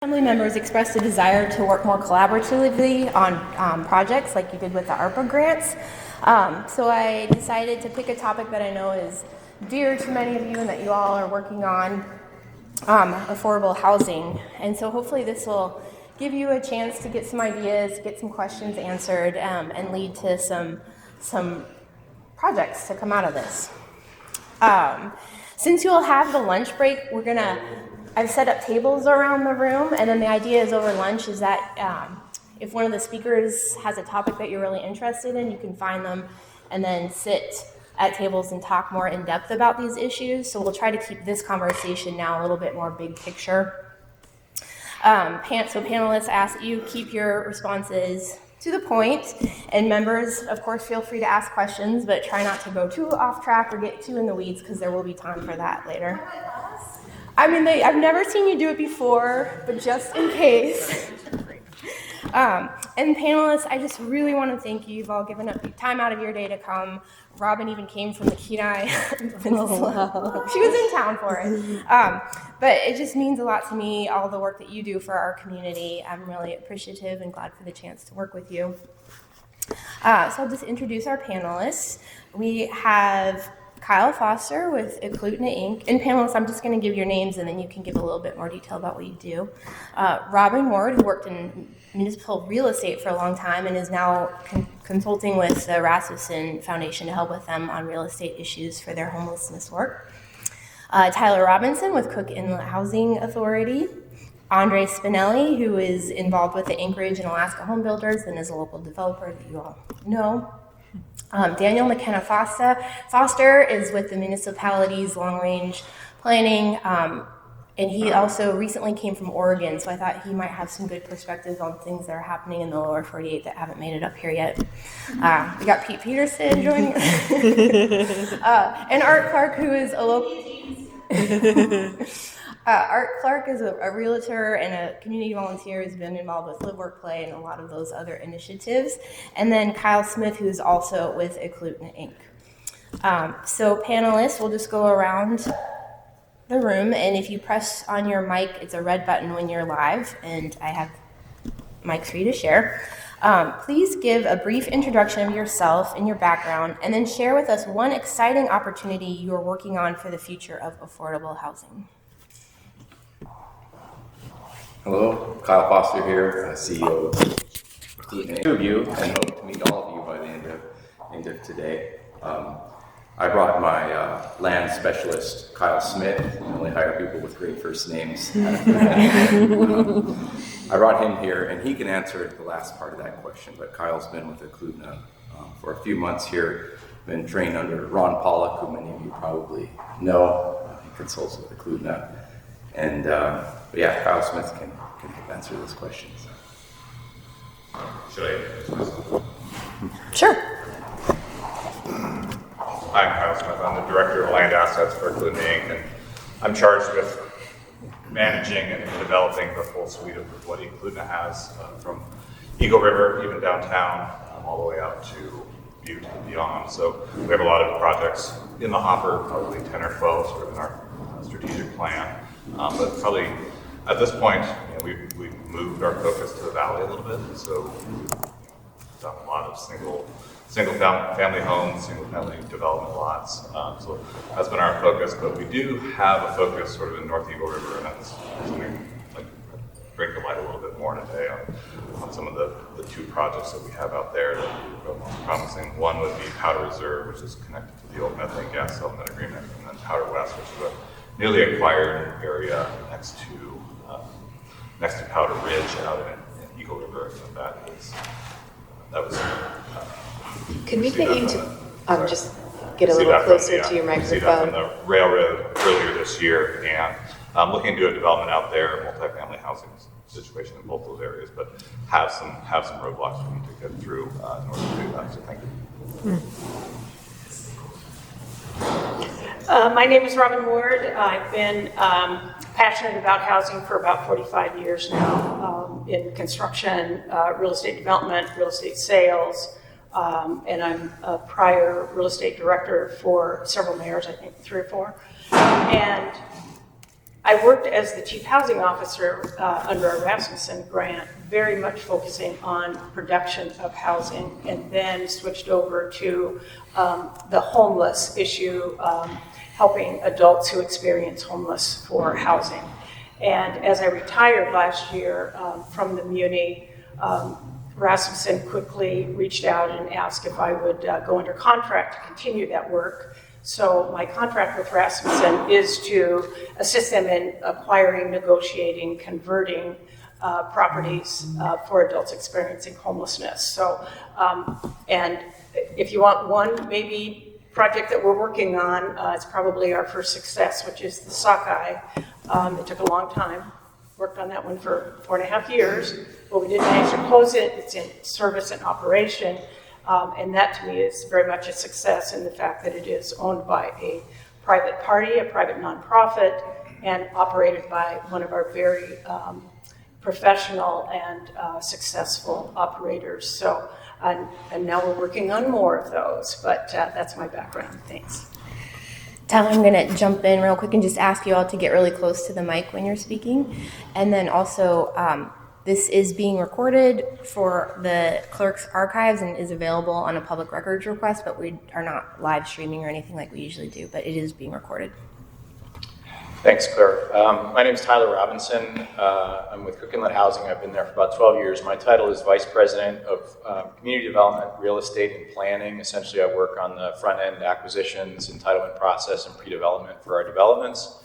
Assembly members expressed a desire to work more collaboratively on projects like you did with the ARPA grants. So I decided to pick a topic that I know is dear to many of you and that you all are working on, affordable housing. And so hopefully this will give you a chance to get some ideas, get some questions answered, and lead to some projects to come out of this. Since you'll have the lunch break, I've set up tables around the room, and then the idea is over lunch is that if one of the speakers has a topic that you're really interested in, you can find them and then sit at tables and talk more in depth about these issues. So we'll try to keep this conversation now a little bit more big picture. So panelists ask that you keep your responses to the point, and members, of course, feel free to ask questions, but try not to go too off track or get too in the weeds because there will be time for that later. I mean, I've never seen you do it before, but just in case. And panelists, I just really want to thank you. You've all given up time out of your day to come. Robin even came from the Kenai Peninsula. Oh, wow. She was in town for it. But it just means a lot to me, all the work that you do for our community. I'm really appreciative and glad for the chance to work with you. So I'll just introduce our panelists. We have Kyle Foster with Eklutna Inc. And panelists, I'm just going to give your names and then you can give a little bit more detail about what you do. Robin Ward, who worked in municipal real estate for a long time and is now consulting with the Rasmussen Foundation to help with them on real estate issues for their homelessness work. Tyler Robinson with Cook Inlet Housing Authority. Andre Spinelli, who is involved with the Anchorage and Alaska Home Builders and is a local developer that you all know. Daniel Mckenna Foster is with the municipality's long-range planning, and he also recently came from Oregon, so I thought he might have some good perspectives on things that are happening in the lower 48 that haven't made it up here yet. We got Pete Peterson joining us, and Art Clark, who is a local... Art Clark is a realtor and a community volunteer who's been involved with Live, Work, Play and a lot of those other initiatives. And then Kyle Smith, who's also with Eklutna Inc. So panelists, we'll just go around the room, and if you press on your mic, it's a red button when you're live, and I have mics for you to share. Please give a brief introduction of yourself and your background, and then share with us one exciting opportunity you are working on for the future of affordable housing. Hello, Kyle Foster here, CEO of Eklutna you, and hope to meet all of you by the end of today. I brought my land specialist, Kyle Smith. I only hire people with great first names. I brought him here, and he can answer the last part of that question, but Kyle's been with Eklutna for a few months here, been trained under Ron Pollock, who many of you probably know. He consults with Eklutna. And yeah, Kyle Smith can answer those questions. Should I? Sure. Hi, I'm Kyle Smith. I'm the Director of Land Assets for Eklutna Inc. And I'm charged with managing and developing the full suite of what Eklutna has, from Eagle River, even downtown, all the way out to Butte and beyond. So we have a lot of projects in the hopper, probably 10 or 12 sort of in our strategic plan. But probably at this point, we've moved our focus to the valley a little bit. So we've done a lot of single family homes, single family development lots. So that's been our focus. But we do have a focus sort of in North Eagle River, and that's going to bring to light a little bit more today on some of the two projects that we have out there that are most promising. One would be Powder Reserve, which is connected to the old methane gas settlement agreement, and then Powder West, which is a newly acquired area next to Powder Ridge out in Eagle River. And that was. Can we get you to just get a little closer to your microphone? See that from the railroad earlier this year, and I'm looking to do a development out there, multifamily housing situation in both those areas, but have some roadblocks we need to get through in order to do that. So thank you. My name is Robin Ward. I've been passionate about housing for about 45 years now, in construction, real estate development, real estate sales, and I'm a prior real estate director for several mayors, I think 3 or 4. And I worked as the chief housing officer under a Rasmussen grant, very much focusing on production of housing, and then switched over to the homeless issue, helping adults who experience homeless for housing. And as I retired last year from the Muni, Rasmussen quickly reached out and asked if I would go under contract to continue that work. So my contract with Rasmussen is to assist them in acquiring, negotiating, converting properties for adults experiencing homelessness. So, and if you want one maybe project that we're working on, it's probably our first success, which is the Sockeye. It took a long time. Worked on that one for 4.5 years, but we did manage to close it. It's in service and operation. And that to me is very much a success in the fact that it is owned by a private party, a private nonprofit, and operated by one of our very professional and successful operators. So, and now we're working on more of those, but that's my background. Thanks. Tyler, I'm going to jump in real quick and just ask you all to get really close to the mic when you're speaking. And then also, this is being recorded for the clerk's archives and is available on a public records request, but we are not live streaming or anything like we usually do, but it is being recorded. Thanks, Claire. My name is Tyler Robinson. I'm with Cook Inlet Housing. I've been there for about 12 years. My title is Vice President of Community Development, Real Estate, and Planning. Essentially, I work on the front-end acquisitions, entitlement process, and pre-development for our developments,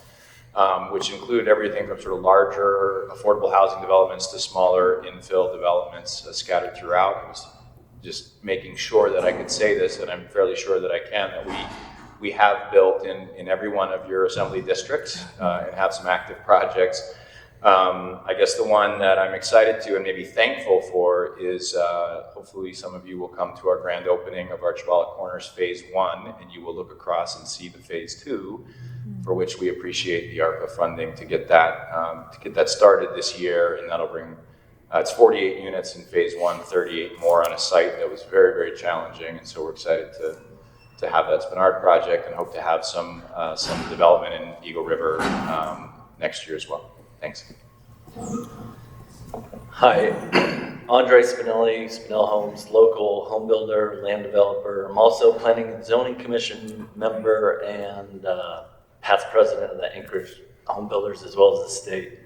which include everything from sort of larger affordable housing developments to smaller infill developments scattered throughout. I was just making sure that I could say this, and I'm fairly sure that I can, that we have built in every one of your assembly districts and have some active projects. I guess the one that I'm excited to and maybe thankful for is hopefully some of you will come to our grand opening of Archibald Corners Phase 1, and you will look across and see the Phase 2, for which we appreciate the ARPA funding to get that started this year, and that'll bring it's 48 units in Phase 1, 38 more on a site that was very, very challenging, and so we're excited to have that. It's been our project and hope to have some development in Eagle River next year as well. Thanks. Hi, Andre Spinelli, Spinell Homes, local home builder, land developer. I'm also Planning and Zoning Commission member and past president of the Anchorage Home Builders as well as the state.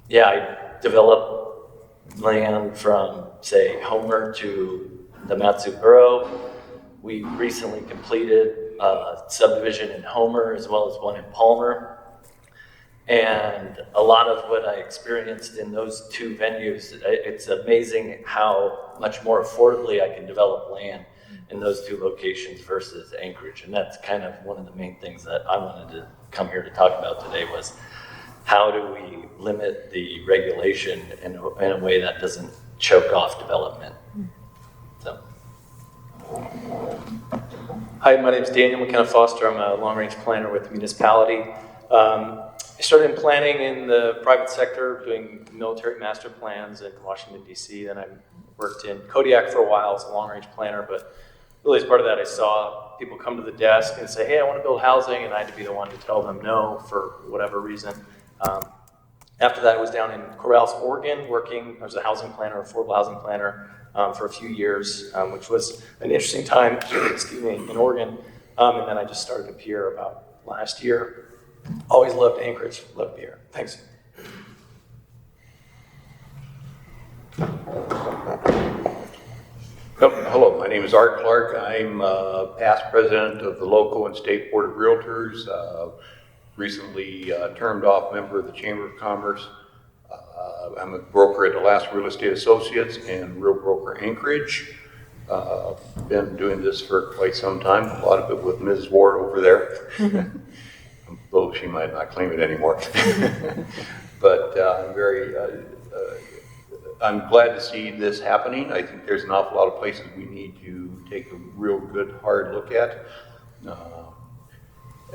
Yeah, I develop land from, say, Homer to the Matsu Borough. We recently completed a subdivision in Homer as well as one in Palmer. And a lot of what I experienced in those two venues, it's amazing how much more affordably I can develop land in those two locations versus Anchorage. And that's kind of one of the main things that I wanted to come here to talk about today was how do we limit the regulation in a way that doesn't choke off development. So. Hi, my name is Daniel Mckenna Foster. I'm a long-range planner with the municipality. I started in planning in the private sector, doing military master plans in Washington, D.C. Then I worked in Kodiak for a while as a long-range planner, but really as part of that, I saw people come to the desk and say, hey, I want to build housing, and I had to be the one to tell them no for whatever reason. After that, I was down in Corvallis, Oregon, working as a housing planner, affordable housing planner, for a few years, which was an interesting time, excuse me, in Oregon. And then I just started up here about last year. Always loved Anchorage, loved beer. Thanks. Hello, my name is Art Clark. I'm past president of the local and state board of realtors, recently termed off member of the Chamber of Commerce. I'm a broker at the Last Real Estate Associates and Real Broker Anchorage. Been doing this for quite some time, a lot of it with Ms. Ward over there, though she might not claim it anymore. But I'm glad to see this happening. I think there's an awful lot of places we need to take a real good hard look at.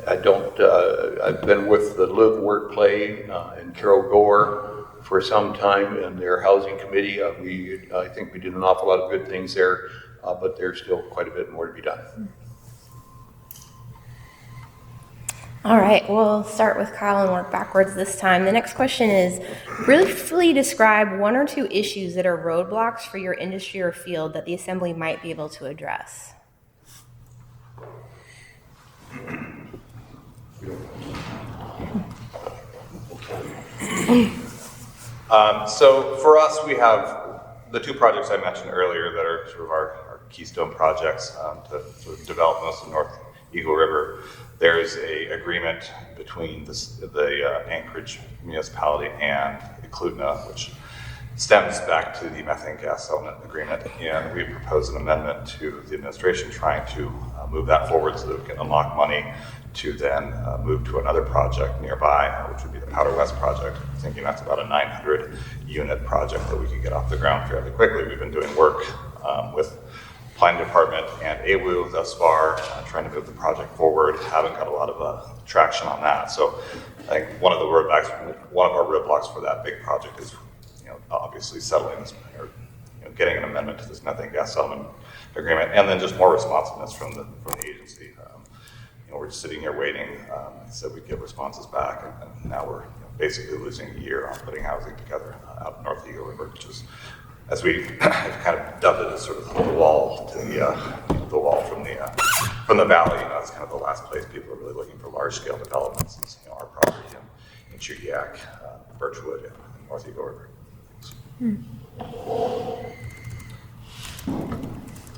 I've been with the Live, Work, Play and Carol Gore for some time in their housing committee. I think we did an awful lot of good things there, but there's still quite a bit more to be done. All right, we'll start with Kyle and work backwards this time. The next question is, briefly describe one or two issues that are roadblocks for your industry or field that the Assembly might be able to address. So for us, we have the two projects I mentioned earlier that are sort of our keystone projects to sort of develop most of North Eagle River. There's an agreement between the Anchorage municipality and Eklutna, which stems back to the methane gas settlement agreement, and we proposed an amendment to the administration trying to move that forward so that we can unlock money to then move to another project nearby, which would be the Powder West project. I'm thinking that's about a 900 unit project that we could get off the ground fairly quickly. We've been doing work with Planning Department and AWU thus far, trying to move the project forward. Haven't got a lot of traction on that. So I think one of our roadblocks for that big project is, obviously settling this, or getting an amendment to this methane gas settlement agreement, and then just more responsiveness from the agency. We're just sitting here waiting. They said we'd get responses back, and now we're basically losing a year on putting housing together out North Eagle River, which is, as we have kind of dubbed it, as sort of the wall to the wall from the valley. It's kind of the last place people are really looking for large scale developments. Is, our property in Chudiak, Birchwood, and North Eagle River.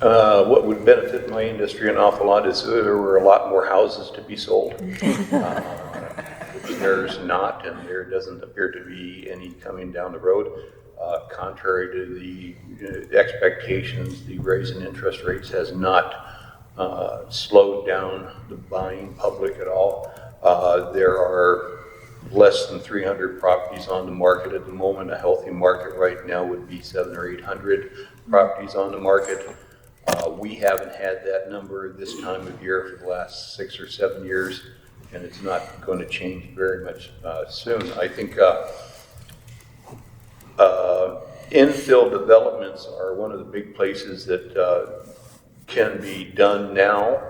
What would benefit my industry an awful lot is there were a lot more houses to be sold. Which there's not, and there doesn't appear to be any coming down the road. Contrary to the expectations, the raise in interest rates has not slowed down the buying public at all. There are less than 300 properties on the market at the moment. A healthy market right now would be 700 or 800 properties on the market. We haven't had that number this time of year for the last 6 or 7 years, and it's not going to change very much soon. I think infill developments are one of the big places that can be done now,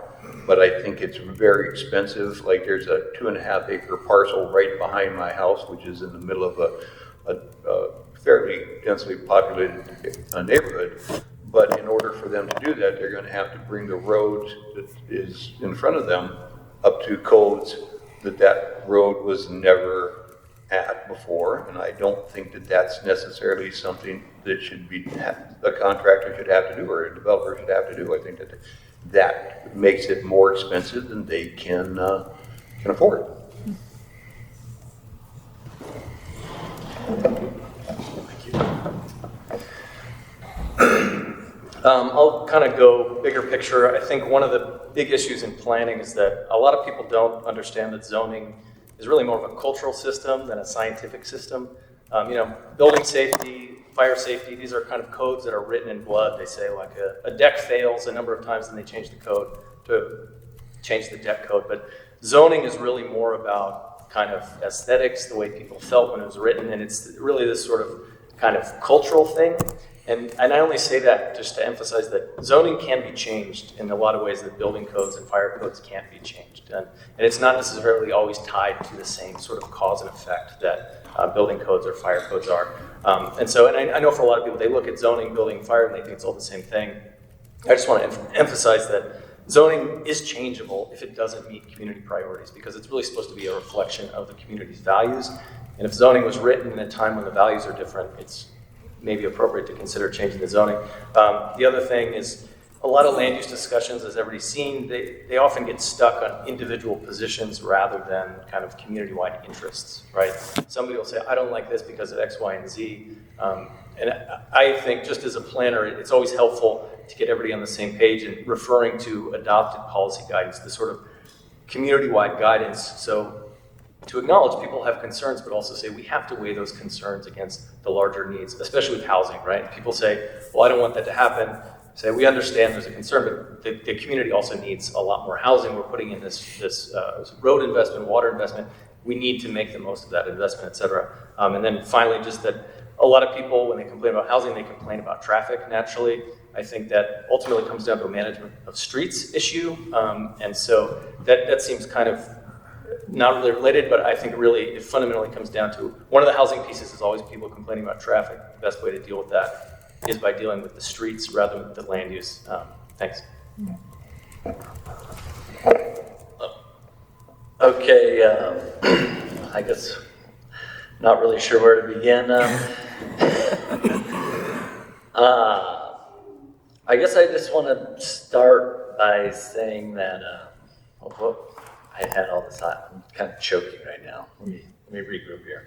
but I think it's very expensive. Like there's a 2.5 acre parcel right behind my house, which is in the middle of a fairly densely populated neighborhood. But in order for them to do that, they're going to have to bring the road that is in front of them up to codes that road was never at before. And I don't think that that's necessarily something that should be a contractor should have to do or a developer should have to do. I think that makes it more expensive than they can afford. I'll kind of go bigger picture. I think one of the big issues in planning is that a lot of people don't understand that zoning is really more of a cultural system than a scientific system. Building safety, fire safety, these are kind of codes that are written in blood. They say like a deck fails a number of times and they change the code to change the deck code. But zoning is really more about kind of aesthetics, the way people felt when it was written, and it's really this sort of kind of cultural thing. And I only say that just to emphasize that zoning can be changed in a lot of ways that building codes and fire codes can't be changed. And it's not necessarily always tied to the same sort of cause and effect that building codes or fire codes are. And I know for a lot of people, they look at zoning, building, fire, and they think it's all the same thing. I just want to emphasize that zoning is changeable if it doesn't meet community priorities, because it's really supposed to be a reflection of the community's values. And if zoning was written in a time when the values are different, it's maybe appropriate to consider changing the zoning. The other thing is a lot of land use discussions, as everybody's seen, they often get stuck on individual positions rather than kind of community-wide interests, right? Somebody will say, I don't like this because of X, Y, and Z. And I think just as a planner, it's always helpful to get everybody on the same page and referring to adopted policy guidance, the sort of community-wide guidance. So to acknowledge people have concerns, but also say we have to weigh those concerns against the larger needs, especially with housing, right? People say, well, I don't want that to happen. Say, we understand there's a concern, but the community also needs a lot more housing. We're putting in this road investment, water investment. We need to make the most of that investment, et cetera. And then finally, just that a lot of people, when they complain about housing, they complain about traffic naturally. I think that ultimately comes down to a management of streets issue. And so that seems kind of not really related, but I think it fundamentally comes down to, one of the housing pieces is always people complaining about traffic. The best way to deal with that is by dealing with the streets rather than the land use. Thanks. Okay, I guess not really sure where to begin. I guess I just want to start by saying that, I had all this, I'm kind of choking right now. Let me regroup here.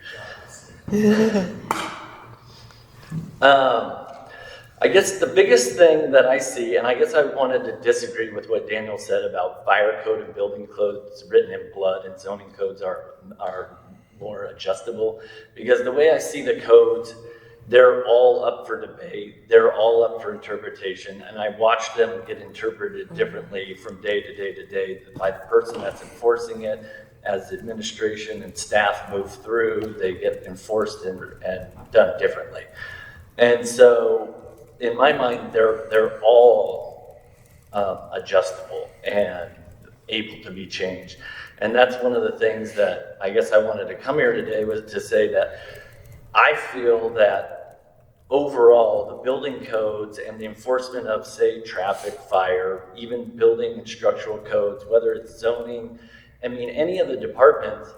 I guess the biggest thing that I see, and I guess I wanted to disagree with what Daniel said about fire code and building codes written in blood, and zoning codes are more adjustable, because the way I see the codes, they're all up for debate, they're all up for interpretation, and I watch them get interpreted differently from day to day to day by the person that's enforcing it. As administration and staff move through, they get enforced and done differently. And so, in my mind, they're all adjustable and able to be changed. And that's one of the things that I guess I wanted to come here today, was to say that I feel that overall, the building codes and the enforcement of, say, traffic, fire, even building and structural codes, whether it's zoning, I mean, any of the departments,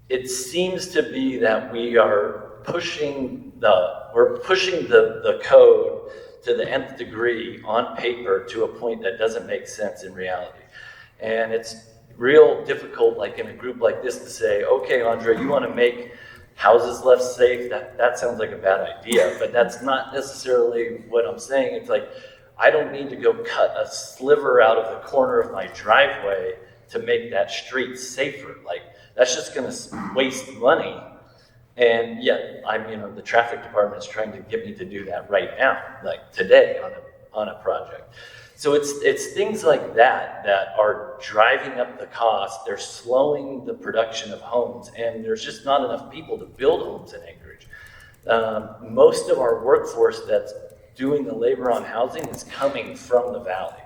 it seems to be that we are pushing the code to the nth degree on paper to a point that doesn't make sense in reality. And it's real difficult, like in a group like this, to say, okay, Andre, you want to make houses less safe? That sounds like a bad idea, but that's not necessarily what I'm saying. It's like, I don't need to go cut a sliver out of the corner of my driveway to make that street safer. Like, that's just going to waste money. And yet, the traffic department is trying to get me to do that right now, like today on a project. So it's things like that are driving up the cost. They're slowing the production of homes, and there's just not enough people to build homes in Anchorage. Most of our workforce that's doing the labor on housing is coming from the valley.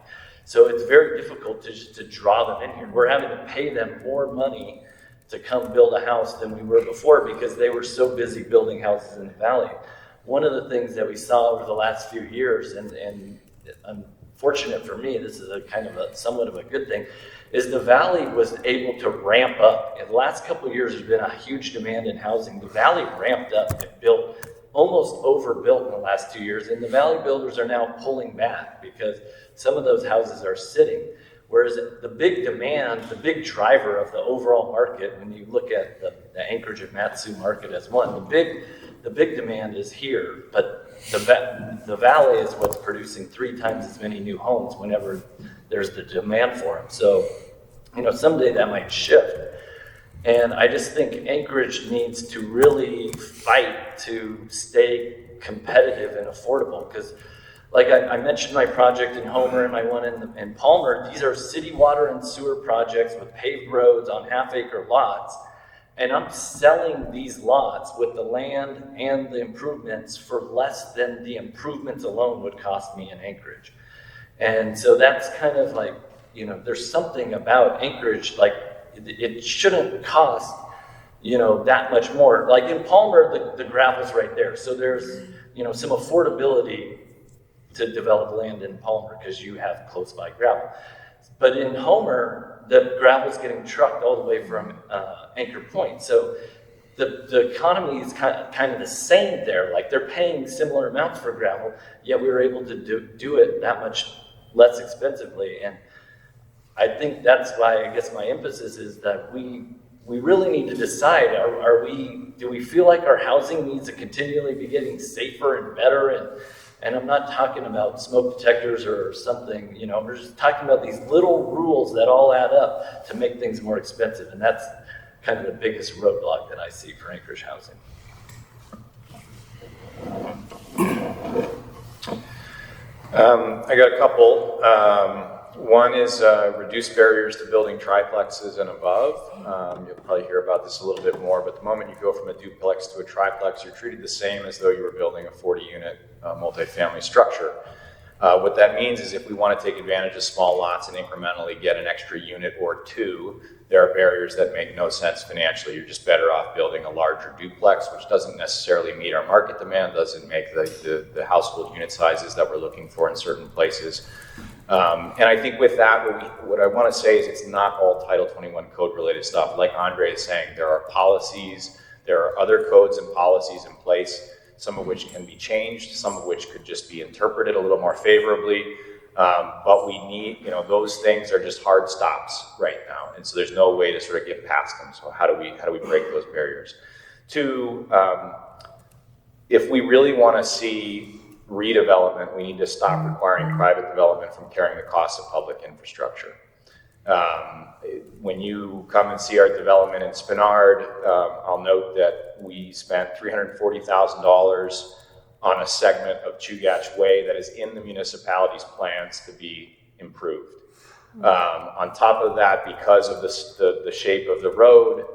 So it's very difficult to draw them in here. We're having to pay them more money to come build a house than we were before, because they were so busy building houses in the valley. One of the things that we saw over the last few years, and unfortunate for me, this is somewhat of a good thing, is the valley was able to ramp up. In the last couple of years, there's been a huge demand in housing. The valley ramped up and built, almost overbuilt in the last 2 years, and the valley builders are now pulling back because some of those houses are sitting. Whereas the big demand, the big driver of the overall market, when you look at the Anchorage and Matsu market as one, the big demand is here, but the valley is what's producing 3 times as many new homes whenever there's the demand for them. So, someday that might shift. And I just think Anchorage needs to really fight to stay competitive and affordable, because like I mentioned my project in Homer and my one in Palmer, these are city water and sewer projects with paved roads on half-acre lots. And I'm selling these lots with the land and the improvements for less than the improvements alone would cost me in Anchorage. And so that's kind of like, there's something about Anchorage, like it shouldn't cost, that much more. Like in Palmer, the gravel's right there. So there's, some affordability to develop land in Palmer because you have close by gravel. But in Homer, the gravel's getting trucked all the way from Anchor Point. So the economy is kind of the same there. Like they're paying similar amounts for gravel, yet we were able to do it that much less expensively. And I think that's why I guess my emphasis is that we really need to decide, do we feel like our housing needs to continually be getting safer and better? And I'm not talking about smoke detectors or something, we're just talking about these little rules that all add up to make things more expensive. And that's kind of the biggest roadblock that I see for Anchorage housing. I got a couple. One is reduce barriers to building triplexes and above. You'll probably hear about this a little bit more, but the moment you go from a duplex to a triplex, you're treated the same as though you were building a 40-unit multifamily structure. What that means is if we want to take advantage of small lots and incrementally get an extra unit or two, there are barriers that make no sense financially. You're just better off building a larger duplex, which doesn't necessarily meet our market demand, doesn't make the household unit sizes that we're looking for in certain places. And I think with that, what I want to say is it's not all Title 21 code related stuff. Like Andre is saying, there are policies, there are other codes and policies in place, some of which can be changed, some of which could just be interpreted a little more favorably. But we need, those things are just hard stops right now. And so there's no way to sort of get past them. So how do we break those barriers? Two, if we really want to see redevelopment, we need to stop requiring private development from carrying the cost of public infrastructure. When you come and see our development in Spenard, I'll note that we spent $340,000 on a segment of Chugach Way that is in the municipality's plans to be improved. On top of that, because of the shape of the road,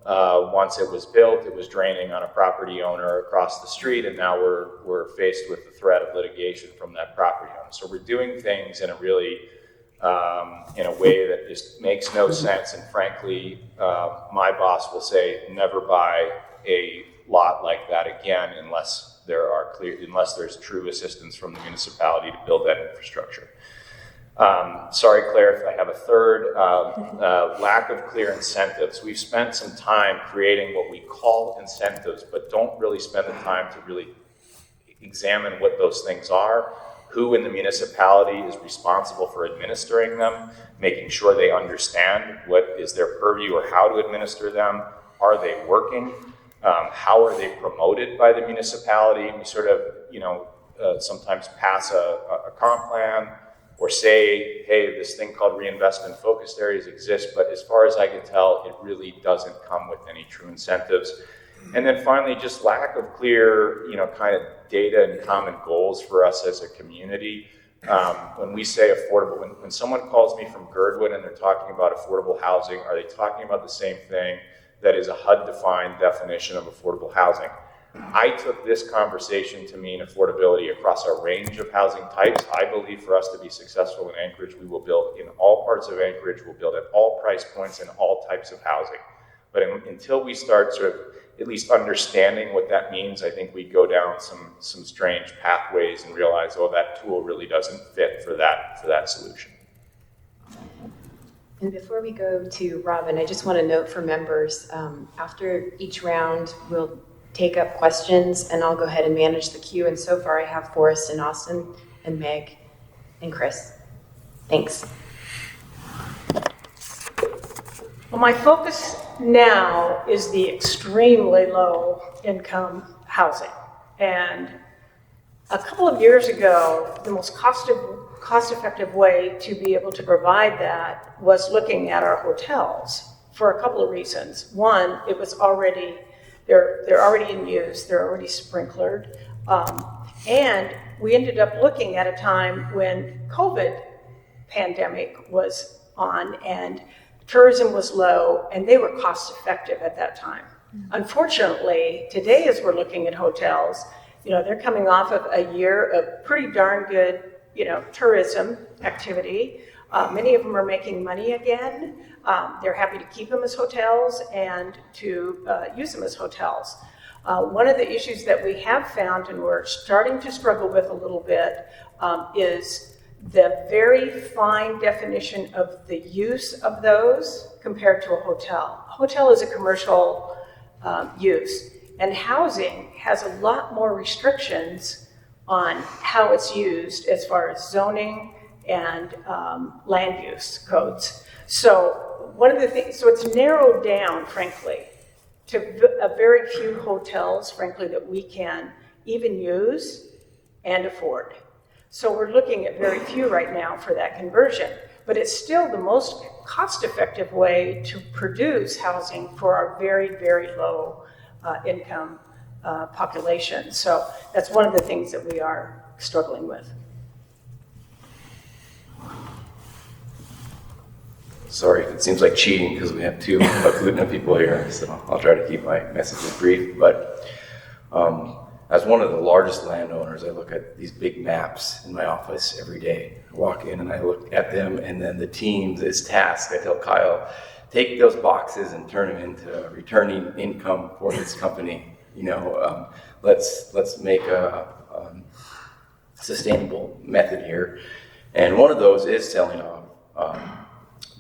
once it was built, it was draining on a property owner across the street, and now we're faced with the threat of litigation from that property owner. So we're doing things in a really in a way that just makes no sense, and frankly, my boss will say never buy a lot like that again unless there's true assistance from the municipality to build that infrastructure. Sorry, Claire, if I have a third, lack of clear incentives. We've spent some time creating what we call incentives, but don't really spend the time to really examine what those things are, who in the municipality is responsible for administering them, making sure they understand what is their purview or how to administer them. Are they working? How are they promoted by the municipality? We sort of, sometimes pass a comp plan or say, hey, this thing called reinvestment focused areas exists, but as far as I can tell, it really doesn't come with any true incentives. And then finally, just lack of clear, kind of data and common goals for us as a community. When we say affordable, when someone calls me from Girdwood and they're talking about affordable housing, are they talking about the same thing that is a HUD-defined definition of affordable housing? I took this conversation to mean affordability across a range of housing types. I believe for us to be successful in Anchorage, we will build in all parts of Anchorage, we'll build at all price points and all types of housing. But until we start sort of at least understanding what that means, I think we go down some strange pathways and realize, oh, that tool really doesn't fit for that solution. And before we go to Robin, I just want to note for members, after each round, we'll take up questions and I'll go ahead and manage the queue. And so far I have Forrest and Austin and Meg and Chris. Thanks. Well, my focus now is the extremely low income housing. And a couple of years ago, the most cost-effective way to be able to provide that was looking at our hotels for a couple of reasons. One, it was already, they're already in use, they're already sprinklered. And we ended up looking at a time when COVID pandemic was on and tourism was low, and they were cost-effective at that time. Unfortunately, today as we're looking at hotels, they're coming off of a year of pretty darn good, tourism activity. Many of them are making money again. They're happy to keep them as hotels and to use them as hotels. One of the issues that we have found and we're starting to struggle with a little bit is the very fine definition of the use of those compared to a hotel. A hotel is a commercial use, and housing has a lot more restrictions on how it's used as far as zoning and land use codes. So one of the things, so it's narrowed down, frankly, to a very few hotels, frankly, that we can even use and afford. So we're looking at very few right now for that conversion, but it's still the most cost-effective way to produce housing for our very, very low income population. So that's one of the things that we are struggling with. Sorry if it seems like cheating because we have two Aklutna people here, so I'll try to keep my messages brief. But As one of the largest landowners, I look at these big maps in my office every day. I walk in and I look at them, and then the team is tasked. I tell Kyle, take those boxes and turn them into returning income for this company. Let's make a sustainable method here. And one of those is selling off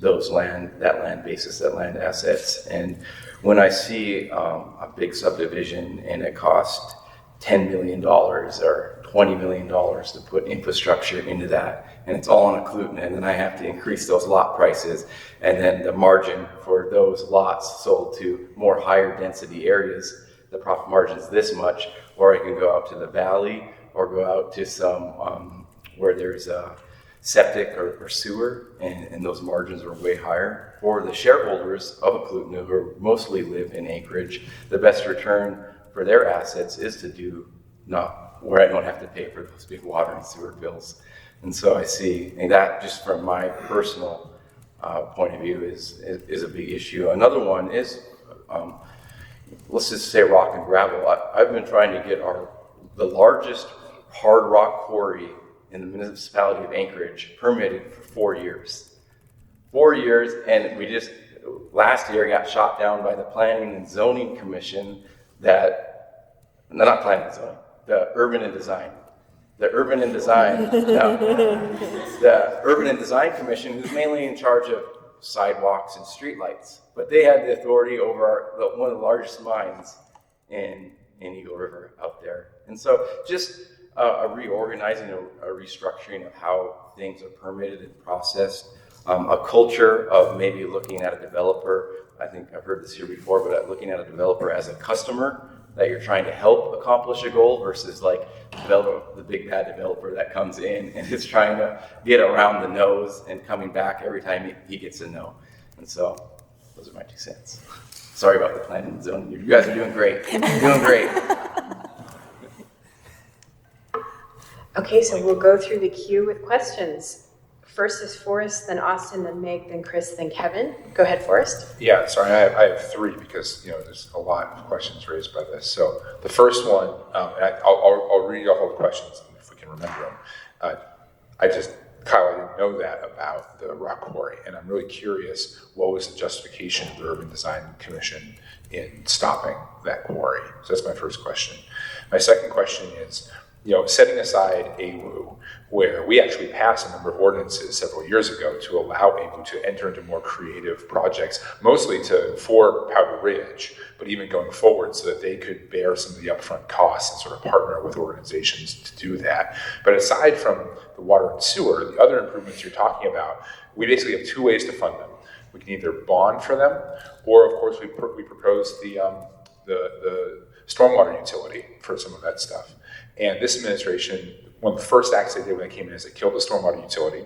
that land basis, that land assets. And when I see a big subdivision and it costs $10 million or $20 million to put infrastructure into that, and it's all on a Cluton, and then I have to increase those lot prices, and then the margin for those lots sold to more higher density areas, the profit margin is this much, or I can go out to the valley or go out to some where there's a septic or sewer, and those margins are way higher. For the shareholders of a Cluton who mostly live in acreage, the best return for their assets is to do not where I don't have to pay for those big water and sewer bills. And so I see, and that just from my personal point of view is a big issue. Another one is, let's just say rock and gravel. I've been trying to get the largest hard rock quarry in the municipality of Anchorage permitted for 4 years. 4 years, and we just last year got shot down by the Planning and Zoning Commission the Urban and Design. The Urban and Design Commission, who's mainly in charge of sidewalks and streetlights. But they had the authority over one of the largest mines in Eagle River out there. And so just a reorganizing, a restructuring of how things are permitted and processed, a culture of maybe looking at a developer. I think I've heard this here before, but looking at a developer as a customer that you're trying to help accomplish a goal versus like the big bad developer that comes in and is trying to get around the nose and coming back every time he gets a no. And so those are my 2 cents. Sorry about the planning and zoning. You guys are doing great. You're doing great. Okay, so we'll go through the queue with questions. First is Forrest, then Austin, then Meg, then Chris, then Kevin. Go ahead, Forrest. Yeah, sorry, I have 3 because there's a lot of questions raised by this. So the first one, and I'll read off all the questions if we can remember them. Kyle, I didn't know that about the rock quarry, and I'm really curious, what was the justification of the Urban Design Commission in stopping that quarry? So that's my first question. My second question is, setting aside AWU, where we actually passed a number of ordinances several years ago to allow AWU to enter into more creative projects, mostly for Powder Ridge, but even going forward so that they could bear some of the upfront costs and sort of partner with organizations to do that. But aside from the water and sewer, the other improvements you're talking about, we basically have 2 ways to fund them. We can either bond for them, or of course we propose the stormwater utility for some of that stuff. And this administration, one of the first acts they did when they came in is they killed the stormwater utility,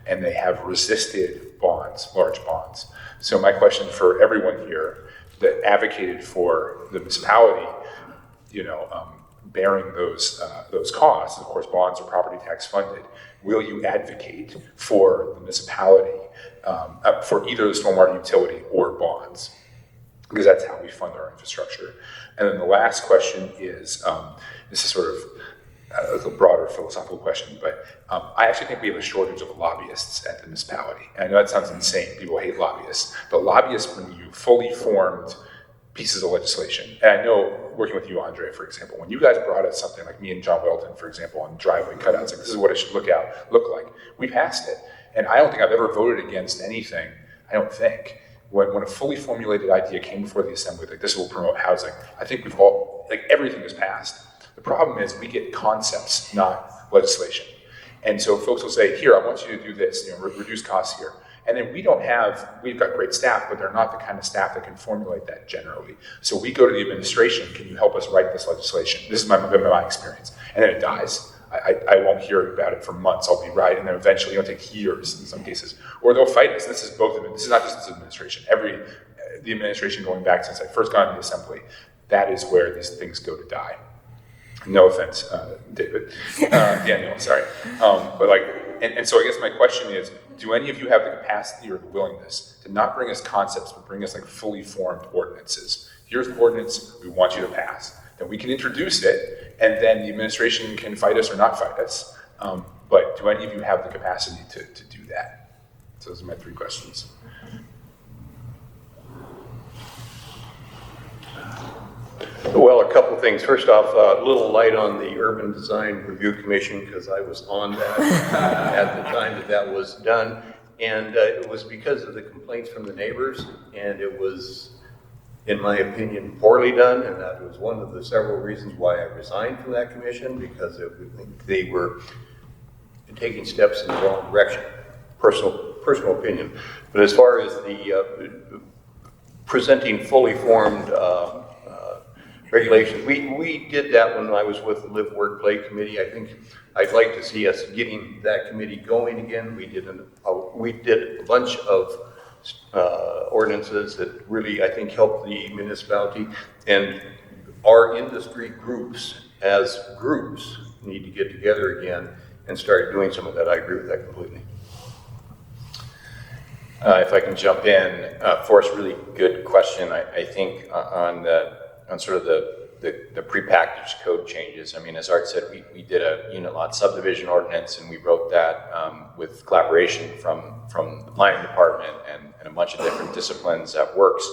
and they have resisted bonds, large bonds. So my question for everyone here that advocated for the municipality, bearing those costs, of course bonds are property tax funded, will you advocate for the municipality for either the stormwater utility or bonds? Because that's how we fund our infrastructure. And then the last question is, this is sort of a broader philosophical question, but I actually think we have a shortage of lobbyists at the municipality. And I know that sounds insane, people hate lobbyists, but lobbyists bring you fully formed pieces of legislation. And I know, working with you, Andre, for example, when you guys brought us something like me and John Welton, for example, on driveway cutouts, like this is what it should look like, we passed it. And I don't think I've ever voted against anything, I don't think. When a fully formulated idea came before the assembly, like this will promote housing, I think everything is passed. The problem is we get concepts, not legislation. And so folks will say, here, I want you to do this, reduce costs here. And then we've got great staff, but they're not the kind of staff that can formulate that generally. So we go to the administration, can you help us write this legislation? This is my experience. And then it dies. I won't hear about it for months. I'll be right, and then eventually it'll take years in some cases. Or they'll fight us. This is not just this administration. The administration going back since I first got into the assembly, that is where these things go to die. No offense, David. Daniel, sorry. And so I guess my question is, do any of you have the capacity or the willingness to not bring us concepts, but bring us like fully formed ordinances? Here's the ordinance we want you to pass. then we can introduce it, and then the administration can fight us or not fight us. But do any of you have the capacity to do that? So those are my 3 questions. Well, a couple things. First off, a little light on the Urban Design Review Commission, because I was on that at the time that was done. And it was because of the complaints from the neighbors, and it was, in my opinion, poorly done, and that was one of the several reasons why I resigned from that commission, because they were taking steps in the wrong direction. Personal opinion. But as far as the presenting fully formed regulations, we did that when I was with the Live, Work, Play Committee. I think I'd like to see us getting that committee going again. We did a bunch of ordinances that really, I think, helped the municipality, and our industry groups as groups need to get together again and start doing some of that. I agree with that completely. If I can jump in, Forrest, really good question. I think on sort of the prepackaged code changes. I mean, as Art said, we did a unit lot subdivision ordinance, and we wrote that with collaboration from the planning department and a bunch of different disciplines that works.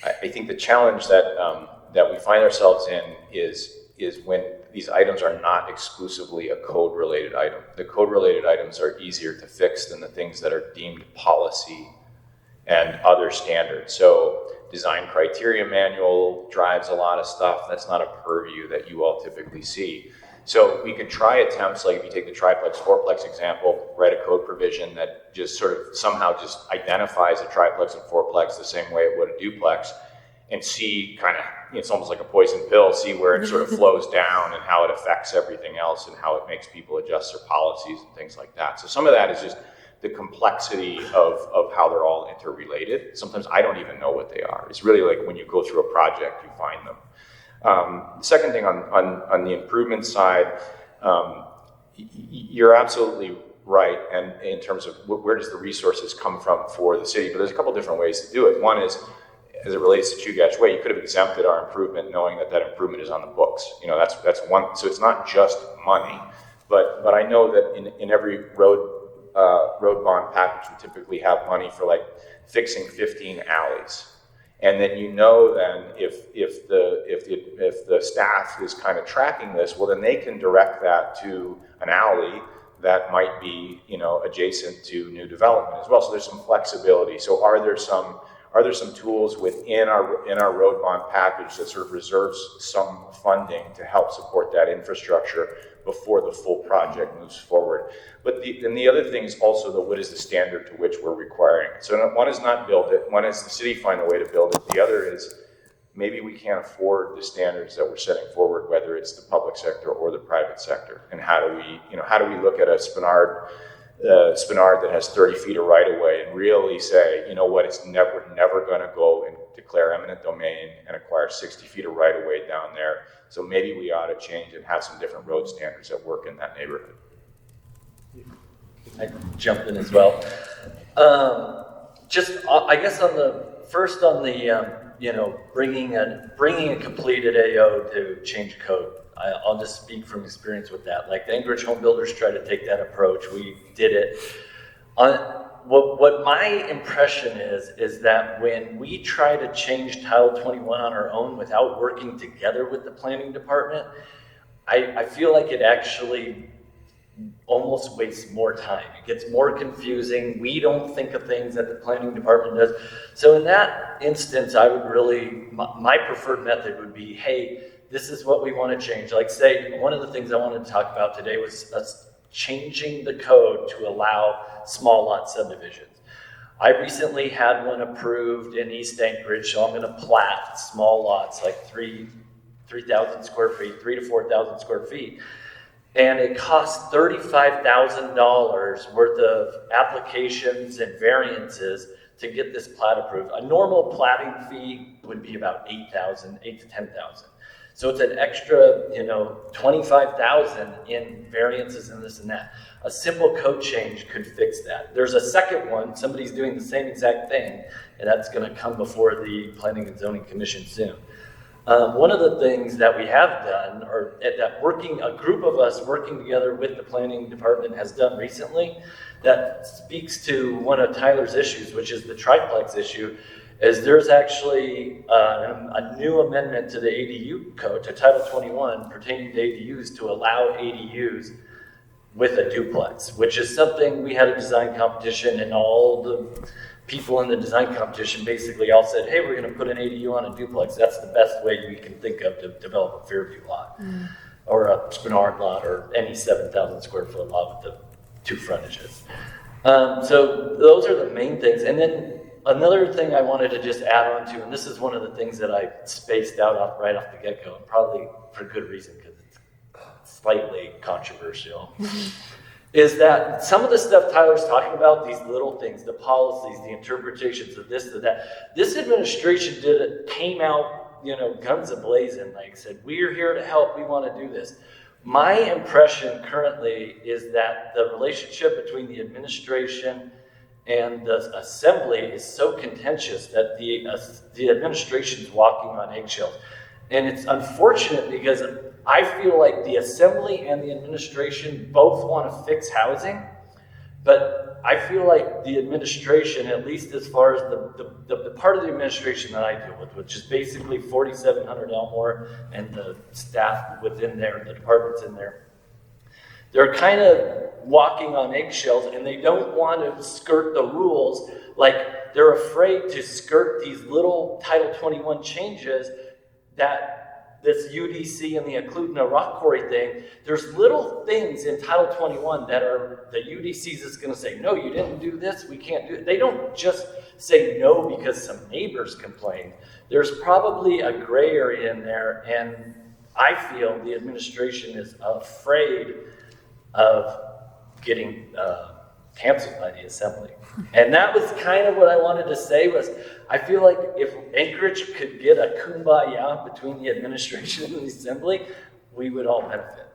I think the challenge that we find ourselves in is when these items are not exclusively a code-related item. The code-related items are easier to fix than the things that are deemed policy and other standards. So design criteria manual drives a lot of stuff. That's not a purview that you all typically see. So we could try attempts, like if you take the triplex, fourplex example, write a code provision that just sort of somehow just identifies a triplex and fourplex the same way it would a duplex, and see kind of, it's almost like a poison pill, see where it sort of flows down and how it affects everything else and how it makes people adjust their policies and things like that. So some of that is just the complexity of how they're all interrelated. Sometimes I don't even know what they are. It's really like when you go through a project, you find them. The second thing on the improvement side, you're absolutely right, and in terms of where does the resources come from for the city, but there's a couple different ways to do it. One is, as it relates to Chugach Way, you could have exempted our improvement knowing that improvement is on the books. You know, that's one, so it's not just money, but I know that in every road bond package, we typically have money for like fixing 15 alleys. And then if the staff is kind of tracking this, well, then they can direct that to an alley that might be, adjacent to new development as well. So there's some flexibility. So are there some tools within our road bond package that sort of reserves some funding to help support that infrastructure before the full project moves forward? But the other thing is also what is the standard to which we're requiring it. So one is not build it, one is the city find a way to build it. The other is maybe we can't afford the standards that we're setting forward, whether it's the public sector or the private sector. And how do we look at a Spenard that has 30 feet of right of way and really say, you know what, we're never going to go and declare eminent domain and acquire 60 feet of right of way down there. So maybe we ought to change and have some different road standards that work in that neighborhood. I jump in as well. I guess on the bringing a completed AO to change code. I'll just speak from experience with that. Like the Anchorage Home Builders tried to take that approach. We did it. What my impression is that when we try to change Title 21 on our own without working together with the planning department, I feel like it actually almost wastes more time. It gets more confusing. We don't think of things that the planning department does. So in that instance, I would my preferred method would be, hey, this is what we want to change. Like say, one of the things I wanted to talk about today was us changing the code to allow small lot subdivisions. I recently had one approved in East Anchorage, so I'm going to plat small lots, like 3,000 square feet, 3,000 to 4,000 square feet. And it costs $35,000 worth of applications and variances to get this plat approved. A normal platting fee would be about $8,000 to $10,000. So it's an extra, $25,000 in variances and this and that. A simple code change could fix that. There's a second one, somebody's doing the same exact thing, and that's going to come before the Planning and Zoning Commission soon. One of the things that we have done, or that a group of us working together with the planning department has done recently, that speaks to one of Tyler's issues, which is the triplex issue, is there's actually a new amendment to the ADU code, to Title 21, pertaining to ADUs, to allow ADUs with a duplex, which is something we had a design competition, and all the people in the design competition basically all said, hey, we're going to put an ADU on a duplex. That's the best way we can think of to develop a Fairview lot, or a Spenard lot, or any 7,000 square foot lot with the 2 frontages. So those are the main things. And then another thing I wanted to just add on to, and this is one of the things that I spaced out right off the get-go, and probably for good reason, because it's slightly controversial, is that some of the stuff Tyler's talking about, these little things, the policies, the interpretations of this, of that, this administration came out, guns a-blazing, like said, we're here to help, we want to do this. My impression currently is that the relationship between the administration and the assembly is so contentious that the administration's walking on eggshells. And it's unfortunate because I feel like the assembly and the administration both want to fix housing, but I feel like the administration, at least as far as the part of the administration that I deal with, which is basically 4,700 Elmore and the staff within there, the departments in there, they're kind of walking on eggshells, and they don't want to skirt the rules. Like, they're afraid to skirt these little Title 21 changes that this UDC and the Eklutna rock quarry thing, there's little things in Title 21 that are, the UDC's is going to say, no, you didn't do this, we can't do it. They don't just say no because some neighbors complained. There's probably a gray area in there, and I feel the administration is afraid of getting canceled by the assembly. And that was kind of what I wanted to say, was I feel like if Anchorage could get a kumbaya between the administration and the assembly, we would all benefit.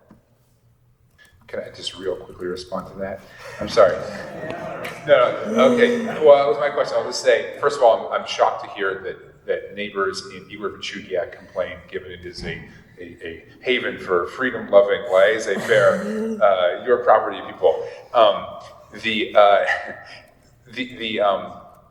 Can I just real quickly respond to that? I'm sorry. No, okay. Well, that was my question. I'll just say, first of all, I'm shocked to hear that neighbors in Eagle River Chugiak complain, given it is a haven for freedom-loving, laissez-faire, your property people.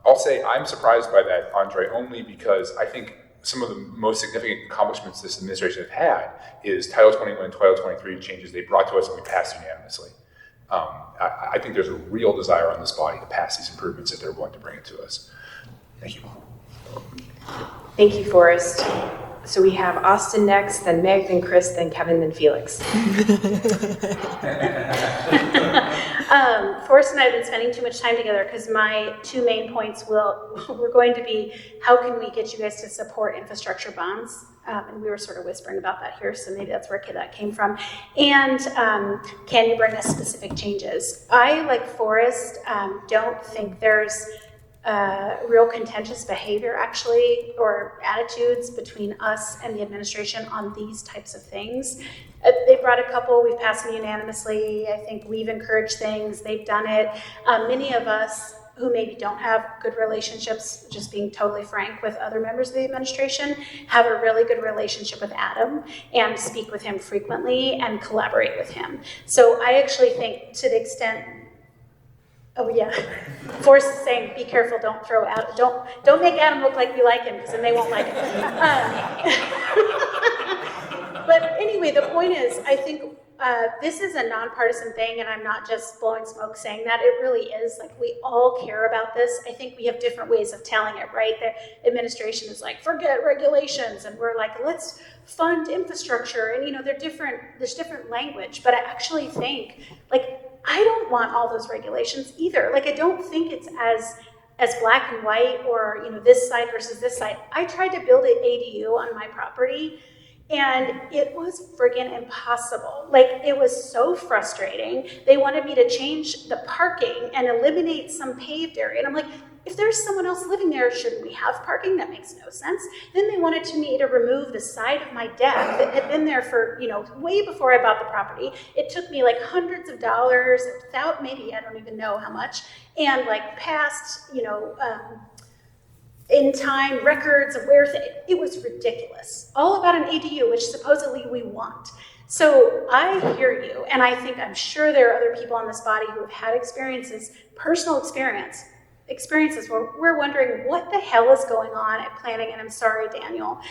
I'll say I'm surprised by that, Andre, only because I think some of the most significant accomplishments this administration have had is Title 21 and Title 23 changes they brought to us and we passed unanimously. I think there's a real desire on this body to pass these improvements if they're willing to bring it to us. Thank you. Thank you, Forrest. So we have Austin next, then Meg, then Chris, then Kevin, then Felix. Forrest and I have been spending too much time together because my 2 main points were going to be, how can we get you guys to support infrastructure bonds? And we were sort of whispering about that here, so maybe that's where that came from. And can you bring us specific changes? I, like Forrest, don't think there's real contentious behavior, actually, or attitudes between us and the administration on these types of things. They brought a couple, we've passed them unanimously. I think we've encouraged things, they've done it. Many of us who maybe don't have good relationships, just being totally frank with other members of the administration, have a really good relationship with Adam and speak with him frequently and collaborate with him. So I actually think, to the extent, oh yeah, Forrest is saying, be careful, don't throw out, don't make Adam look like we like him, because then they won't like him. But anyway, the point is, I think this is a nonpartisan thing, and I'm not just blowing smoke saying that. It really is. Like, we all care about this. I think we have different ways of telling it, right? The administration is like, forget regulations, and we're like, let's fund infrastructure. And there's different language. But I actually think, like, I don't want all those regulations either. Like, I don't think it's as black and white, or this side versus this side. I tried to build an ADU on my property, and it was friggin' impossible. Like, it was so frustrating. They wanted me to change the parking and eliminate some paved area. And I'm like, if there's someone else living there, shouldn't we have parking? That makes no sense. Then they wanted me to remove the side of my deck that had been there for, way before I bought the property. It took me like hundreds of dollars, maybe, I don't even know how much, and like past, in time records of where it was ridiculous. All about an ADU, which supposedly we want. So I hear you, and I'm sure there are other people on this body who have had personal experiences where we're wondering what the hell is going on at planning, and I'm sorry, Daniel.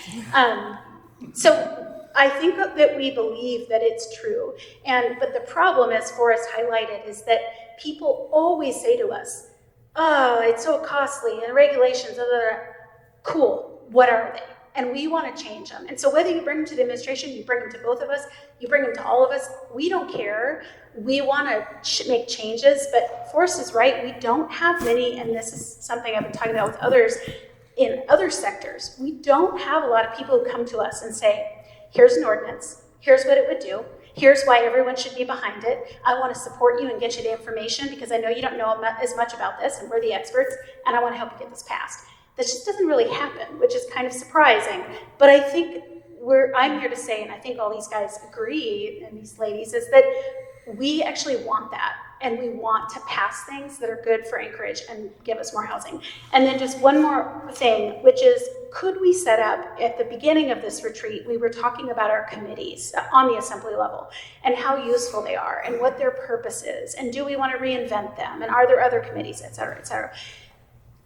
So I think that we believe that it's true, but the problem, as Forrest highlighted, is that people always say to us, oh, it's so costly, and regulations, blah, blah, blah. Cool, what are they? And we want to change them. And so whether you bring them to the administration, you bring them to both of us, you bring them to all of us, we don't care. We want to make changes, but Forrest is right. We don't have many, and this is something I've been talking about with others in other sectors. We don't have a lot of people who come to us and say, here's an ordinance, here's what it would do, here's why everyone should be behind it. I want to support you and get you the information because I know you don't know as much about this, and we're the experts, and I want to help you get this passed. That just doesn't really happen, which is kind of surprising. But I think I'm here to say, and I think all these guys agree, and these ladies, is that we actually want that. And we want to pass things that are good for Anchorage and give us more housing. And then just one more thing, which is, could we set up, at the beginning of this retreat, we were talking about our committees on the assembly level and how useful they are and what their purpose is. And do we want to reinvent them? And are there other committees, et cetera, et cetera?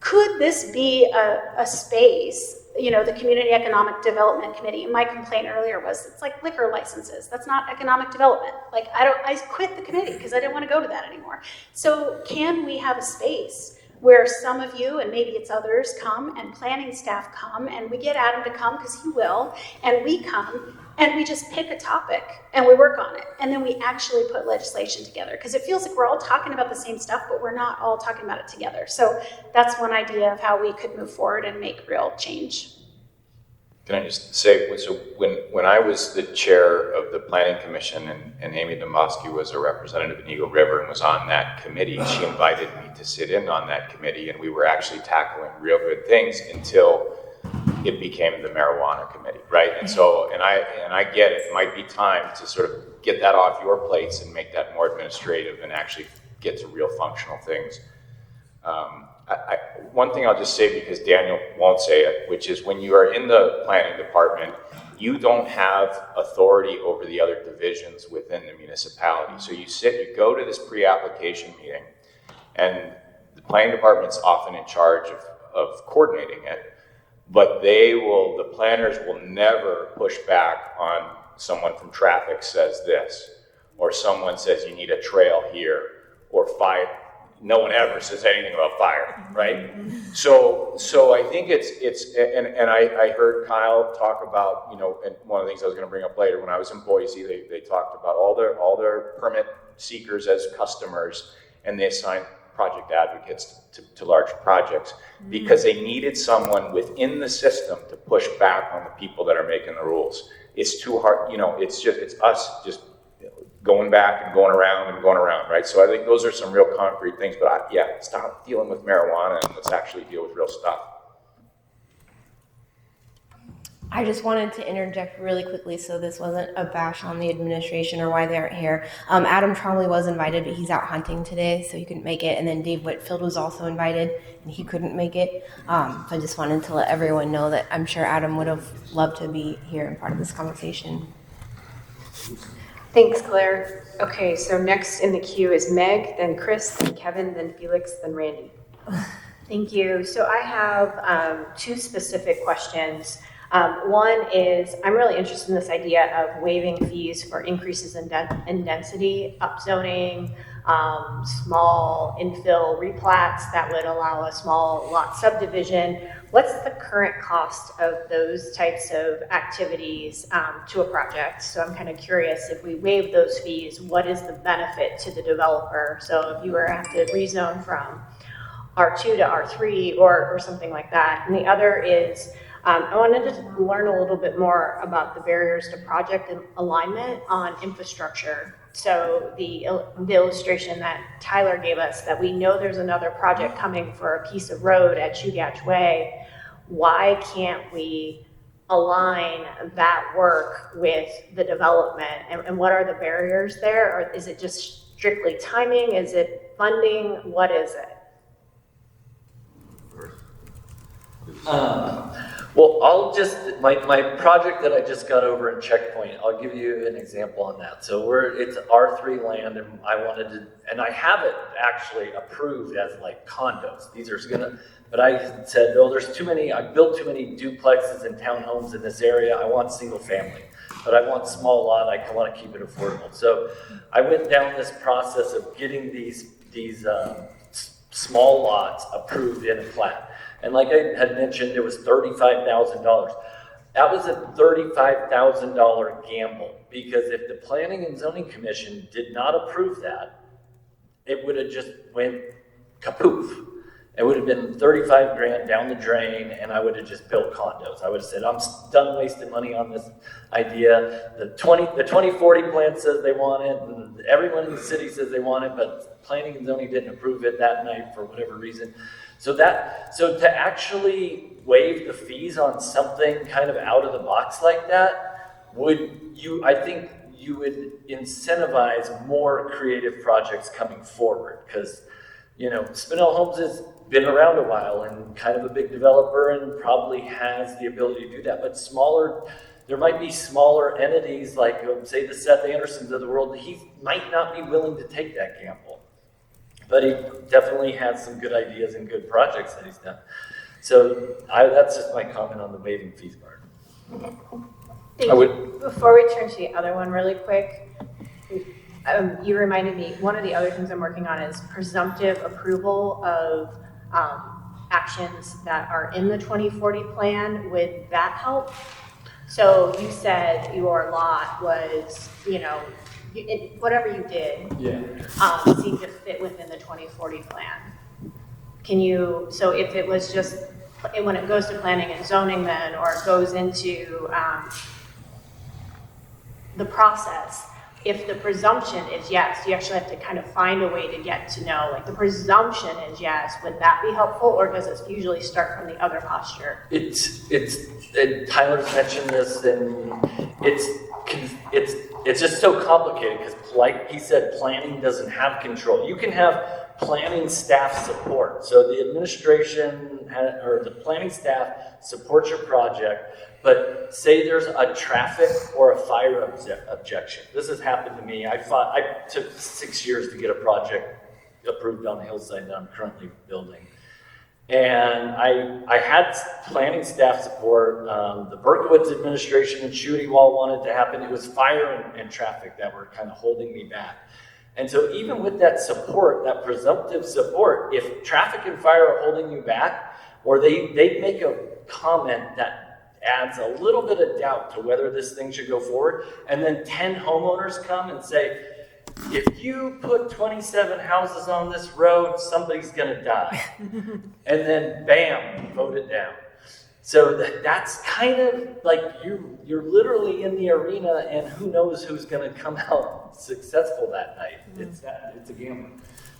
Could this be a space, the Community Economic Development Committee? My complaint earlier was it's like liquor licenses. That's not economic development. Like I quit the committee because I didn't want to go to that anymore. So can we have a space where some of you, and maybe it's others, come, and planning staff come, and we get Adam to come because he will, and we come, and we just pick a topic and we work on it, and then we actually put legislation together, because it feels like we're all talking about the same stuff, but we're not all talking about it together. So that's one idea of how we could move forward and make real change. Can I just say, so when I was the chair of the Planning Commission and Amy Dombosky was a representative in Eagle River and was on that committee, she invited me to sit in on that committee, and we were actually tackling real good things until it became the marijuana committee, right? And so, and I get it might be time to sort of get that off your plates and make that more administrative and actually get to real functional things. One thing I'll just say, because Daniel won't say it, which is when you are in the planning department, you don't have authority over the other divisions within the municipality. So you go to this pre-application meeting, and the planning department's often in charge of coordinating it, but the planners will never push back on someone from traffic says this, or someone says you need a trail here, or fire. No one ever says anything about fire, right? So I think and I heard Kyle talk about, and one of the things I was going to bring up later, when I was in Boise, they talked about all their permit seekers as customers, and they assigned project advocates to large projects because they needed someone within the system to push back on the people that are making the rules. It's too hard, it's us just going back and going around, right? So I think those are some real concrete things, but stop dealing with marijuana and let's actually deal with real stuff. I just wanted to interject really quickly so this wasn't a bash on the administration or why they aren't here. Adam Trombley was invited, but he's out hunting today, so he couldn't make it. And then Dave Whitfield was also invited, and he couldn't make it. So I just wanted to let everyone know that I'm sure Adam would have loved to be here and part of this conversation. Thanks, Claire. Okay, so next in the queue is Meg, then Chris, then Kevin, then Felix, then Randy. Thank you. So I have two specific questions. One is, I'm really interested in this idea of waiving fees for increases in density, upzoning, small infill replats that would allow a small lot subdivision. What's the current cost of those types of activities to a project? So I'm kind of curious, if we waive those fees, what is the benefit to the developer? So if you were to have to rezone from R2 to R3 or something like that. And the other is, I wanted to learn a little bit more about the barriers to project alignment on infrastructure. So the illustration that Tyler gave us, that we know there's another project coming for a piece of road at Chugach Way. Why can't we align that work with the development? And what are the barriers there? Or is it just strictly timing? Is it funding? What is it? Well, my project that I just got over in Checkpoint, I'll give you an example on that. So it's R3 land, and and I have it actually approved as like condos. But I said, no, there's too many, I built too many duplexes and townhomes in this area. I want single family, but I want small lot. I want to keep it affordable. So I went down this process of getting these small lots approved in a plat. And like I had mentioned, it was $35,000. That was a $35,000 gamble, because if the Planning and Zoning Commission did not approve that, it would have just went kapoof. It would have been 35 grand down the drain, and I would have just built condos. I would have said, I'm done wasting money on this idea. The 2040 plan says they want it, and everyone in the city says they want it, but Planning and Zoning didn't approve it that night for whatever reason. So to actually waive the fees on something kind of out of the box like that, I think you would incentivize more creative projects coming forward, because Spinell Homes has been around a while and kind of a big developer and probably has the ability to do that. But there might be smaller entities like, say, the Seth Andersons of the world. He might not be willing to take that gamble, but he definitely has some good ideas and good projects that he's done. So that's just my comment on the waiving fees part. Before we turn to the other one really quick, you reminded me, one of the other things I'm working on is presumptive approval of actions that are in the 2040 plan. Would that help? So you said your lot was, whatever you did seemed to fit within the 2040 plan. So if it was just, when it goes to planning and zoning then, or it goes into the process, if the presumption is yes, you actually have to kind of find a way to get to know, like the presumption is yes, would that be helpful, or does it usually start from the other posture? And Tyler's mentioned this, and it's just so complicated, because like he said, planning doesn't have control. You can have planning staff support. So the administration or the planning staff supports your project, but say there's a traffic or a fire objection. This has happened to me. I took 6 years to get a project approved on the hillside that I'm currently building. And I had planning staff support. The Berkowitz administration and Shooty Wall wanted to happen. It was fire and traffic that were kind of holding me back. And so even with that support, that presumptive support, if traffic and fire are holding you back, or they make a comment that adds a little bit of doubt to whether this thing should go forward, and then 10 homeowners come and say, if you put 27 houses on this road, somebody's gonna die. And then bam, vote it down. So that's kind of like you're literally in the arena, and who knows who's gonna come out successful that night. It's a gamble.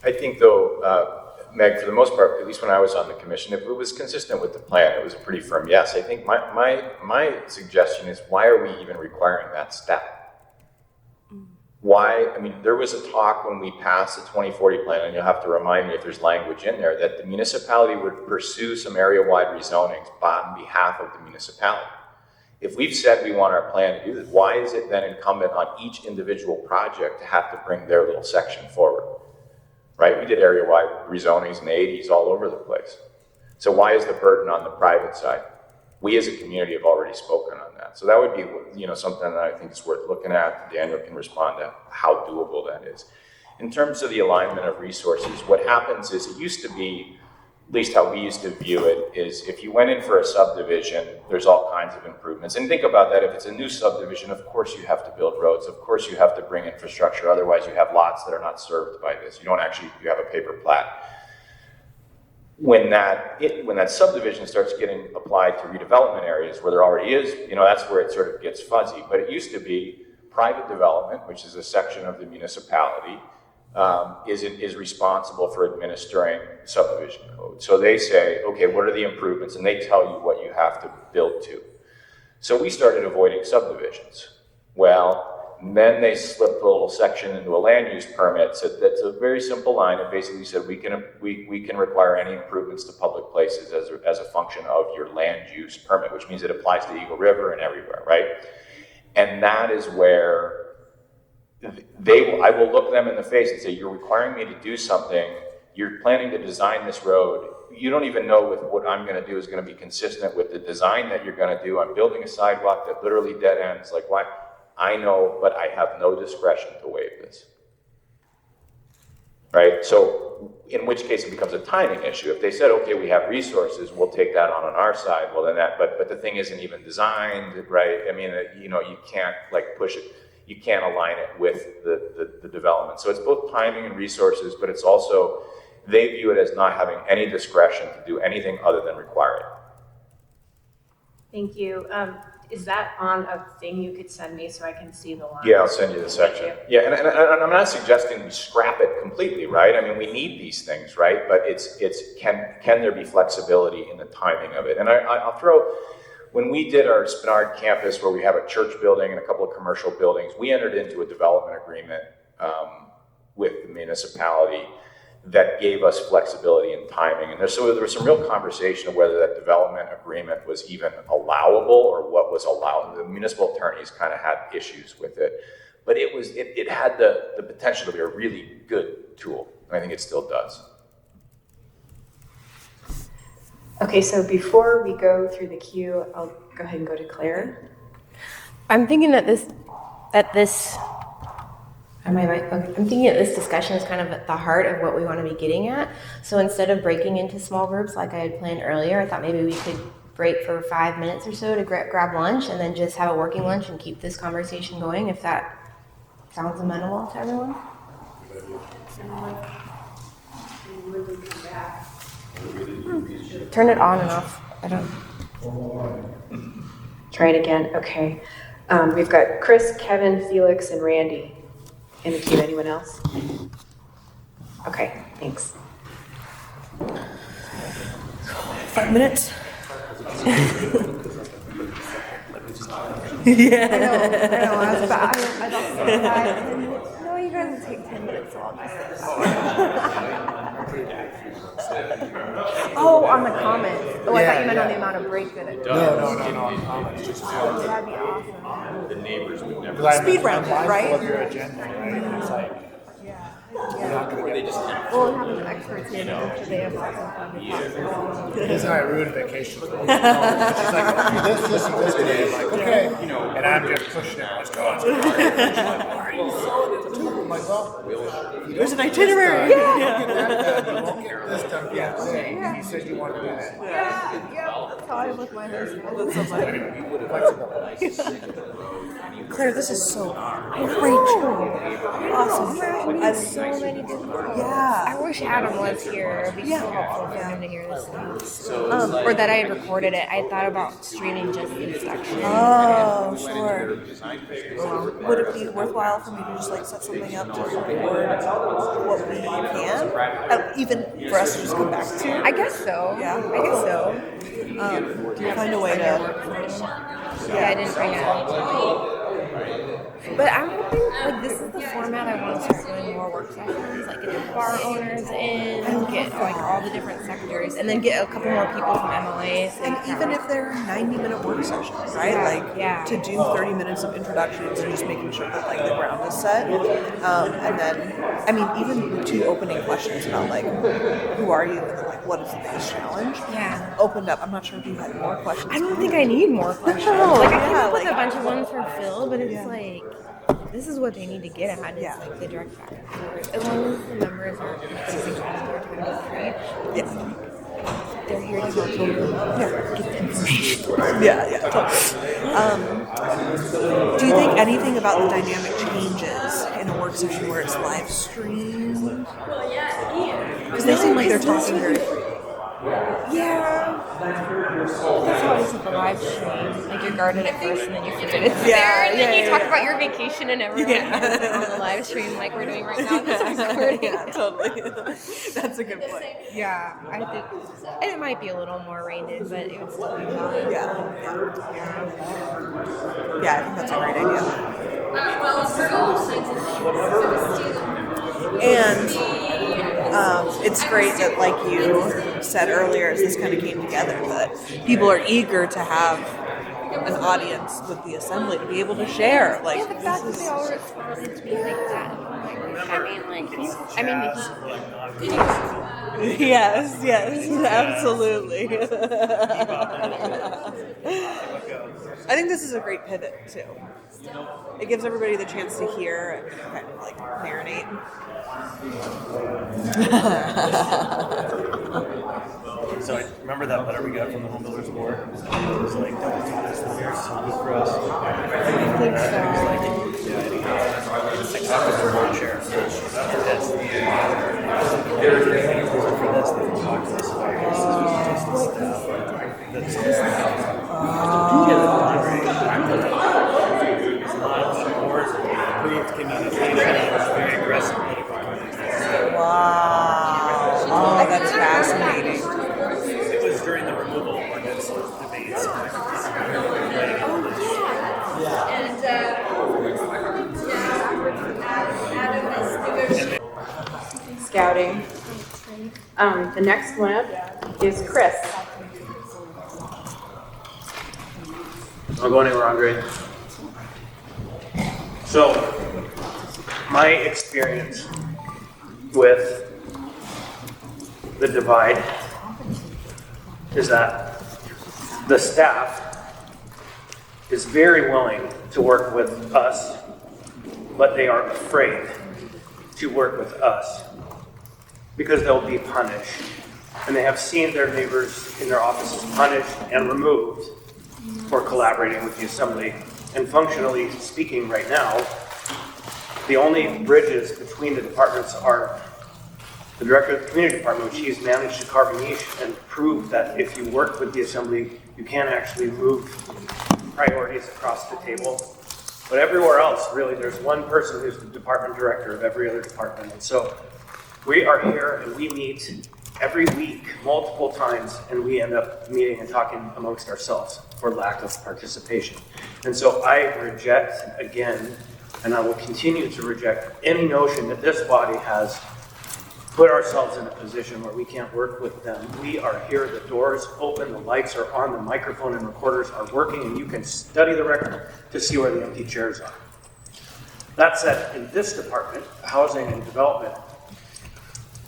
I think though, Meg, for the most part, at least when I was on the commission, if it was consistent with the plan, it was a pretty firm yes. I think my suggestion is, why are we even requiring that step? Why? I mean, there was a talk when we passed the 2040 plan, and you'll have to remind me if there's language in there, that the municipality would pursue some area-wide rezonings on behalf of the municipality. If we've said we want our plan to do this, why is it then incumbent on each individual project to have to bring their little section forward? Right? We did area-wide rezonings in the 80s all over the place. So why is the burden on the private side? We as a community have already spoken on that. So that would be, something that I think is worth looking at. Daniel can respond to how doable that is. In terms of the alignment of resources, what happens is, it used to be, at least how we used to view it, is if you went in for a subdivision, there's all kinds of improvements. And think about that, if it's a new subdivision, of course you have to build roads, of course you have to bring infrastructure, otherwise you have lots that are not served by this. You have a paper plat. When that subdivision starts getting applied to redevelopment areas where there already is, that's where it sort of gets fuzzy. But it used to be private development, which is a section of the municipality, is responsible for administering subdivision code. So they say, okay, what are the improvements? And they tell you what you have to build to. So we started avoiding subdivisions. Well, And then they slipped a little section into a land use permit. So that's a very simple line. It basically said we can require any improvements to public places as a function of your land use permit, which means it applies to Eagle River and everywhere, right? And that is where I will look them in the face and say, you're requiring me to do something. You're planning to design this road. You don't even know if what I'm going to do is going to be consistent with the design that you're going to do. I'm building a sidewalk that literally dead ends. Like, why? I know, but I have no discretion to waive this. Right? So, in which case it becomes a timing issue. If they said, okay, we have resources, we'll take that on our side. Well, then but the thing isn't even designed, right? I mean, you can't like push it. You can't align it with the development. So it's both timing and resources, but it's also, they view it as not having any discretion to do anything other than require it. Thank you. Is that on a thing you could send me so I can see the line? Yeah, I'll send you the section. Yeah, and I'm not suggesting we scrap it completely, right? I mean, we need these things, right? But can there be flexibility in the timing of it? And I'll throw, when we did our Spenard campus, where we have a church building and a couple of commercial buildings, we entered into a development agreement with the municipality that gave us flexibility in timing. And there was some real conversation of whether that development agreement was even allowable or what was allowed. The municipal attorneys kind of had issues with it, but it had the potential to be a really good tool. And I think it still does. Okay, so before we go through the queue, I'll go ahead and go to Claire. I'm thinking that this discussion is kind of at the heart of what we want to be getting at. So instead of breaking into small groups like I had planned earlier, I thought maybe we could break for 5 minutes or so to grab lunch and then just have a working lunch and keep this conversation going, if that sounds amenable to everyone. Turn it on and off. I don't. Try it again. Okay. We've got Chris, Kevin, Felix, and Randy in the queue. Anyone else? Okay, thanks. 5 minutes? Yeah. I know. I was bad. I thought no, you guys will take 10 minutes, so I'll just Oh, on the comments. Oh, I thought you meant on the amount of break that it No, on comments. Just that'd be awesome. The neighbors would never. speed round, right? Your agenda, right? It's like, Well, it happens to experts here, so they have lots of fun. this is how I ruined vacation. She's like, this today. I'm like, okay. And I'm just pushing it. Let's go. Why are you selling it to two? I'm like, well, there's an itinerary. Yeah. You won't get this done yet today. He said you wanted to do that. Yeah. That's how I look my husband. Claire, this is so great. Awesome. I so many people. Yeah. I wish Adam was here. It would be so helpful for him to hear this stuff. Or that I had recorded it. I thought about streaming just this section. Oh, sure. Would it be worthwhile for me to just like set something up to record what we can? Even for us to just come back to? I guess so. Yeah. I guess so. Do you find a way to? Yeah, I didn't bring it. But I'm hoping, like, this is the format I want to start doing more work sessions, like get bar owners in, get like all the different sectors, and then get a couple more people from MLA. And even if they're 90-minute work sessions, right? To do 30 minutes of introductions and just making sure that like the ground is set. And then, I mean, even 2 opening questions about like, who are you and like what is the biggest challenge? Yeah. Opened up. I'm not sure if you had more questions. I don't think I need more questions. No, like I came yeah, up with like, a bunch of ones for Phil, but it's like, this is what they need to get at. It's Yeah. like the direct back and forth. As long as the members aren't using they're here to help you get the information. Yeah, totally. Do you think anything about the dynamic changes in a work session where it's live streamed? Because they seem like they're talking very free. Yeah. That's always like a live stream. Like you're guarded at first and then you forget it's Yeah, there. And then yeah, you talk yeah. about your vacation and everyone on the live stream like we're doing right now. This recording. Yeah, totally. That's a good point. Yeah, I think and it might be a little more reined in, but it would still be fun. Yeah, I think that's a great idea. And it's great that, like you said earlier, as this kind of came together, that people are eager to have an audience with the assembly to be able to share. Like, The fact that they all responded to me like that. yes, absolutely. I think this is a great pivot too. It gives everybody the chance to hear and kind of like marinate. So I remember that letter we got from the Home Builders Board. It was like, don't do this, the bears is good for us. I think so. It was like, yeah, I was the board chair. So after this, for this, they can talk to us about this. This was just the staff. That's the staff. Boards approved communication. It was very aggressive political communication. Wow. Oh, that's fascinating. It was during the removal ordinance debates. Scouting. The next one up is Chris. I'll go anywhere, Andre. So, my experience with the divide is that the staff is very willing to work with us, but they are afraid to work with us because they'll be punished. And they have seen their neighbors in their offices punished and removed for collaborating with the assembly. And functionally speaking right now, the only bridges between the departments are the director of the community department, which he's managed to carve a niche and prove that if you work with the assembly, you can actually move priorities across the table. But everywhere else, really, there's one person who's the department director of every other department. And so we are here and we meet every week, multiple times, and we end up meeting and talking amongst ourselves for lack of participation. And so I reject again, and I will continue to reject any notion that this body has put ourselves in a position where we can't work with them. We are here, the doors open, the lights are on, the microphone and recorders are working, and you can study the record to see where the empty chairs are. That said, in this department, housing and development,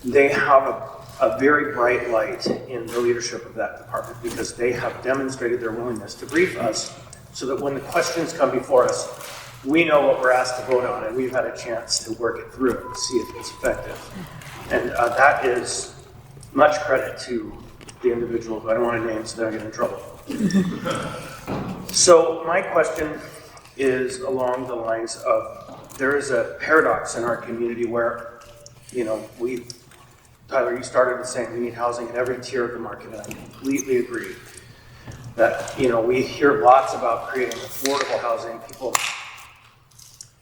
they have a very bright light in the leadership of that department because they have demonstrated their willingness to brief us so that when the questions come before us, we know what we're asked to vote on, and we've had a chance to work it through and see if it's effective. And that is much credit to the individual who I don't want to name so that I get in trouble. So my question is along the lines of, there is a paradox in our community where, Tyler, you started with saying we need housing in every tier of the market, and I completely agree that, we hear lots about creating affordable housing. People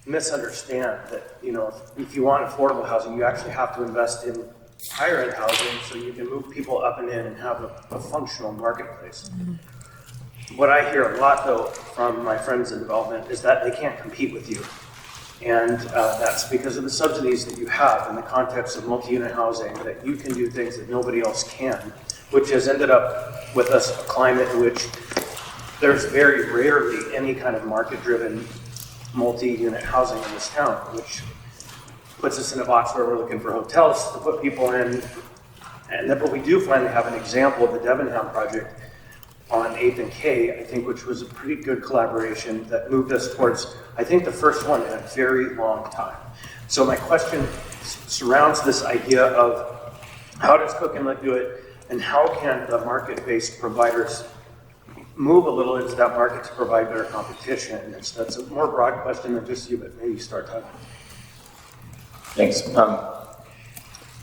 misunderstand that, if you want affordable housing, you actually have to invest in higher end housing so you can move people up and in and have a functional marketplace. Mm-hmm. What I hear a lot, though, from my friends in development is that they can't compete with you. And that's because of the subsidies that you have in the context of multi-unit housing, that you can do things that nobody else can, which has ended up with us a climate in which there's very rarely any kind of market-driven multi-unit housing in this town, which puts us in a box where we're looking for hotels to put people in. But we do finally have an example of the Devonham project on 8th and K, I think, which was a pretty good collaboration that moved us towards, I think, the first one in a very long time. So my question surrounds this idea of how does Cook Inlet do it, and how can the market-based providers move a little into that market to provide better competition? And that's a more broad question than just you, but maybe start talking. Thanks.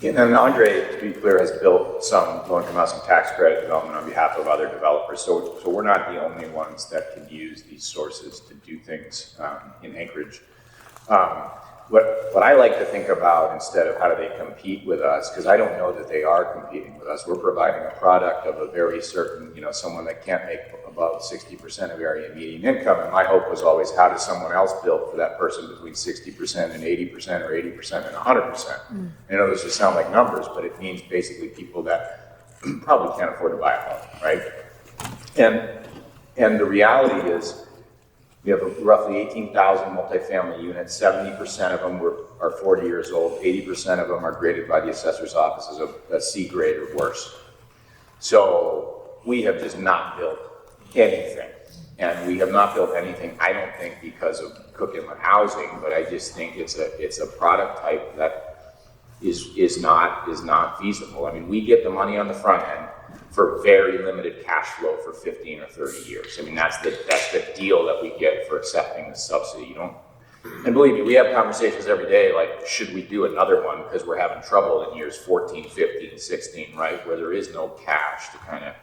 And Andre, to be clear, has built some low-income housing tax credit development on behalf of other developers. So we're not the only ones that can use these sources to do things in Anchorage. What I like to think about instead of how do they compete with us, because I don't know that they are competing with us. We're providing a product of a very certain, someone that can't make above 60% of area median income. And my hope was always, how does someone else build for that person between 60% and 80% or 80% and 100%? I know those just sound like numbers, but it means basically people that probably can't afford to buy a home, right? And the reality is, we have roughly 18,000 multifamily units. 70% of them are 40 years old. 80% of them are graded by the assessor's office as a C grade or worse. So we have just not built anything. And we have not built anything, I don't think, because of Cook Inlet housing, but I just think it's a product type that is not feasible. I mean, we get the money on the front end for very limited cash flow for 15 or 30 years. I mean, that's the deal that we get for accepting the subsidy. And believe me, we have conversations every day, like, should we do another one? Because we're having trouble in years 14, 15, 16, right? Where there is no cash to kind of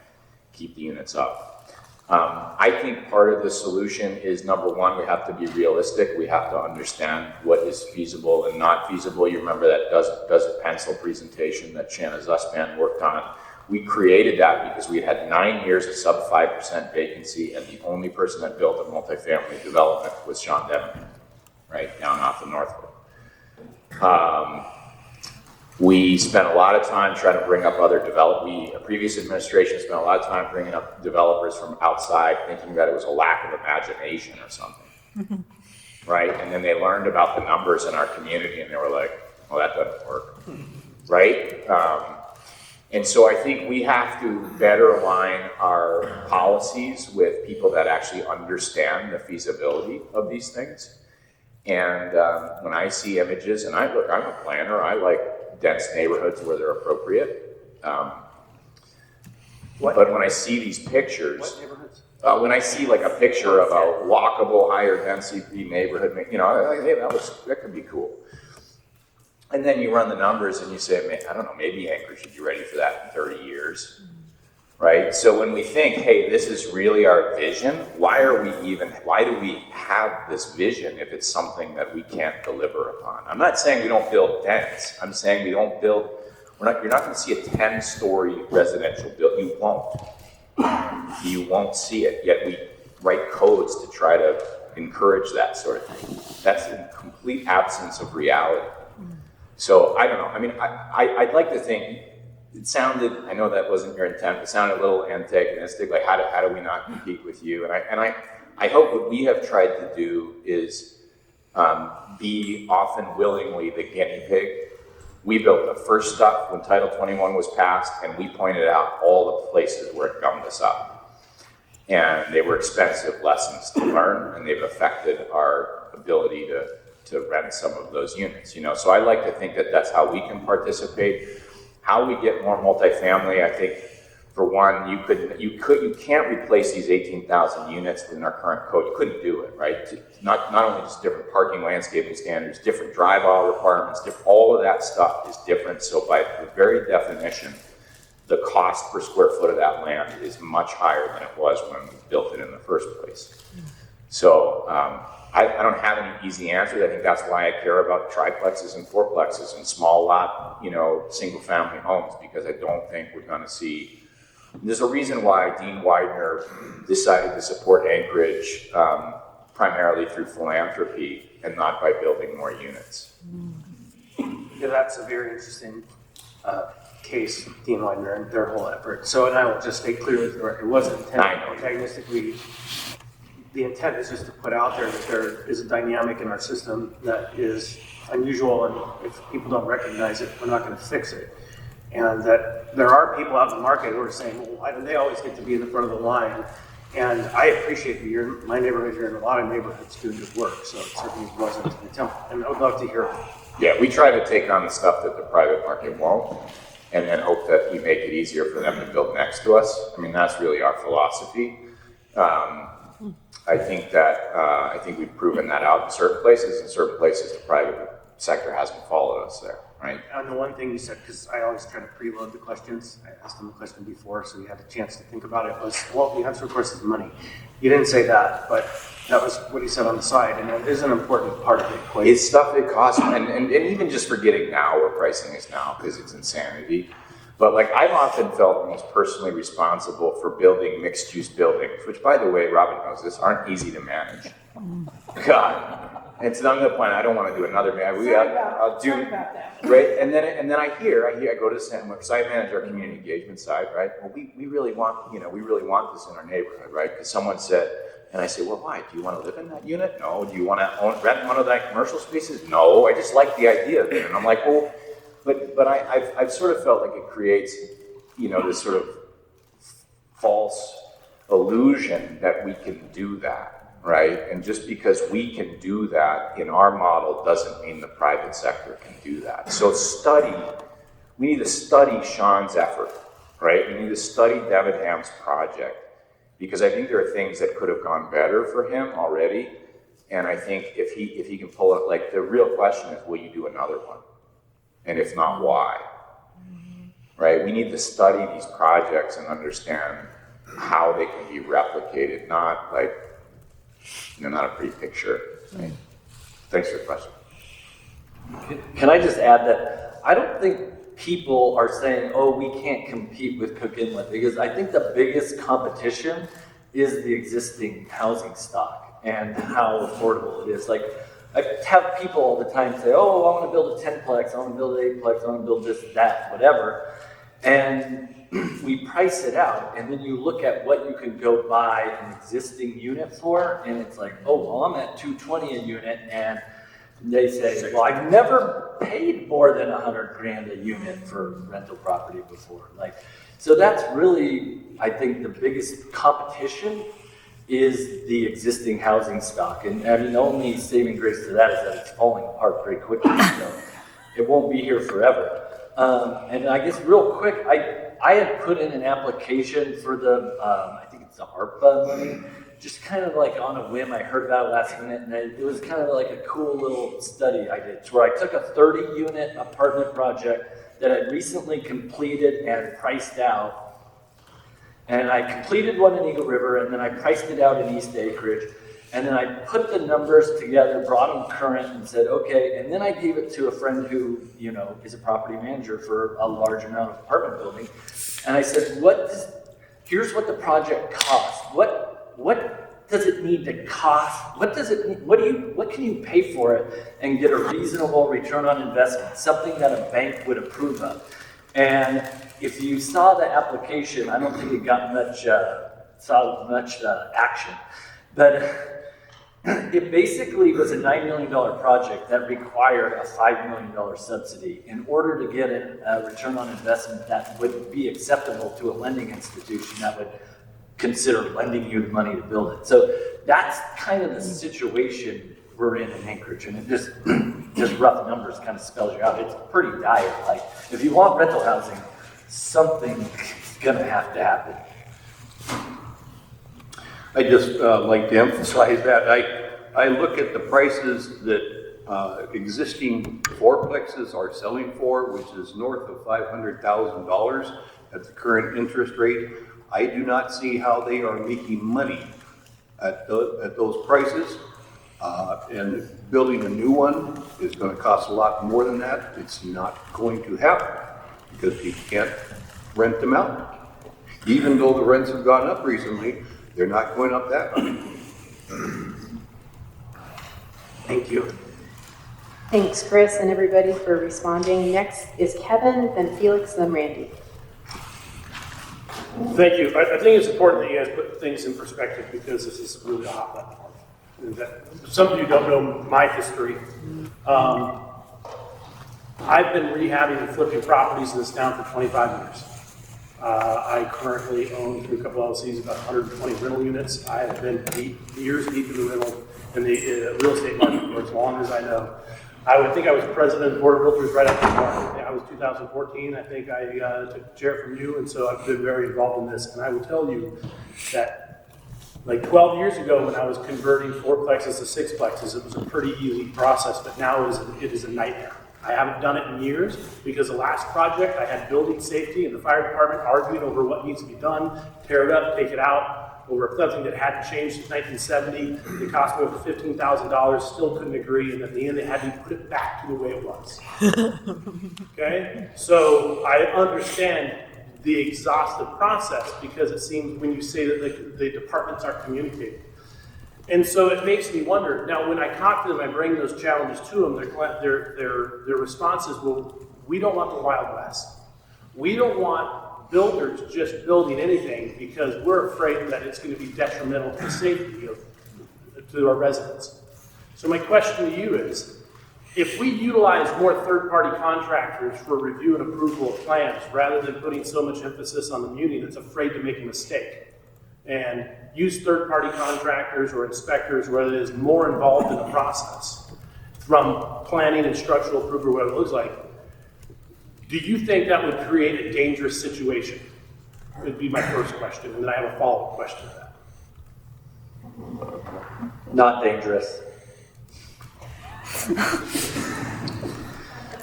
keep the units up. I think part of the solution is, number one, we have to be realistic. We have to understand what is feasible and not feasible. You remember that does a pencil presentation that Shanna Zussman worked on. We created that because we had 9 years of sub 5% vacancy, and the only person that built a multifamily development was Sean Devon, right down off the Northwood. We spent a lot of time trying to bring up other developers. A previous administration spent a lot of time bringing up developers from outside, thinking that it was a lack of imagination or something, right? And then they learned about the numbers in our community, and they were like, well, that doesn't work, right? And so I think we have to better align our policies with people that actually understand the feasibility of these things. And when I see images, and I'm a planner, I like dense neighborhoods where they're appropriate. But when I see these pictures, What neighborhoods? When I see like a picture of a walkable, higher density neighborhood, hey, that could be cool. And then you run the numbers and you say, man, I don't know, maybe Anchorage should be ready for that in 30 years, right? So when we think, hey, this is really our vision, why do we have this vision if it's something that we can't deliver upon? I'm not saying we don't build dense. I'm saying we don't build, you're not going to see a 10-story residential build. You won't. You won't see it, yet we write codes to try to encourage that sort of thing. That's in complete absence of reality. So I don't know. I mean, I'd like to think it sounded. I know that wasn't your intent. It sounded a little antagonistic. Like, how do we not compete with you? And I hope what we have tried to do is be often willingly the guinea pig. We built the first stuff when Title 21 was passed, and we pointed out all the places where it gummed us up. And they were expensive lessons to learn, and they've affected our ability to rent some of those units, So I like to think that that's how we can participate. How we get more multifamily, I think, for one, you can't replace these 18,000 units within our current code. You couldn't do it, right? Not only just different parking, landscaping standards, different drive aisle requirements, all of that stuff is different. So by the very definition, the cost per square foot of that land is much higher than it was when we built it in the first place. So I don't have any easy answers. I think that's why I care about triplexes and fourplexes and small lot, single family homes, because I don't think we're going to see. There's a reason why Dean Widener decided to support Anchorage primarily through philanthropy and not by building more units. Yeah, that's a very interesting case, Dean Widener and their whole effort. So, and I will just state clearly, it wasn't intended antagonistically. The intent is just to put out there that there is a dynamic in our system that is unusual, and if people don't recognize it, we're not going to fix it. And that there are people out in the market who are saying, well, why do they always get to be in the front of the line? And I appreciate that you're in my neighborhood, you're in a lot of neighborhoods doing good work, so it certainly wasn't an attempt. And I would love to hear. Yeah, we try to take on the stuff that the private market won't, and then hope that we make it easier for them to build next to us. I mean, that's really our philosophy. I think we've proven that out in certain places. In certain places, the private sector hasn't followed us there, right? And the one thing you said, because I always try to preload the questions, I asked them the question before, so you had a chance to think about it, was, well, the answer, of course, is money. You didn't say that, but that was what he said on the side, and it is an important part of the equation. it's stuff that costs, and even just forgetting now where pricing is now, because it's insanity. But like, I've often felt most personally responsible for building mixed-use buildings, which, by the way, Robin knows this, aren't easy to manage. God, it's not to the point I don't want to do another. I'll do right, and then I go to San, because I manage our community engagement side, right? Well, we really want this in our neighborhood, right? Because someone said, and I say, well, why? Do you want to live in that unit? No. Do you want to rent one of that commercial spaces? No. I just like the idea of it, and I'm like, well. But I've sort of felt like it creates, this sort of false illusion that we can do that, right? And just because we can do that in our model doesn't mean the private sector can do that. So we need to study Sean's effort, right? We need to study David Ham's project, because I think there are things that could have gone better for him already. And I think if he can pull it, like, the real question is, will you do another one? And if not, why? Right? We need to study these projects and understand how they can be replicated, not like, not a pretty picture. Right? Thanks for the question. Can I just add that I don't think people are saying, oh, we can't compete with Cook Inlet, because I think the biggest competition is the existing housing stock and how affordable it is. Like, I have people all the time say, oh, I want to build a 10-plex, I want to build an 8-plex, I want to build this, that, whatever. And we price it out, and then you look at what you can go buy an existing unit for, and it's like, oh, well, I'm at $220 a unit, and they say, well, I've never paid more than $100,000 a unit for rental property before. Like, so that's really, I think, the biggest competition is the existing housing stock. And I mean, the only saving grace to that is that it's falling apart pretty quickly, so it won't be here forever. And I guess real quick, I had put in an application for the, I think it's the ARPA money, just kind of like on a whim. I heard about it last minute, and it was kind of like a cool little study I did, where I took a 30-unit apartment project that I'd recently completed and priced out. And I completed one in Eagle River, and then I priced it out in East Acreage. And then I put the numbers together, brought them current, and said, okay. And then I gave it to a friend who, is a property manager for a large amount of apartment building. And I said, here's what the project costs. What does it need to cost? What can you pay for it and get a reasonable return on investment, something that a bank would approve of? And if you saw the application, I don't think it got much action, but it basically was a $9 million project that required a $5 million subsidy in order to get a return on investment that would be acceptable to a lending institution that would consider lending you the money to build it. So that's kind of the situation we're in Anchorage, and it just rough numbers kind of spells you out. It's pretty dire. Like, if you want rental housing, something's gonna have to happen. I just like to emphasize that. I look at the prices that existing fourplexes are selling for, which is north of $500,000 at the current interest rate. I do not see how they are making money at those prices. And building a new one is going to cost a lot more than that. It's not going to happen because people can't rent them out. Even though the rents have gone up recently, they're not going up that much. Thank you. Thanks, Chris, and everybody for responding. Next is Kevin, then Felix, then Randy. Thank you. I think it's important that you guys put things in perspective, because this is really a hot button. Some of you don't know my history. I've been rehabbing and flipping properties in this town for 25 years. I currently own, through a couple of LLCs, about 120 rental units. I have been years deep in the real estate market for as long as I know. I would think I was president of the Board of Realtors right after the market. I was 2014. I think I took the chair from you, and so I've been very involved in this. And I will tell you that like 12 years ago, when I was converting fourplexes to sixplexes, it was a pretty easy process, but now it is a nightmare. I haven't done it in years because the last project I had building safety and the fire department arguing over what needs to be done, tear it up, take it out. over something that hadn't changed since 1970. It cost me over $15,000, still couldn't agree, and at the end they had me put it back to the way it was. Okay? So I understand the exhaustive process, because it seems when you say that the departments aren't communicating. And so it makes me wonder. Now, when I talk to them, I bring those challenges to them, their response is, well, we don't want the Wild West. We don't want builders just building anything because we're afraid that it's going to be detrimental to the safety to our residents. So my question to you is, if we utilize more third-party contractors for review and approval of plans, rather than putting so much emphasis on the muni that's afraid to make a mistake, and use third-party contractors or inspectors where it is more involved in the process, from planning and structural approval, whatever it looks like, do you think that would create a dangerous situation? Would be my first question, and then I have a follow-up question to that. Not dangerous.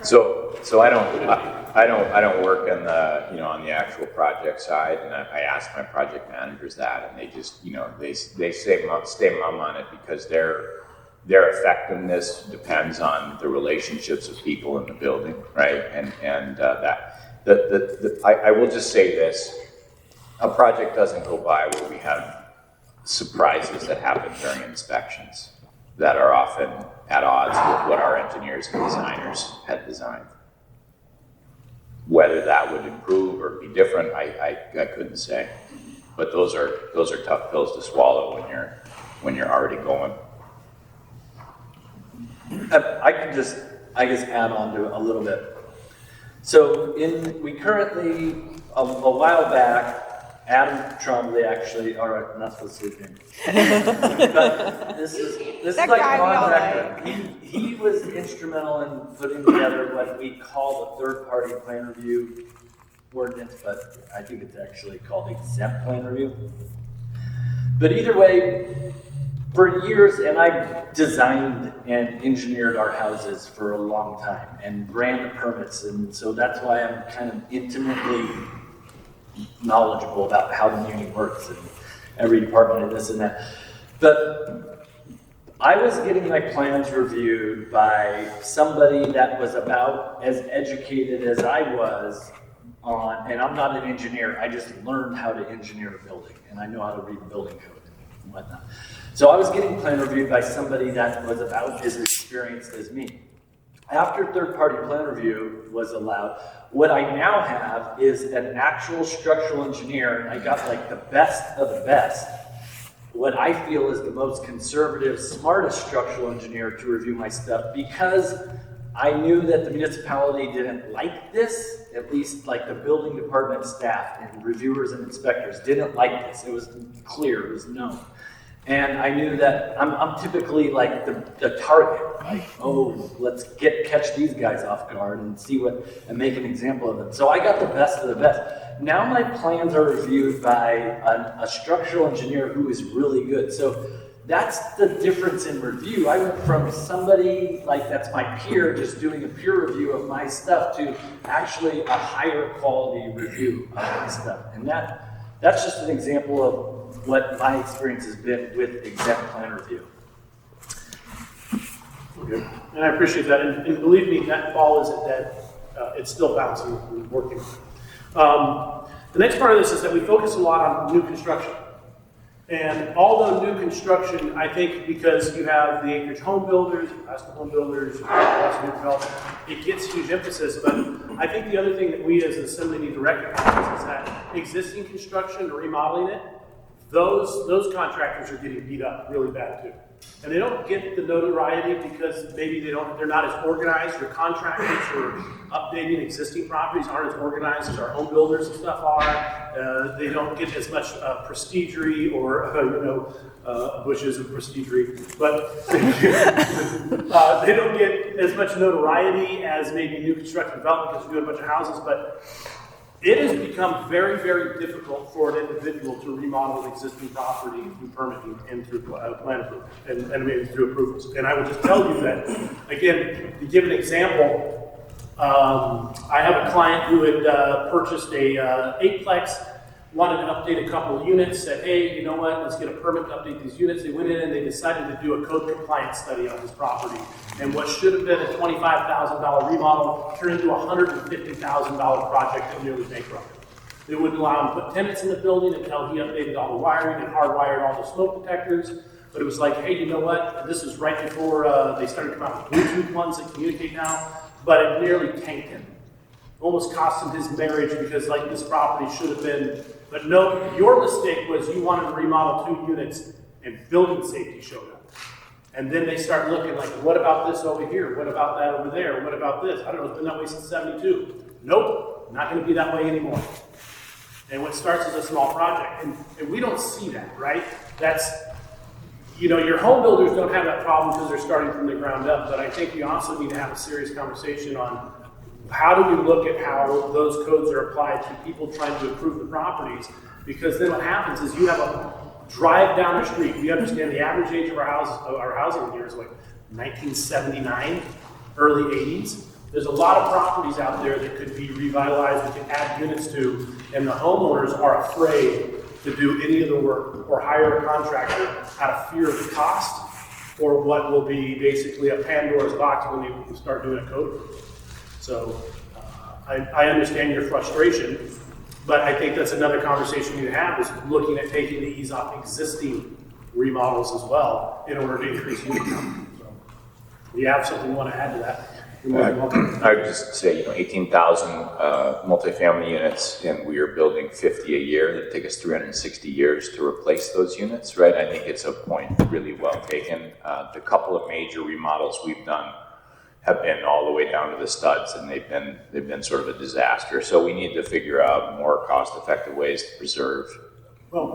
So I don't work on the on the actual project side, and I ask my project managers that, and they just they stay mum on it, because their effectiveness depends on the relationships of people in the building, right? And I will just say this: a project doesn't go by where we have surprises that happen during inspections that are often at odds with what our engineers and designers had designed. Whether that would improve or be different, I couldn't say. But those are tough pills to swallow when you're already going. I can just, I guess, add on to it a little bit. So we currently, a while back, Adam Trombley actually, all right, I'm not supposed to say his name. But this is That like guy on we all record. He was instrumental in putting together what we call the third-party plan review ordinance, but I think it's actually called exempt plan review. But either way, for years, and I designed and engineered our houses for a long time and ran the permits, and so that's why I'm kind of intimately knowledgeable about how the muni works and every department and this and that. But I was getting my plans reviewed by somebody that was about as educated as I was on, and I'm not an engineer, I just learned how to engineer a building, and I know how to read the building code and whatnot. So I was getting plan reviewed by somebody that was about as experienced as me. After third-party plan review was allowed, what I now have is an actual structural engineer, and I got like the best of the best. What I feel is the most conservative, smartest structural engineer to review my stuff, because I knew that the municipality didn't like this, at least like the building department staff and reviewers and inspectors didn't like this. It was clear, it was known. And I knew that I'm typically like the target, like, oh, let's catch these guys off guard and and make an example of them. So I got the best of the best. Now my plans are reviewed by a structural engineer who is really good. So that's the difference in review. I went from somebody like that's my peer, just doing a peer review of my stuff, to actually a higher quality review of my stuff. And that's just an example of what my experience has been with exempt plan review. Okay. And I appreciate that. And believe me, that ball isn't dead. It's still bouncing and working. The next part of this is that we focus a lot on new construction. And although new construction, I think because you have the acreage home builders, Alaska home builders, lots of new development, it gets huge emphasis. But I think the other thing that we as an assembly need to recognize is that existing construction or remodeling it, those contractors are getting beat up really bad too. And they don't get the notoriety because maybe they're not as organized, or contractors or updating existing properties aren't as organized as our home builders and stuff are. They don't get as much prestigery or bushes of prestigery, but they don't get as much notoriety as maybe new construction development because they're doing a bunch of houses. But it has become very, very difficult for an individual to remodel an existing property through permitting and through plan approval, and maybe through approvals. And I will just tell you that, again, to give an example, I have a client who had purchased a 8-plex wanted to update a couple of units, said, hey, you know what, let's get a permit to update these units. They went in and they decided to do a code compliance study on this property. And what should have been a $25,000 remodel turned into a $150,000 project that nearly bankrupted. They wouldn't allow him to put tenants in the building until he updated all the wiring and hardwired all the smoke detectors. But it was like, hey, you know what? This is right before they started coming out with Bluetooth ones that communicate now. But it nearly tanked him. Almost cost him his marriage because like this property should have been. But no, your mistake was you wanted to remodel 2 units and building safety showed up. And then they start looking like, what about this over here? What about that over there? What about this? I don't know, it's been that way since 72. Nope, not gonna be that way anymore. And what starts as a small project, and we don't see that, right? That's, you know, your home builders don't have that problem because they're starting from the ground up, but I think we also need to have a serious conversation on how do we look at how those codes are applied to people trying to improve the properties, because then what happens is you have a drive down the street. We understand the average age of our housing here is like 1979, early 80s. There's a lot of properties out there that could be revitalized, we can add units to, and the homeowners are afraid to do any of the work or hire a contractor out of fear of the cost or what will be basically a Pandora's box when you start doing a code. So I understand your frustration, but I think that's another conversation you have is looking at taking the ease off existing remodels as well in order to increase unit count. So, do you have something you want to add to that? I would just say, 18,000 multifamily units, and we are building 50 a year. It'd take us 360 years to replace those units, right? I think it's a point really well taken. The couple of major remodels we've done have been all the way down to the studs, and they've been sort of a disaster. So we need to figure out more cost-effective ways to preserve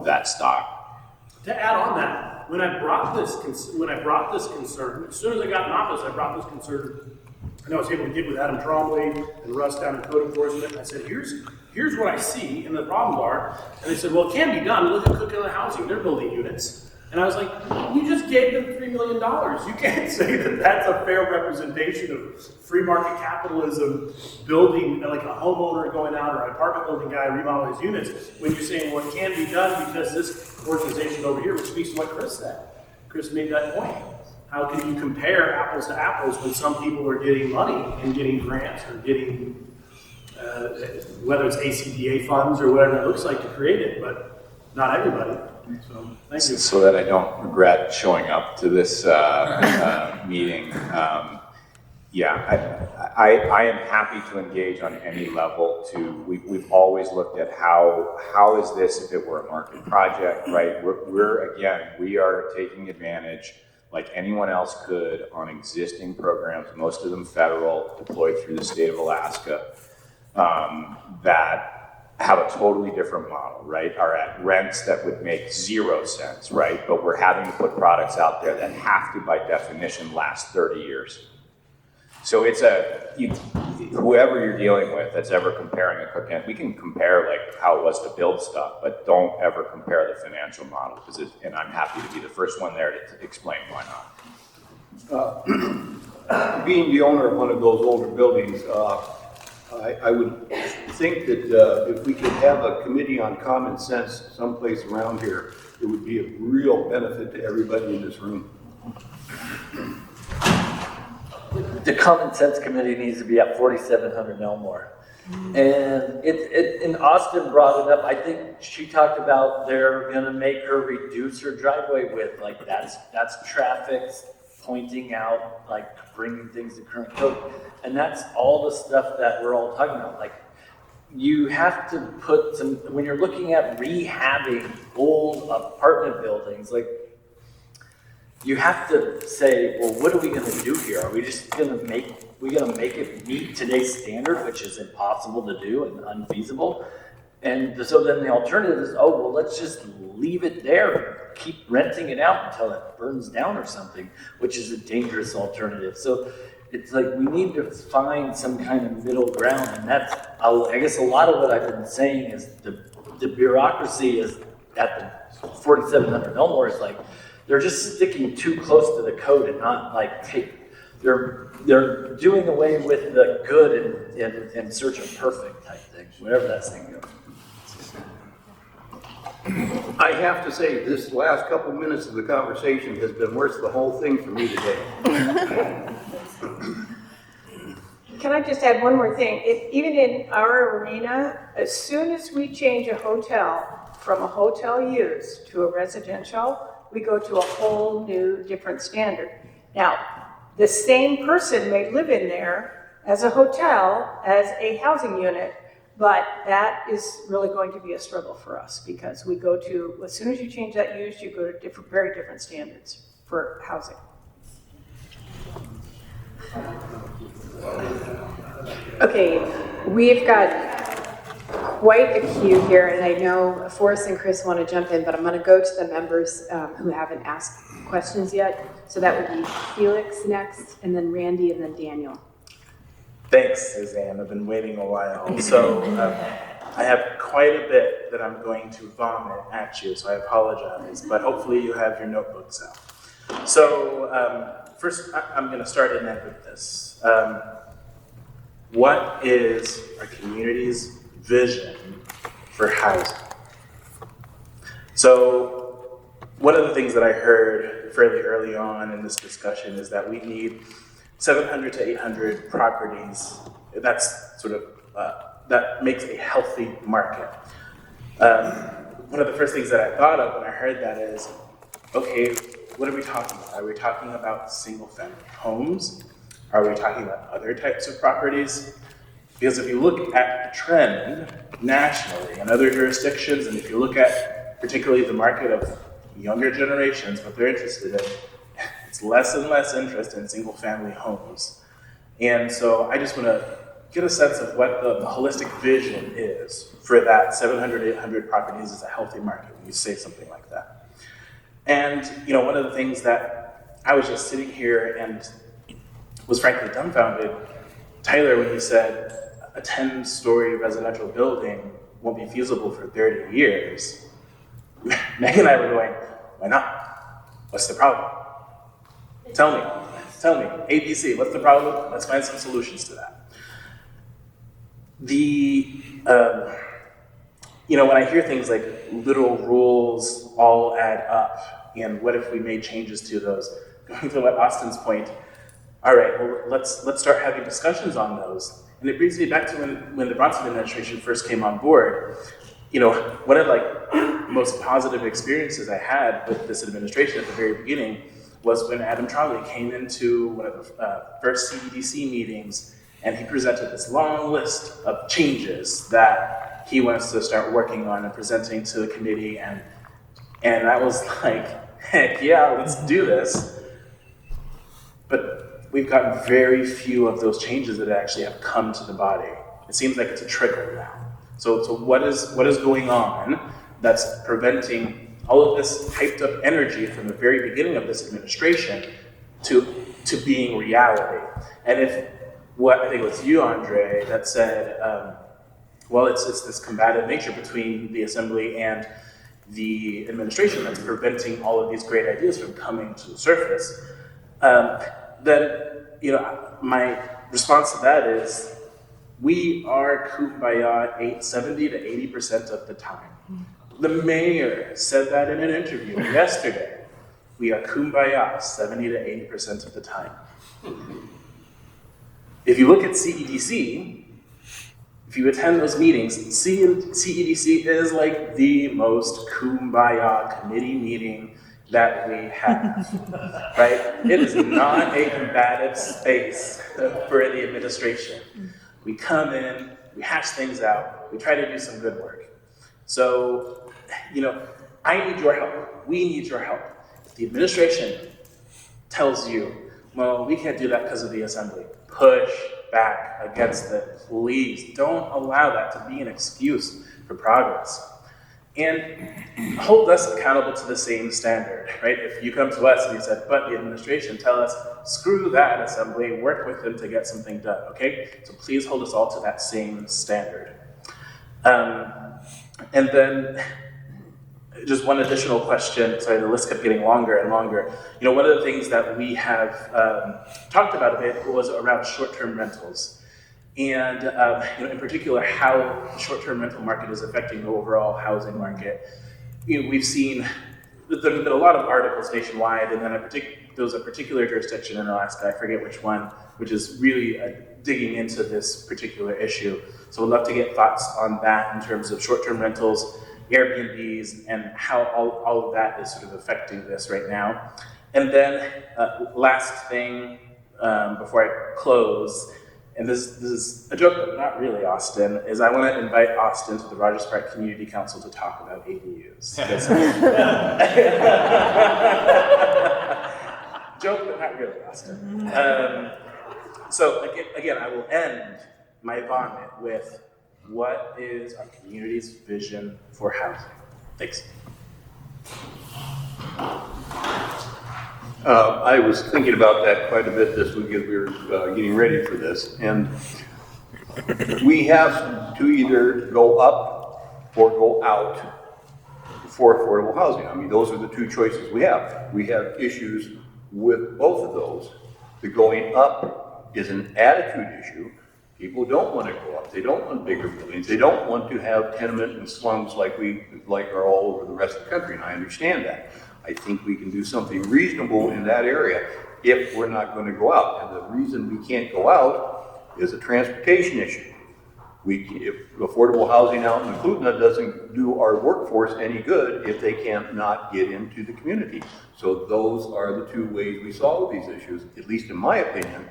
that stock. To add on that, when I brought this concern, as soon as I got in office, I brought this concern. And I was able to get with Adam Trombley and Russ down in code enforcement. And I said, here's what I see and the problems are. And they said, well, it can be done. Look at Cook Inlet Housing, they're building units. And I was like, you just gave them $3 million. You can't say that that's a fair representation of free market capitalism, building like a homeowner going out or an apartment building guy remodeling his units, when you're saying, well, it can be done because this organization over here, which speaks to what Chris said. Chris made that point. How can you compare apples to apples when some people are getting money and getting grants or getting, whether it's ACDA funds or whatever it looks like to create it, but not everybody. So, thank you. So that I don't regret showing up to this meeting. I am happy to engage on any level. We've always looked at how is this if it were a market project, right? We are taking advantage like anyone else could on existing programs, most of them federal, deployed through the state of Alaska, that have a totally different model, right? Are at rents that would make 0 sense, right? But we're having to put products out there that have to, by definition, last 30 years. So it's whoever you're dealing with that's ever comparing a Cook, we can compare like how it was to build stuff, but don't ever compare the financial model, and I'm happy to be the first one there to explain why not. Being the owner of one of those older buildings, I would think that if we could have a committee on common sense someplace around here, it would be a real benefit to everybody in this room. The Common Sense Committee needs to be at 4700 Elmore. And and Austin brought it up. I think she talked about they're going to make her reduce her driveway width. Like that's traffic pointing out, like bringing things to current code. And that's all the stuff that we're all talking about. Like you have to put some, when you're looking at rehabbing old apartment buildings, like you have to say, well, what are we going to do here? Are we just going to make it meet today's standard, which is impossible to do and unfeasible? And so then the alternative is, oh, well, let's just leave it there, keep renting it out until it burns down or something, which is a dangerous alternative. So it's like we need to find some kind of middle ground, and that's, I guess a lot of what I've been saying is the bureaucracy is at the 4700 Elmore is like, they're just sticking too close to the code and not like they're doing away with the good and in search of perfect type thing, whatever that thing goes. I have to say, this last couple minutes of the conversation has been worth the whole thing for me today. Can I just add one more thing? Even in our arena, as soon as we change a hotel from a hotel use to a residential, we go to a whole new different standard. Now, the same person may live in there as a hotel, as a housing unit, but that is really going to be a struggle for us because we go to, as soon as you change that use, you go to very different standards for housing. Okay, we've got quite a queue here, and I know Forrest and Chris want to jump in, but I'm going to go to the members who haven't asked questions yet. So that would be Felix next, and then Randy, and then Daniel. Thanks, Suzanne. I've been waiting a while. So I have quite a bit that I'm going to vomit at you, so I apologize, but hopefully you have your notebooks out. So first, I'm going to start and end with this. What is our community's vision for housing? So one of the things that I heard fairly early on in this discussion is that we need 700 to 800 properties. That's sort of, that makes a healthy market. One of the first things that I thought of when I heard that is, okay, what are we talking about? Are we talking about single family homes? Are we talking about other types of properties? Because if you look at the trend nationally in other jurisdictions, and if you look at particularly the market of younger generations, what they're interested in, it's less and less interest in single family homes. And so I just want to get a sense of what the holistic vision is for that 700, 800 properties is a healthy market when you say something like that. And, you know, one of the things that I was just sitting here and was frankly dumbfounded, Tyler, when he said a 10-story residential building won't be feasible for 30 years, Meg and I were going, why not? What's the problem? Tell me, ABC, what's the problem? Let's find some solutions to that. You know, when I hear things like literal rules all add up, and what if we made changes to those? Going to what Austin's point, all right, well, let's start having discussions on those. And it brings me back to when the Bronson administration first came on board. You know, one of the most positive experiences I had with this administration at the very beginning was when Adam Trolley came into one of the first CEDC meetings, and he presented this long list of changes that he wants to start working on and presenting to the committee, and I was like, heck yeah, let's do this. But we've gotten very few of those changes that actually have come to the body. It seems like it's a trickle now. So what is going on that's preventing all of this hyped up energy from the very beginning of this administration to being reality? And if what I think it was you, Andre, that said, well, it's this combative nature between the assembly and the administration that's preventing all of these great ideas from coming to the surface, then, you know, my response to that is, we are kumbaya 70 to 80% of the time. The mayor said that in an interview yesterday. We are kumbaya 70 to 80% of the time. If you look at CEDC, if you attend those meetings, CEDC is like the most kumbaya committee meeting that we have, right? It is not a combative space for the administration. We come in, we hash things out, we try to do some good work. So, you know, I need your help. We need your help. If the administration tells you, well, we can't do that because of the assembly, push back against it. Please don't allow that to be an excuse for progress. And hold us accountable to the same standard, right? If you come to us and you said, but the administration, tell us, screw that assembly, work with them to get something done, okay? So please hold us all to that same standard. And then just one additional question, sorry, the list kept getting longer and longer. You know, one of the things that we have talked about a bit was around short-term rentals. And you know, in particular, how the short-term rental market is affecting the overall housing market. we've seen there's been a lot of articles nationwide, and then there was a particular jurisdiction in Alaska, I forget which one, which is really digging into this particular issue. So we'd love to get thoughts on that in terms of short-term rentals, Airbnbs, and how all of that is sort of affecting this right now. And then last thing before I close, and this is a joke, but not really, Austin, is I want to invite Austin to the Rogers Park Community Council to talk about ADUs. Joke, but not really, Austin. So again, I will end my vomit with what is our community's vision for housing? Thanks. I was thinking about that quite a bit this week as we were getting ready for this, and we have to either go up or go out for affordable housing. I mean, those are the two choices we have. We have issues with both of those. The going up is an attitude issue. People don't want to go up. They don't want bigger buildings. They don't want to have tenement and slums like are all over the rest of the country, and I understand that. I think we can do something reasonable in that area if we're not going to go out. And the reason we can't go out is a transportation issue. If affordable housing out in Kootenai doesn't do our workforce any good if they can't not get into the community. So those are the two ways we solve these issues, at least in my opinion.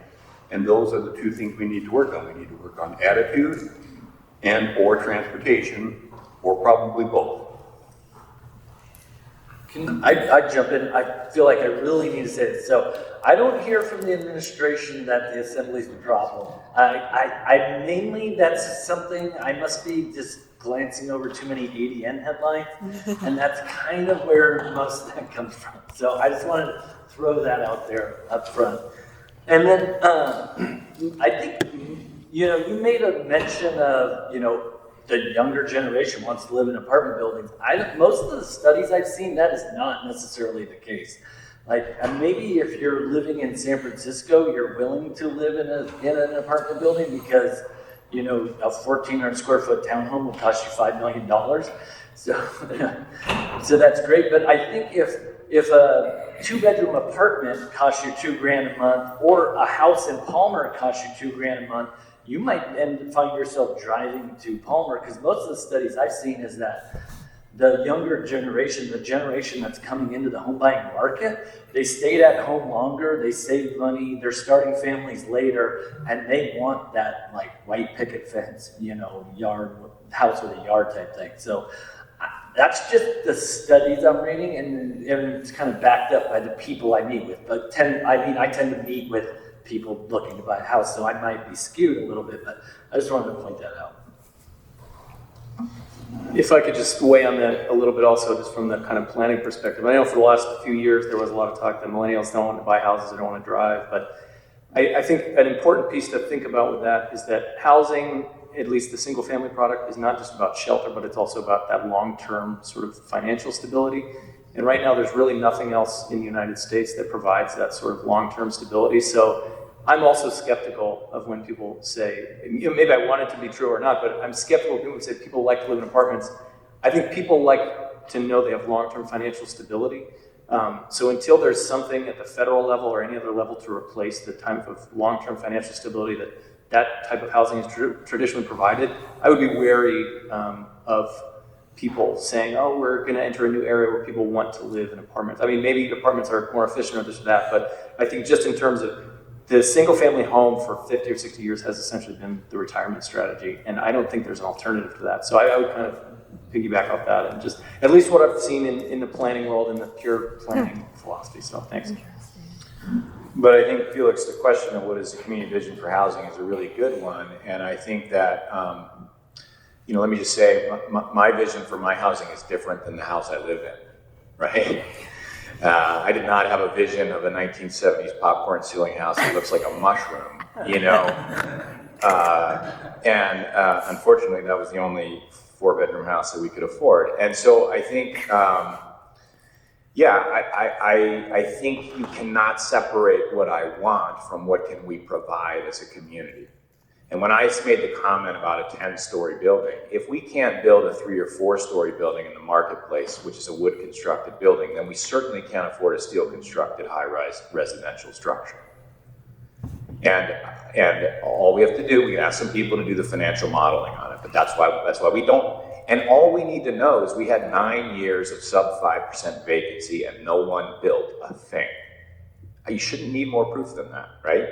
And those are the two things we need to work on. We need to work on attitude and or transportation, or probably both. Can I jump in? I feel like I really need to say this. So I don't hear from the administration that the assembly's the problem. I mainly, that's something I must be just glancing over too many ADN headlines, and that's kind of where most of that comes from. So I just wanted to throw that out there up front. And then I think, you made a mention of, the younger generation wants to live in apartment buildings. Most of the studies I've seen, that is not necessarily the case. Like, maybe if you're living in San Francisco, you're willing to live in an apartment building because, a 1,400 square foot townhome will cost you $5 million. So that's great. But I think if a 2-bedroom apartment costs you $2,000 a month, or a house in Palmer costs you $2,000 a month, you might find yourself driving to Palmer, because most of the studies I've seen is that the younger generation, the generation that's coming into the home buying market, they stayed at home longer, they saved money, they're starting families later, and they want that like white picket fence, house with a yard type thing. So that's just the studies I'm reading, and it's kind of backed up by the people I meet with. But I tend to meet with people looking to buy a house, so I might be skewed a little bit, but I just wanted to point that out. If I could just weigh on that a little bit also, just from the kind of planning perspective. I know for the last few years there was a lot of talk that millennials don't want to buy houses, they don't want to drive, but I think an important piece to think about with that is that housing, at least the single family product, is not just about shelter, but it's also about that long-term sort of financial stability. And right now there's really nothing else in the United States that provides that sort of long-term stability. So I'm also skeptical of when people say, maybe I want it to be true or not, but I'm skeptical when people say people like to live in apartments. I think people like to know they have long-term financial stability. So until there's something at the federal level or any other level to replace the type of long-term financial stability that type of housing is traditionally provided, I would be wary of people saying, oh, we're going to enter a new area where people want to live in apartments. I mean, maybe apartments are more efficient or this or that, but I think just in terms of the single family home for 50 or 60 years has essentially been the retirement strategy, and I don't think there's an alternative to that. So I would kind of piggyback off that, and just at least what I've seen in the planning world, in the pure planning philosophy. So thanks. But I think, Felix, the question of what is the community vision for housing is a really good one, and I think that let me just say, my vision for my housing is different than the house I live in, right? I did not have a vision of a 1970s popcorn ceiling house that looks like a mushroom, and unfortunately that was the only 4-bedroom house that we could afford. And so I think, I think you cannot separate what I want from what can we provide as a community. And when I made the comment about a 10-story building, if we can't build a 3 or 4-story building in the marketplace, which is a wood constructed building, then we certainly can't afford a steel constructed high-rise residential structure. And all we have to do, we can ask some people to do the financial modeling on it, but that's why we don't. And all we need to know is we had 9 years of sub 5% vacancy and no one built a thing. You shouldn't need more proof than that, right?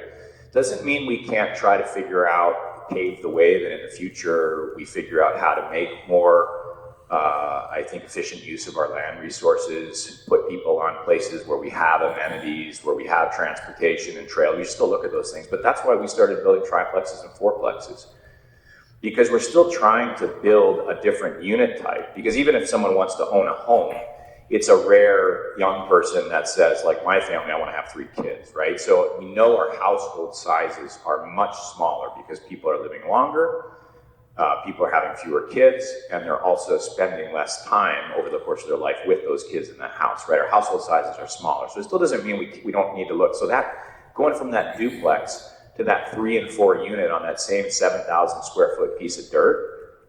Doesn't mean we can't try to figure out, pave the way that in the future we figure out how to make more, I think, efficient use of our land resources, put people on places where we have amenities, where we have transportation and trail. We still look at those things, but that's why we started building triplexes and fourplexes. Because we're still trying to build a different unit type. Because even if someone wants to own a home, it's a rare young person that says, like my family, I want to have 3 kids, right? So we know our household sizes are much smaller because people are living longer, people are having fewer kids, and they're also spending less time over the course of their life with those kids in the house, right? Our household sizes are smaller. So it still doesn't mean we don't need to look. So that, going from that duplex to that 3 and 4 unit on that same 7,000 square foot piece of dirt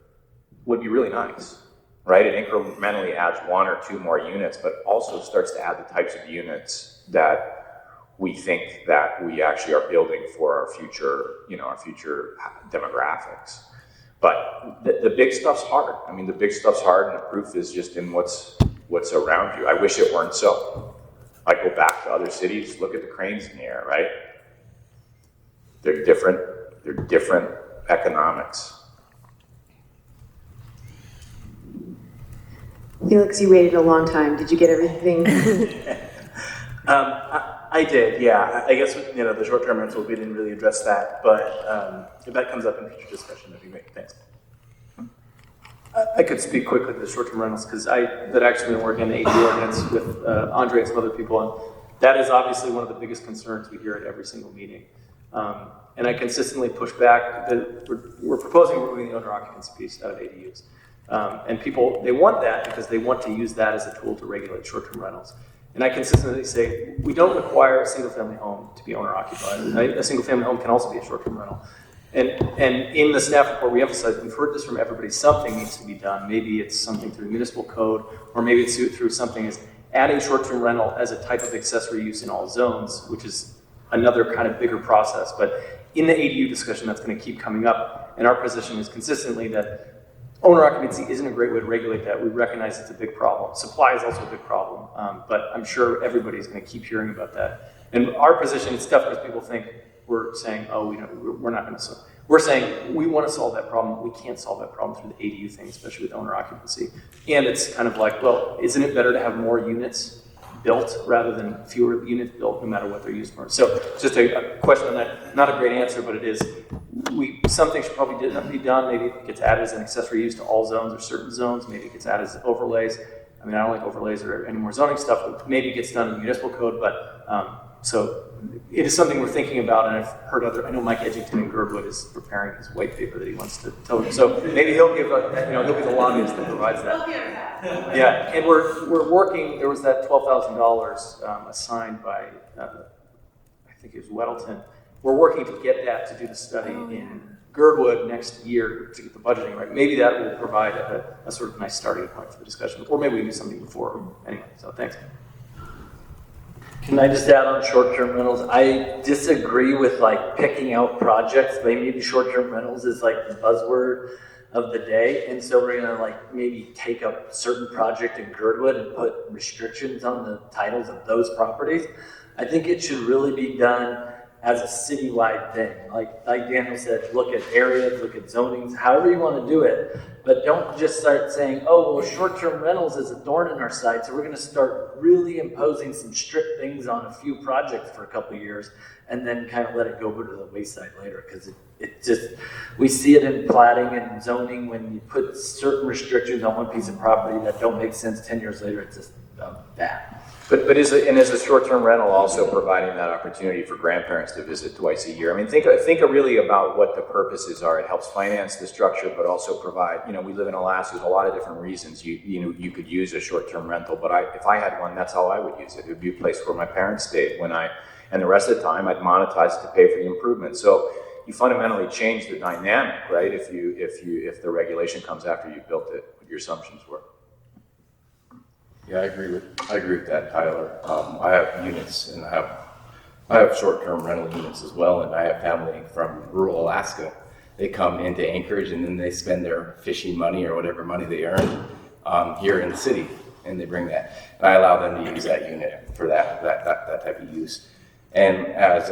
would be really nice. Right, it incrementally adds 1 or 2 more units, but also starts to add the types of units that we think that we actually are building for our future, our future demographics. But the big stuff's hard. I mean, the big stuff's hard, and the proof is just in what's around you. I wish it weren't so. I go back to other cities, look at the cranes in the air, right? They're different economics. Felix, you waited a long time. Did you get everything? I did, yeah. I guess, the short-term rental, we didn't really address that, but if that comes up in future discussion, that'd be great. Thanks. I could speak quickly to the short-term rentals because I've actually been working on the AD ordinance with Andre and some other people, and that is obviously one of the biggest concerns we hear at every single meeting. And I consistently push back that we're proposing removing the owner occupancy piece out of ADUs. And people, they want that because they want to use that as a tool to regulate short-term rentals. And I consistently say, we don't require a single-family home to be owner-occupied. Right? A single-family home can also be a short-term rental. And in the staff report, we emphasize, we've heard this from everybody, something needs to be done. Maybe it's something through municipal code, or maybe it's through something as adding short-term rental as a type of accessory use in all zones, which is another kind of bigger process. But in the ADU discussion, that's going to keep coming up. And our position is consistently that owner occupancy isn't a great way to regulate that. We recognize it's a big problem. Supply is also a big problem, but I'm sure everybody's going to keep hearing about that. And our position, it's tough because people think we're saying, we're not going to solve. We're saying we want to solve that problem. We can't solve that problem through the ADU thing, especially with owner occupancy. And it's kind of like, well, isn't it better to have more units built rather than fewer units built, no matter what they're used for? So just a question on that. Not a great answer, but it is. Something should probably be done. Maybe it gets added as an accessory use to all zones or certain zones. Maybe it gets added as overlays. I mean, I don't like overlays or any more zoning stuff, but maybe it gets done in the municipal code. But so it is something we're thinking about, and I've heard I know Mike Edgington in Girdwood is preparing his white paper that he wants to tell you. So maybe he'll give he'll be the lobbyist that provides that. Yeah, and we're working. There was that $12,000 assigned by I think it was Weddleton. We're working to get that to do the study in Girdwood next year to get the budgeting right. Maybe that will provide a sort of nice starting point for the discussion, or maybe we do something before. Anyway, so thanks. Can I just add on short-term rentals? I disagree with picking out projects. Maybe short-term rentals is the buzzword of the day. And so we're gonna maybe take a certain project in Girdwood and put restrictions on the titles of those properties. I think it should really be done as a citywide thing. Like Daniel said, look at areas, look at zonings, however you want to do it, but don't just start saying, oh, well, short-term rentals is a thorn in our side, so we're going to start really imposing some strict things on a few projects for a couple of years, and then kind of let it go to the wayside later, because it just, we see it in platting and zoning when you put certain restrictions on one piece of property that don't make sense 10 years later, it's just bad. But is a short-term rental also providing that opportunity for grandparents to visit twice a year? I mean, think really about what the purposes are. It helps finance the structure, but also provide, we live in Alaska, there's a lot of different reasons you could use a short-term rental, but if I had one, that's how I would use it. It would be a place where my parents stayed and the rest of the time I'd monetize it to pay for the improvements. So, you fundamentally change the dynamic, right? If the regulation comes after you built it, what your assumptions were. Yeah, I agree with that, Tyler. I have units, and I have short-term rental units as well, and I have family from rural Alaska. They come into Anchorage, and then they spend their fishing money or whatever money they earn here in the city, and they bring that. And I allow them to use that unit for that type of use. And as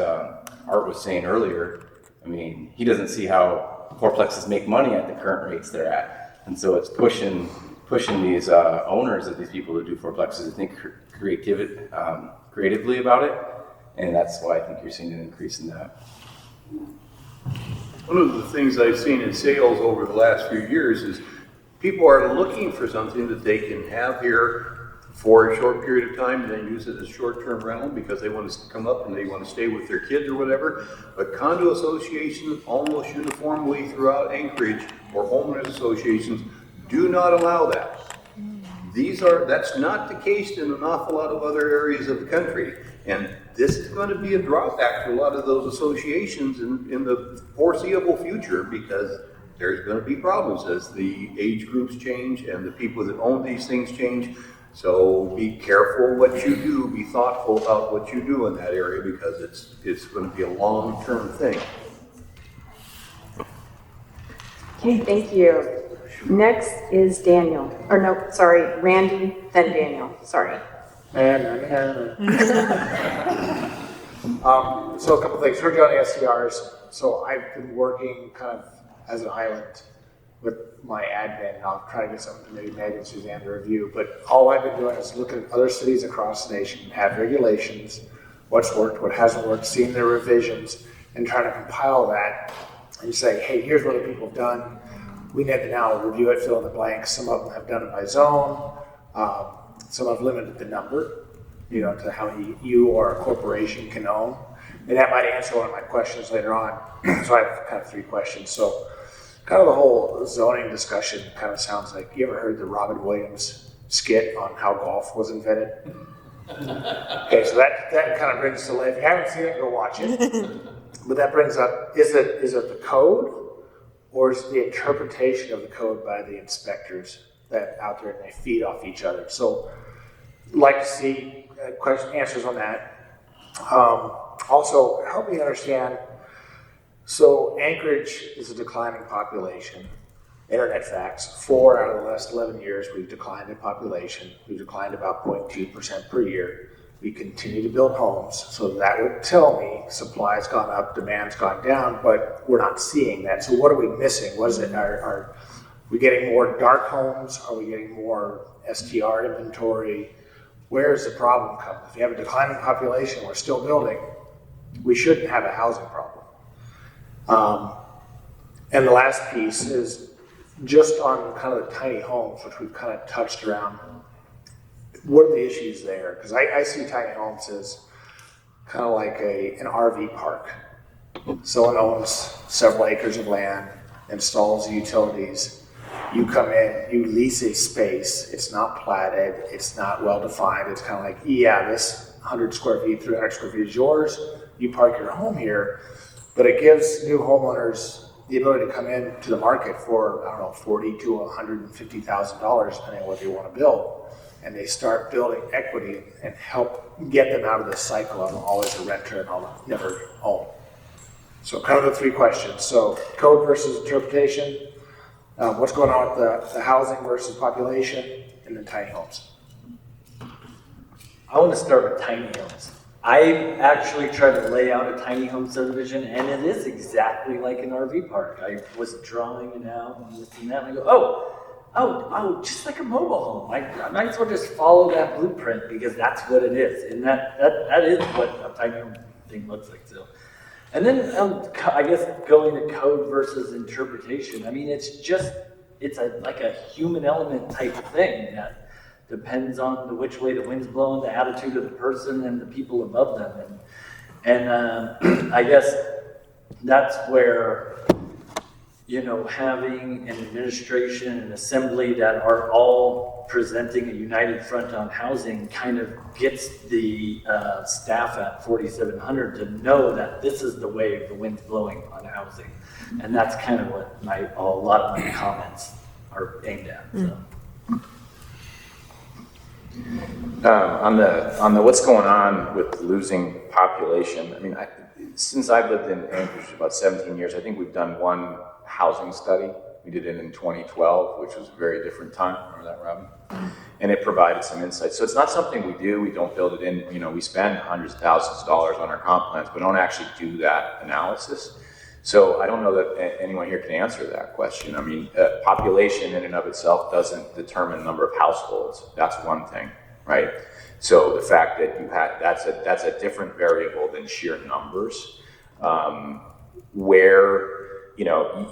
Art was saying earlier, I mean, he doesn't see how fourplexes make money at the current rates they're at, and so it's pushing these owners of these people who do fourplexes to think creatively about it, and that's why I think you're seeing an increase in that. One of the things I've seen in sales over the last few years is people are looking for something that they can have here for a short period of time and then use it as short-term rental because they want to come up and they want to stay with their kids or whatever. But condo associations almost uniformly throughout Anchorage or homeowners associations do not allow that. That's not the case in an awful lot of other areas of the country. And this is going to be a drawback to a lot of those associations in the foreseeable future because there's going to be problems as the age groups change and the people that own these things change. So be careful what you do, be thoughtful about what you do in that area because it's going to be a long-term thing. Okay, thank you. Next is Daniel, or no, sorry, Randy, then Daniel, sorry. So a couple things. Heard you on the SCRs. So I've been working kind of as an island with my admin, and I'll try to get something to maybe Meg and Suzanne to review. But all I've been doing is looking at other cities across the nation, have regulations, what's worked, what hasn't worked, seeing their revisions, and trying to compile that and say, hey, here's what the people have done. We need to now review it, fill in the blanks. Some of them have done it by zone. Some have limited the number, to how many you or a corporation can own. And that might answer one of my questions later on. So I have kind of 3 questions. So kind of the whole zoning discussion kind of sounds like, you ever heard the Robin Williams skit on how golf was invented? Okay, so that kind of brings to life. If you haven't seen it, go watch it. But that brings up, is it the code or is it the interpretation of the code by the inspectors that out there and they feed off each other? So I'd like to see answers on that. Also, help me understand. So Anchorage is a declining population. Internet facts, 4 out of the last 11 years, we've declined in population. We've declined about 0.2% per year. We continue to build homes, so that would tell me supply's gone up, demand's gone down, but we're not seeing that. So what are we missing? What is it? Are we getting more dark homes? Are we getting more STR inventory? Where is the problem coming? If you have a declining population, we're still building, we shouldn't have a housing problem. And the last piece is just on kind of the tiny homes, which we've kind of touched around. What are the issues there? Because I see tiny homes as kind of like an RV park. Someone owns several acres of land, installs utilities. You come in, you lease a space. It's not platted. It's not well-defined. It's kind of like, yeah, this 100 square feet, 300 square feet is yours. You park your home here. But it gives new homeowners the ability to come in to the market for, I don't know, $40,000 to $150,000, depending on what they want to build. And they start building equity and help get them out of this cycle of always a renter and I'll never own. So kind of the 3 questions. So code versus interpretation, what's going on with the housing versus population, and then tiny homes. I want to start with tiny homes. I actually tried to lay out a tiny home subdivision, and it is exactly like an RV park. I was drawing it out and this and that, and I go, oh, just like a mobile home. I might as well just follow that blueprint because that's what it is, and that is what a tiny home thing looks like. So, and then I guess going to code versus interpretation. I mean, it's like a human element type of thing that depends on which way the wind's blowing, the attitude of the person, and the people above them. And I guess that's where having an administration and assembly that are all presenting a united front on housing kind of gets the staff at 4700 to know that this is the way the wind's blowing on housing. And that's kind of what a lot of my comments are aimed at. So. On the what's going on with losing population, I mean, since I've lived in Anchorage for about 17 years, I think we've done one housing study. We did it in 2012, which was a very different time. Remember that, Robin? And it provided some insight. So it's not something we do. We don't build it in. We spend hundreds of thousands of dollars on our comp plans, but don't actually do that analysis. So I don't know that anyone here can answer that question. I mean, population in and of itself doesn't determine the number of households. That's one thing, right? So the fact that that's a different variable than sheer numbers, where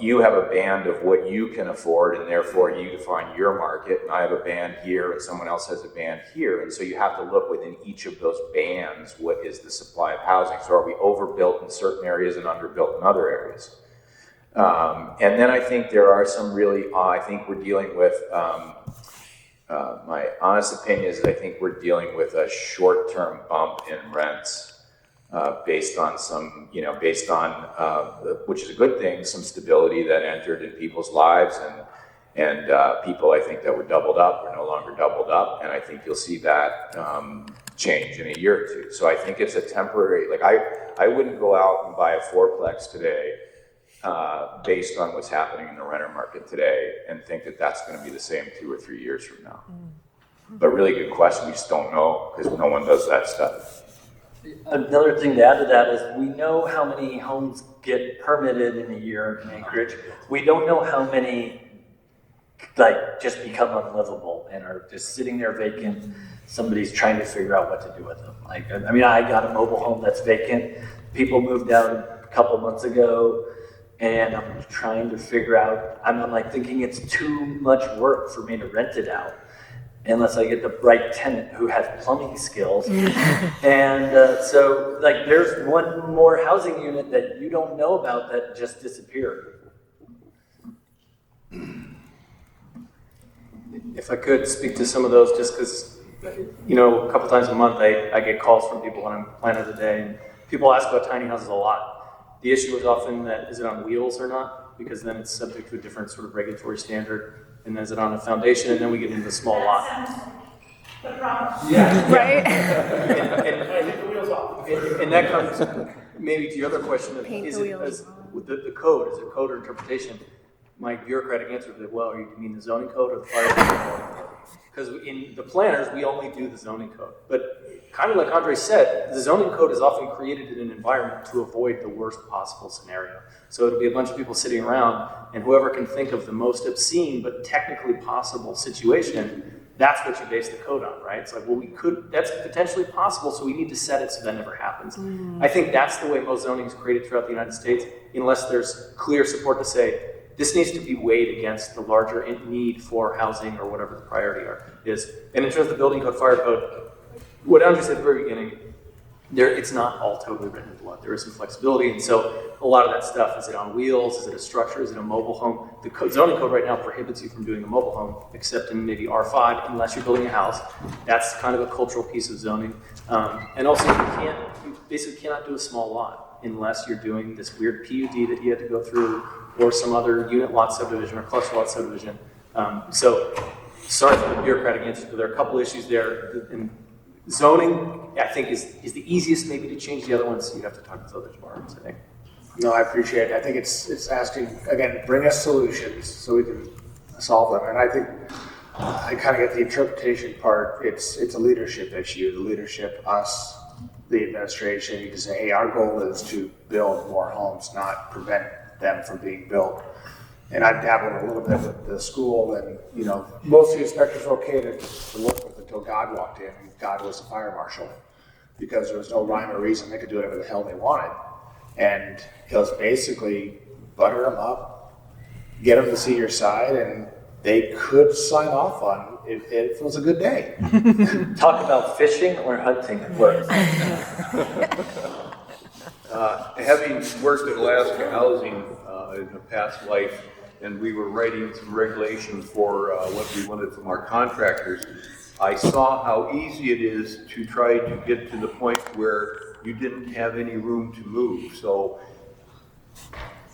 you have a band of what you can afford, and therefore you define your market, and I have a band here, and someone else has a band here, and so you have to look within each of those bands, what is the supply of housing? So are we overbuilt in certain areas and underbuilt in other areas? And then I think there are some really, I think we're dealing with, my honest opinion is I think we're dealing with a short-term bump in rents. Based on which is a good thing, some stability that entered in people's lives, and people I think that were doubled up are no longer doubled up, and I think you'll see that change in a year or two. So I think it's a temporary, I wouldn't go out and buy a fourplex today based on what's happening in the renter market today and think that that's going to be the same 2 or 3 years from now. But really good question, we just don't know because no one does that stuff. Another thing to add to that is we know how many homes get permitted in a year in Anchorage. We don't know how many just become unlivable and are just sitting there vacant. Somebody's trying to figure out what to do with them. I got a mobile home that's vacant. People moved out a couple months ago, and I'm trying to figure out, I'm thinking it's too much work for me to rent it out unless I get the right tenant who has plumbing skills. And so there's one more housing unit that you don't know about that just disappeared. If I could speak to some of those, just because, a couple times a month I get calls from people when I'm planning the day, and people ask about tiny houses a lot. The issue is often that, is it on wheels or not? Because then it's subject to a different sort of regulatory standard. And then is it on a foundation? And then we get into the small lot. Yeah. Right? and that comes maybe to your other question of, is it the code? Is it code or interpretation? My bureaucratic answer would be, well, you mean the zoning code or the fire code? Because in the planners, we only do the zoning code. But kind of like Andre said, the zoning code is often created in an environment to avoid the worst possible scenario. So it'll be a bunch of people sitting around, and whoever can think of the most obscene but technically possible situation, that's what you base the code on, right? It's like, well, that's potentially possible, so we need to set it so that never happens. I think that's the way most zoning is created throughout the United States, unless there's clear support to say, this needs to be weighed against the larger need for housing or whatever the priority is. And in terms of the building code, fire code, what Andrew said at the very beginning, it's not all totally written in blood. There is some flexibility, and so a lot of that stuff, is it on wheels, is it a structure, is it a mobile home? The zoning code right now prohibits you from doing a mobile home, except in maybe R5, unless you're building a house. That's kind of a cultural piece of zoning. And also, you basically cannot do a small lot unless you're doing this weird PUD that you had to go through, or some other unit lot subdivision or cluster lot subdivision. So, sorry for the bureaucratic answer, but there are a couple issues there. And zoning, I think, is the easiest maybe to change. The other ones, you have to talk to other departments, I think. No, I appreciate it. I think it's asking, again, bring us solutions so we can solve them. And I think I kind of get the interpretation part. It's a leadership issue. The leadership, us, the administration, you can say, hey, our goal is to build more homes, not prevent them from being built. And I dabbled a little bit with the school, and most of the inspectors were okay to work with until God walked in, and God was the fire marshal, because there was no rhyme or reason. They could do whatever the hell they wanted, and it was basically butter them up, get them to see your side, and they could sign off on if it was a good day. Talk about fishing or hunting works. Having worked at Alaska Housing in a past life, and we were writing some regulations for what we wanted from our contractors. I saw how easy it is to try to get to the point where you didn't have any room to move. So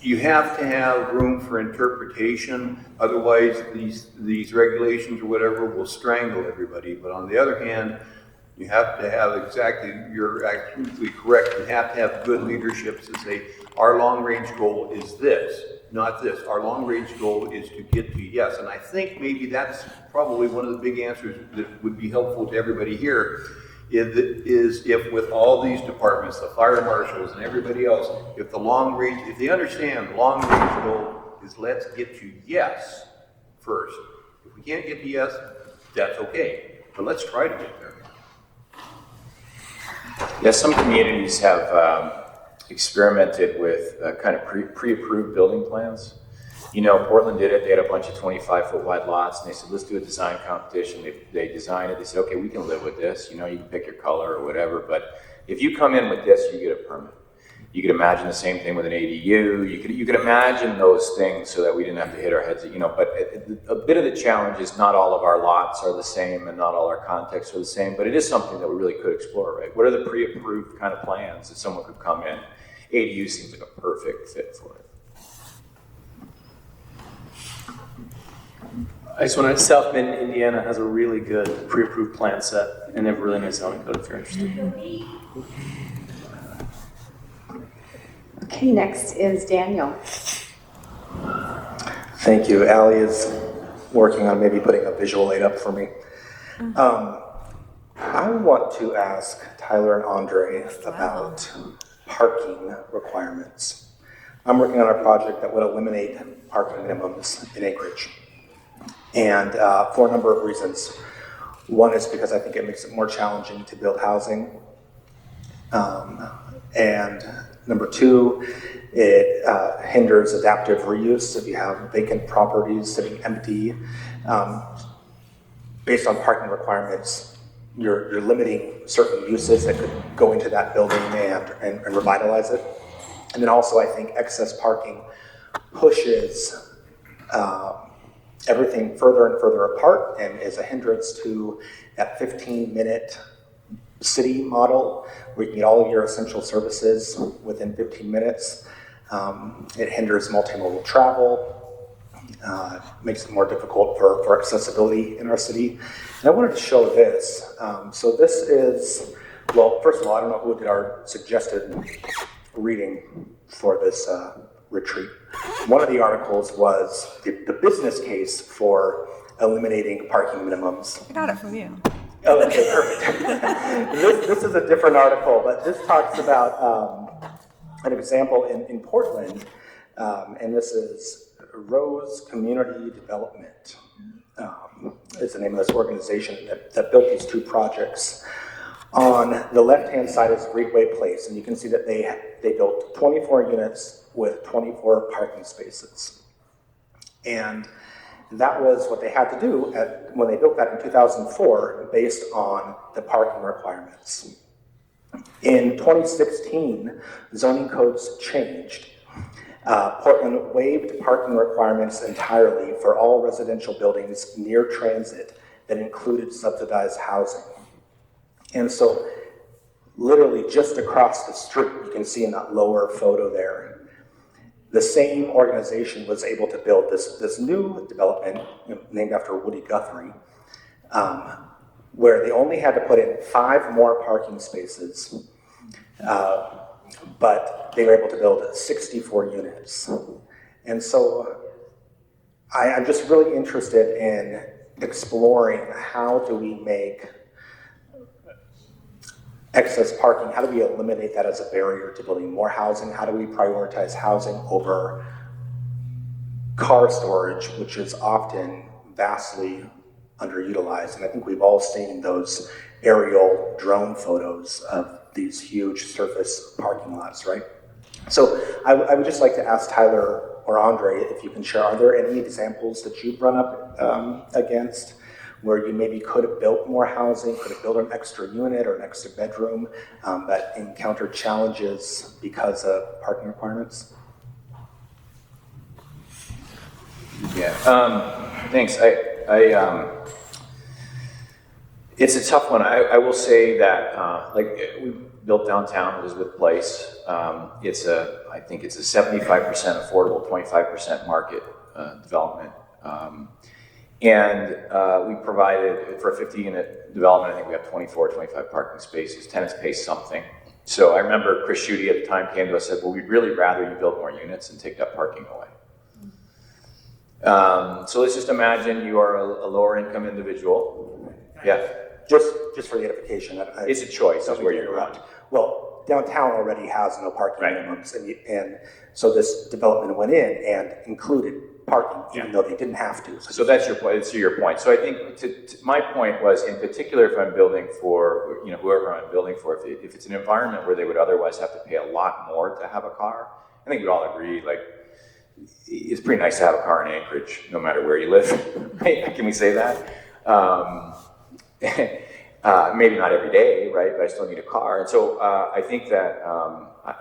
you have to have room for interpretation, otherwise these regulations or whatever will strangle everybody. But on the other hand, you have to have you're absolutely correct, you have to have good leadership to say, our long-range goal is this, not this. Our long-range goal is to get to yes. And I think maybe that's probably one of the big answers that would be helpful to everybody here, is if with all these departments, the fire marshals and everybody else, if they understand the long-range goal is let's get to yes first. If we can't get to yes, that's okay, but let's try to get there. Yeah, some communities have experimented with kind of pre-approved building plans. You know, Portland did it. They had a bunch of 25-foot wide lots, and they said, let's do a design competition. They designed it. They said, okay, we can live with this. You know, you can pick your color or whatever, but if you come in with this, you get a permit. You could imagine the same thing with an ADU. You could imagine those things so that we didn't have to hit our heads, you know, but a bit of the challenge is not all of our lots are the same and not all our contexts are the same, but it is something that we really could explore, right? What are the pre-approved kind of plans that someone could come in? ADU seems like a perfect fit for it. I just want to, South Bend, Indiana has a really good pre-approved plan set, and they have a really nice zoning code if you're interested. Okay, next is Daniel. Thank you. Allie is working on maybe putting a visual aid up for me. I want to ask Tyler and Andre about parking requirements. I'm working on a project that would eliminate parking minimums in acreage. And for a number of reasons. One is because I think it makes it more challenging to build housing. And number two, it hinders adaptive reuse. If you have vacant properties sitting empty, based on parking requirements, you're limiting certain uses that could go into that building and revitalize it. And then also I think excess parking pushes everything further and further apart and is a hindrance to that 15-minute city model where you can get all of your essential services within 15 minutes. It hinders multimodal travel, makes it more difficult for accessibility in our city. And I wanted to show this. So this is, well, first of all, I don't know who did our suggested reading for this retreat. One of the articles was the business case for eliminating parking minimums. I got it from you. Oh, okay, perfect. This is a different article, but this talks about an example in Portland, and this is Rose Community Development. Is the name of this organization that built these two projects. On the left-hand side is Reedway Place, and you can see that they built 24 units with 24 parking spaces. And that was what they had to do when they built that in 2004 based on the parking requirements. In 2016, zoning codes changed. Portland waived parking requirements entirely for all residential buildings near transit that included subsidized housing. And so literally just across the street, you can see in that lower photo there, the same organization was able to build this new development named after Woody Guthrie, where they only had to put in 5 more parking spaces, but they were able to build 64 units. And so I'm just really interested in exploring how do we make excess parking, how do we eliminate that as a barrier to building more housing? How do we prioritize housing over car storage, which is often vastly underutilized? And I think we've all seen those aerial drone photos of these huge surface parking lots, right? So I would just like to ask Tyler or Andre if you can share, are there any examples that you've run up against where you maybe could have built more housing, could have built an extra unit or an extra bedroom, but encountered challenges because of parking requirements? Yeah, thanks. It's a tough one. I will say that, we built downtown Elizabeth Place. I think it's a 75% affordable, 25% market development. And we provided, for a 50-unit development, I think we have 24, 25 parking spaces. Tenants pay something. So I remember Chris Schutte at the time came to us and said, well, we'd really rather you build more units and take that parking away. So let's just imagine you are a lower income individual. Yeah. Just for the edification. It's a choice, is where you're going. Well, downtown already has no parking minimums, and so this development went in and included parking, even though they didn't have to. So that's your point. It's your point. So I think my point was, in particular, if I'm building for, whoever I'm building for, if it's an environment where they would otherwise have to pay a lot more to have a car, I think we'd all agree, it's pretty nice to have a car in Anchorage, no matter where you live. Right? Can we say that? Maybe not every day, right? But I still need a car. And so I think that,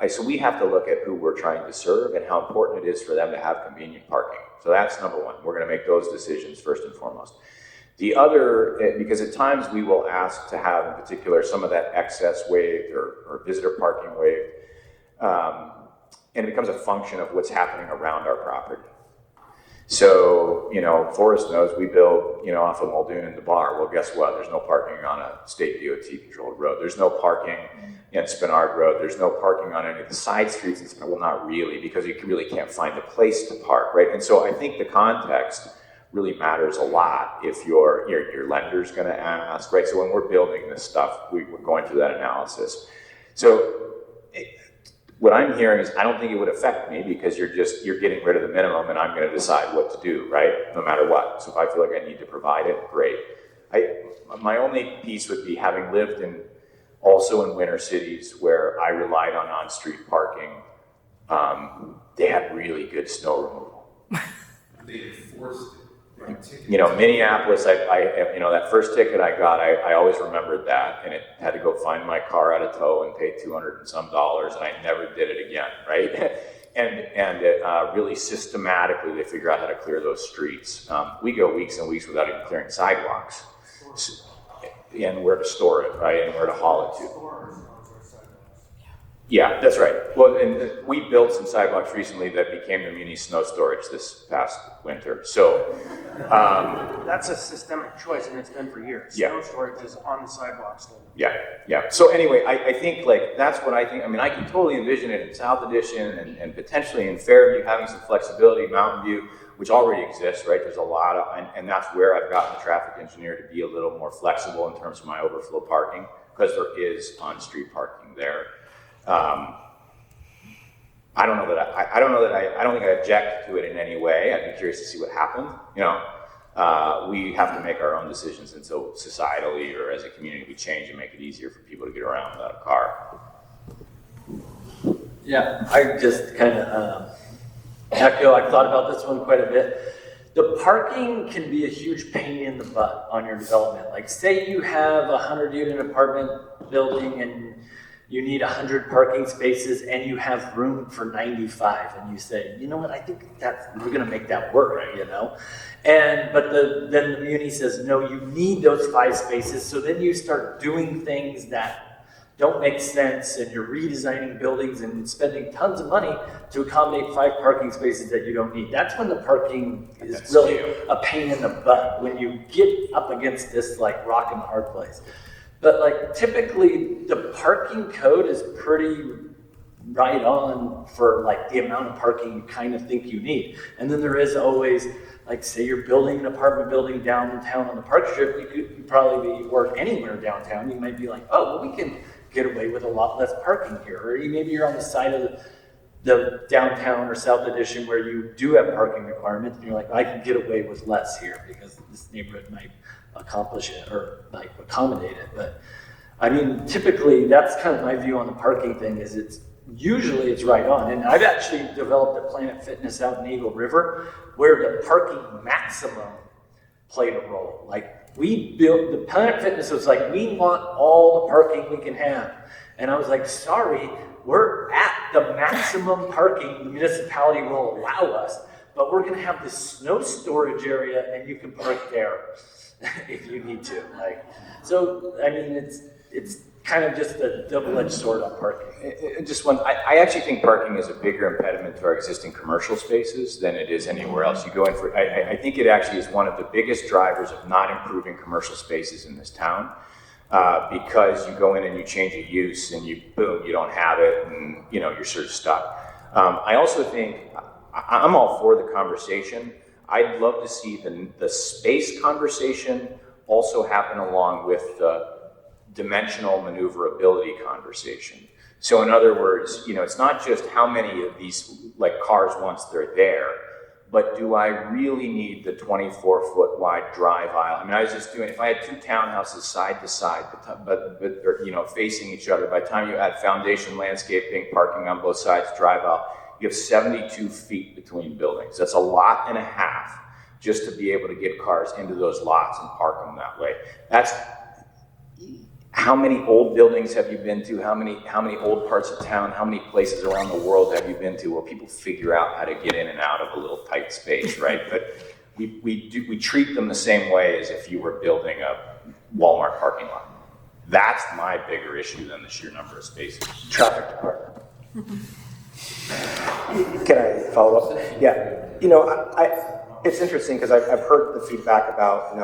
so we have to look at who we're trying to serve and how important it is for them to have convenient parking. So that's number one. We're going to make those decisions first and foremost. The other, because at times we will ask to have, in particular, some of that excess waived or visitor parking waived. And it becomes a function of what's happening around our property. So, Forrest knows we build, off of Muldoon and DeBar. Well, guess what? There's no parking on a state DOT controlled road. There's no parking in Spinard Road. There's no parking on any of the side streets in Spinard. Well, not really, because you really can't find a place to park, right? And so I think the context really matters a lot if your lender's going to ask, right? So when we're building this stuff, we're going through that analysis. So what I'm hearing is I don't think it would affect me because you're getting rid of the minimum and I'm going to decide what to do, right? No matter what. So if I feel like I need to provide it, great. My only piece would be, having lived also in winter cities where I relied on street parking, they had really good snow removal. They enforced it. Minneapolis, that first ticket I got, I always remembered that, and it had to go find my car out of tow and pay $200 and some, and I never did it again, right? and really systematically they figure out how to clear those streets. We go weeks and weeks without even clearing sidewalks, and where to store it, right, and where to haul it to. Yeah, that's right. Well, and we built some sidewalks recently that became the muni snow storage this past winter. So that's a systemic choice, and it's been for years. Yeah. Snow storage is on the sidewalks. Yeah. So anyway, I think that's what I think. I mean, I can totally envision it in South Addition and potentially in Fairview having some flexibility, Mountain View, which already exists, right? There's a lot of, and that's where I've gotten the traffic engineer to be a little more flexible in terms of my overflow parking, because there is on-street parking there. I don't think I object to it in any way. I'd be curious to see what happened. We have to make our own decisions until societally or as a community we change and make it easier for people to get around without a car. Yeah, I just kind of echo. I've thought about this one quite a bit. The parking can be a huge pain in the butt on your development. Like, say you have a 100-unit apartment building and you need 100 parking spaces and you have room for 95, and you say, you know what, I think we're going to make that work, but then the muni says, no, you need those 5 spaces. So then you start doing things that don't make sense, and you're redesigning buildings and spending tons of money to accommodate 5 parking spaces that you don't need. That's when the parking is really a pain in the butt, when you get up against this rock and hard place. But typically the parking code is pretty right on for the amount of parking you kind of think you need. And then there is always, say you're building an apartment building downtown on the Park Strip, you could probably work anywhere downtown. You might be like, oh, well, we can get away with a lot less parking here. Or maybe you're on the side of the downtown or South Addition where you do have parking requirements, and you're like, I can get away with less here because this neighborhood might accomplish it or accommodate it. But I mean, typically that's kind of my view on the parking thing, is it's right on. And I've actually developed a Planet Fitness out in Eagle River where the parking maximum played a role. We built, the Planet Fitness was we want all the parking we can have. And I was like, sorry, we're at the maximum parking the municipality will allow us. but we're gonna have this snow storage area and you can park there if you need to. Like, so, I mean, it's kind of just a double-edged sword on parking. I actually think parking is a bigger impediment to our existing commercial spaces than it is anywhere else. You go in for, I think it actually is one of the biggest drivers of not improving commercial spaces in this town. Because you go in and you change a use and you don't have it, and you're sort of stuck. I also think I'm all for the conversation. I'd love to see the space conversation also happen along with the dimensional maneuverability conversation. So in other words, it's not just how many of these cars once they're there, but do I really need the 24-foot wide drive aisle? I mean, I was just doing, if I had two townhouses side to side, but facing each other, by the time you add foundation, landscaping, parking on both sides, drive aisle, you have 72 feet between buildings. That's a lot and a half just to be able to get cars into those lots and park them that way. That's how many old buildings have you been to? How many old parts of town? How many places around the world have you been to where people figure out how to get in and out of a little tight space, right? But we treat them the same way as if you were building a Walmart parking lot. That's my bigger issue than the sheer number of spaces. Traffic department. Can I follow up? Yeah. It's interesting because I've heard the feedback about,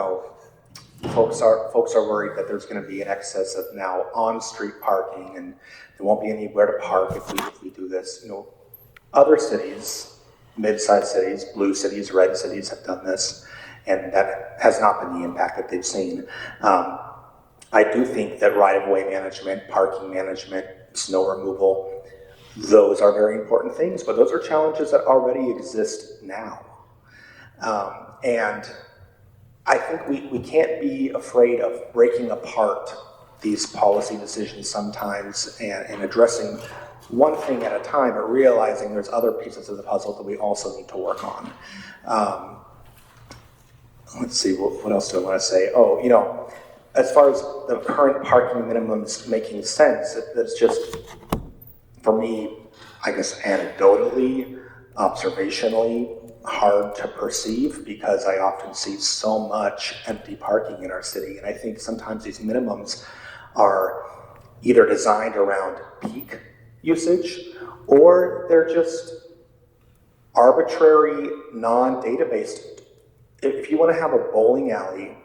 folks are worried that there's going to be an excess of now on-street parking and there won't be anywhere to park if we do this. Other cities, mid-sized cities, blue cities, red cities have done this, and that has not been the impact that they've seen. I do think that right-of-way management, parking management, snow removal, those are very important things, but those are challenges that already exist now. And I think we can't be afraid of breaking apart these policy decisions sometimes and addressing one thing at a time, but realizing there's other pieces of the puzzle that we also need to work on. Let's see, what else do I want to say? As far as the current parking minimums making sense, that's just, for me, I guess anecdotally, observationally, hard to perceive because I often see so much empty parking in our city. And I think sometimes these minimums are either designed around peak usage or they're just arbitrary, non-data-based. If you want to have a bowling alley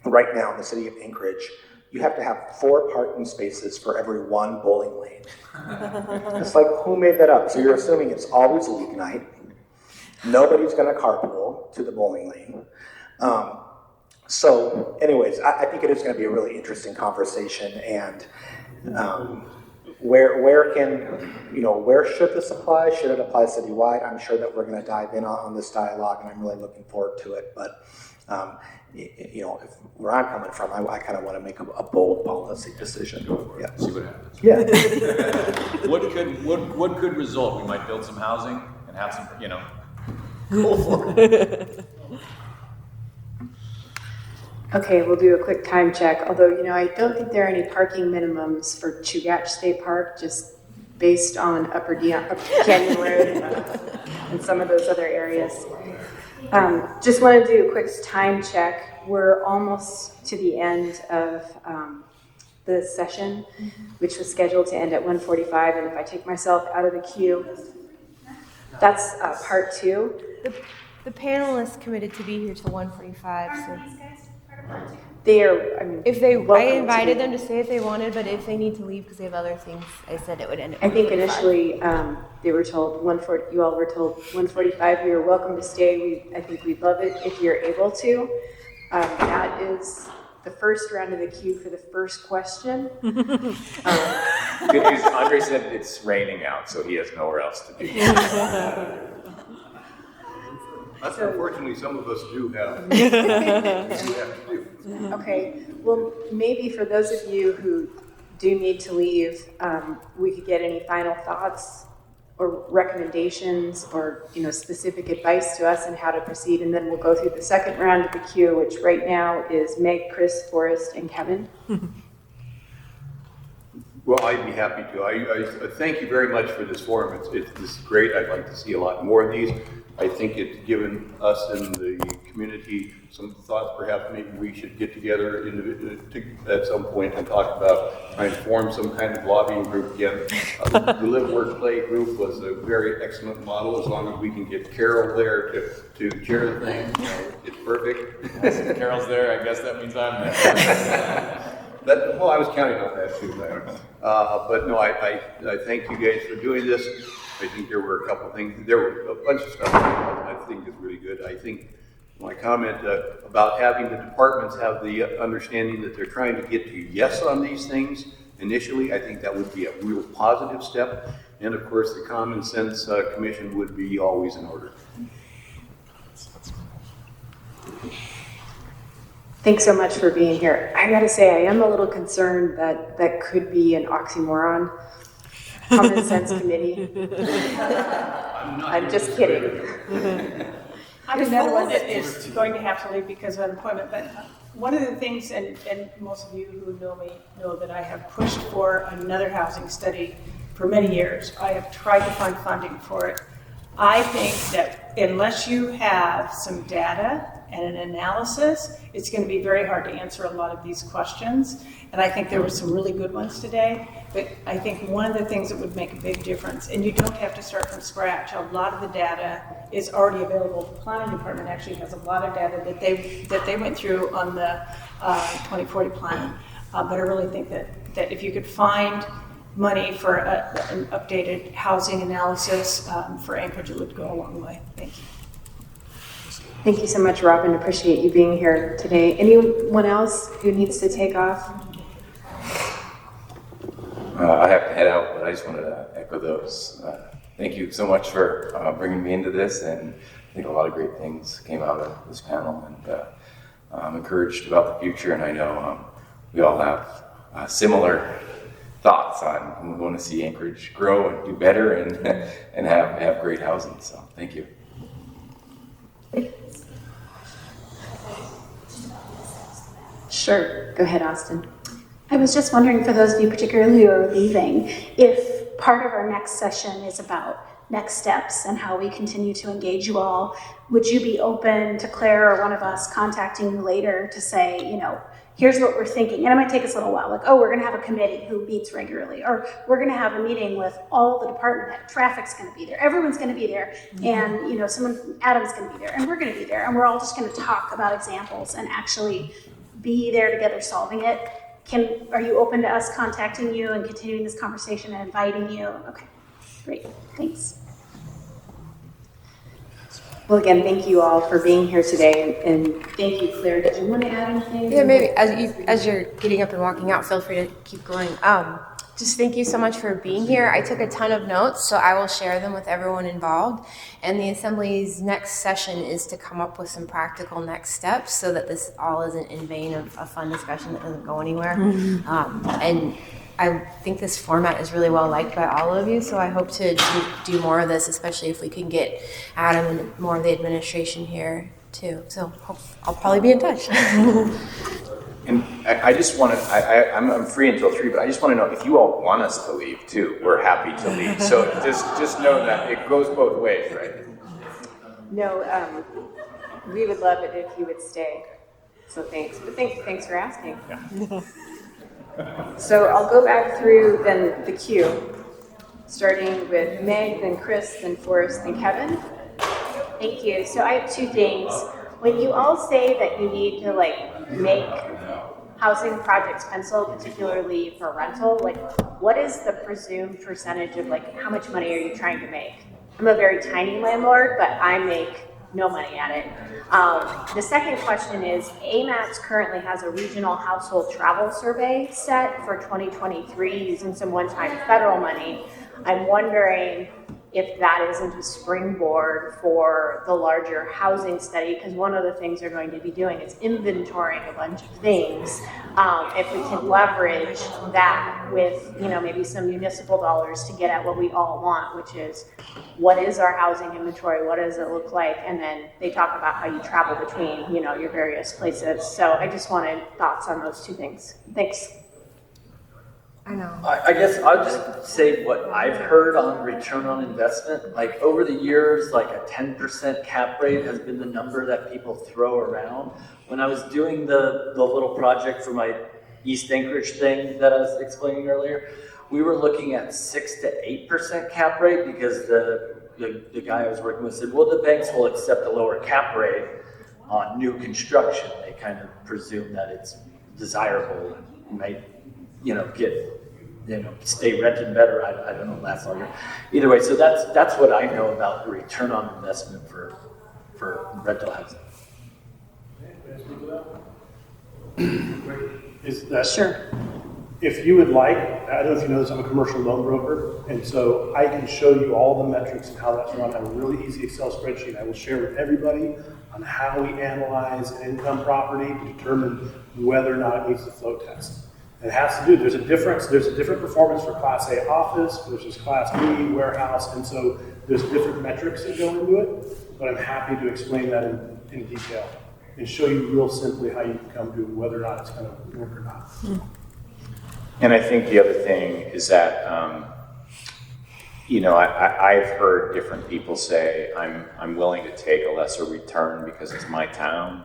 right now in the city of Anchorage, you have to have 4 parking spaces for every 1 bowling lane. It's like, who made that up? So you're assuming it's always league night. Nobody's going to carpool to the bowling lane. So anyways, I think it is going to be a really interesting conversation. And where should this apply? Should it apply citywide? I'm sure that we're going to dive in on this dialogue, and I'm really looking forward to it. But where I'm coming from, I kind of want to make a bold policy decision. Yeah. See what happens. Yeah. What could result? We might build some housing and have some, go for it. Okay, we'll do a quick time check. Although, I don't think there are any parking minimums for Chugach State Park, just based on Upper Canyon Road and some of those other areas. Just want to do a quick time check. We're almost to the end of the session, which was scheduled to end at 1:45. And if I take myself out of the queue, that's part 2. The panelists committed to be here till 1:45. So they are. I invited them to stay if they wanted, but if they need to leave because they have other things, I said it would end at 1:45. I think initially they were told 1:40. You all were told 1:45. You're welcome to stay. I think we'd love it if you're able to. That is the first round of the queue for the first question. Good news, Andre said it's raining out, so he has nowhere else to be. Unfortunately, some of us do have. Okay, well, maybe for those of you who do need to leave, we could get any final thoughts or recommendations or specific advice to us on how to proceed, and then we'll go through the second round of the queue, which right now is Meg, Chris, Forrest, and Kevin. Well, I'd be happy to. I thank you very much for this forum. It's great. I'd like to see a lot more of these. I think it's given us and the community some thoughts. Perhaps maybe we should get together at some point and talk about trying to form some kind of lobbying group again. The Live, Work, Play group was a very excellent model. As long as we can get Carol there to chair the thing, it's perfect. If Carol's there, I guess that means I'm there. Well, I was counting on that too. But no, I thank you guys for doing this. I think there were a couple things, there were a bunch of stuff I think is really good. I think my comment about having the departments have the understanding that they're trying to get to yes on these things initially, I think that would be a real positive step. And of course, the common sense commission would be always in order. Thanks so much for being here. I gotta say, I am a little concerned that that could be an oxymoron. Common sense committee. I'm just kidding. I'm another one that is going to have to leave because of unemployment, but one of the things, and most of you who know me know that I have pushed for another housing study for many years. I have tried to find funding for it. I think that unless you have some data and an analysis, it's going to be very hard to answer a lot of these questions. And I think there were some really good ones today. But I think one of the things that would make a big difference, and you don't have to start from scratch, a lot of the data is already available. The planning department actually has a lot of data that they went through on the 2040 plan. But I really think that if you could find money for an updated housing analysis for Anchorage, it would go a long way. Thank you. Thank you so much, Robin. Appreciate you being here today. Anyone else who needs to take off? I have to head out, but I just wanted to echo those. Thank you so much for bringing me into this, and I think a lot of great things came out of this panel, and I'm encouraged about the future, and I know we all have similar thoughts on we want to see Anchorage grow and do better and have great housing, so thank you. Sure. Go ahead, Austin. I was just wondering, for those of you particularly who are leaving, if part of our next session is about next steps and how we continue to engage you all, would you be open to Claire or one of us contacting you later to say, here's what we're thinking? And it might take us a little while, like, oh, we're going to have a committee who meets regularly, or we're going to have a meeting with all the department head. Traffic's going to be there. Everyone's going to be there. And, someone from Adam's going to be there, and we're going to be there. And we're all just going to talk about examples and actually be there together solving it. Are you open to us contacting you and continuing this conversation and inviting you? Okay, great, thanks. Well, again, thank you all for being here today, and thank you, Claire. Did you want to add anything? Yeah, maybe as you're getting up and walking out, feel free to keep going. Just thank you so much for being here. I took a ton of notes, so I will share them with everyone involved. And the Assembly's next session is to come up with some practical next steps so that this all isn't in vain of a fun discussion that doesn't go anywhere. And I think this format is really well liked by all of you, so I hope to do more of this, especially if we can get Adam and more of the administration here too. So I'll probably be in touch. And I just want to, I'm free until 3, but I just want to know if you all want us to leave too, we're happy to leave. So just know that it goes both ways, right? No, we would love it if you would stay. So thanks. But thanks for asking. Yeah. So I'll go back through then the queue, starting with Meg, then Chris, then Forrest, then Kevin. Thank you. So I have 2 things. When you all say that you need to make housing projects pencil, particularly for rental, what is the presumed percentage of how much money are you trying to make? I'm a very tiny landlord, but I make no money at it. The second question is, AMAX currently has a regional household travel survey set for 2023 using some one-time federal money. I'm wondering if that isn't a springboard for the larger housing study, because one of the things they're going to be doing is inventorying a bunch of things. If we can leverage that with, maybe some municipal dollars to get at what we all want, which is what is our housing inventory, what does it look like, and then they talk about how you travel between, your various places. So I just wanted thoughts on those 2 things. Thanks. I know. I guess I'll just say what I've heard on return on investment. Like over the years, like a 10% cap rate has been the number that people throw around. When I was doing the little project for my East Anchorage thing that I was explaining earlier, we were looking at 6 to 8% cap rate because the guy I was working with said, well, the banks will accept a lower cap rate on new construction. They kind of presume that it's desirable and might, stay rented better. I don't know, last longer. Either way, so that's what I know about the return on investment for rental housing. Is that Sure. If you would like, I don't know if you know this, I'm a commercial loan broker, and so I can show you all the metrics and how that's run. I have a really easy Excel spreadsheet I will share with everybody on how we analyze an income property to determine whether or not it meets the flow test. It has to do, there's a different performance for Class A office versus Class B warehouse, and so there's different metrics that go into it, but I'm happy to explain that in detail and show you real simply how you can come to whether or not it's going to work or not. And I think the other thing is that, I've heard different people say, I'm willing to take a lesser return because it's my town,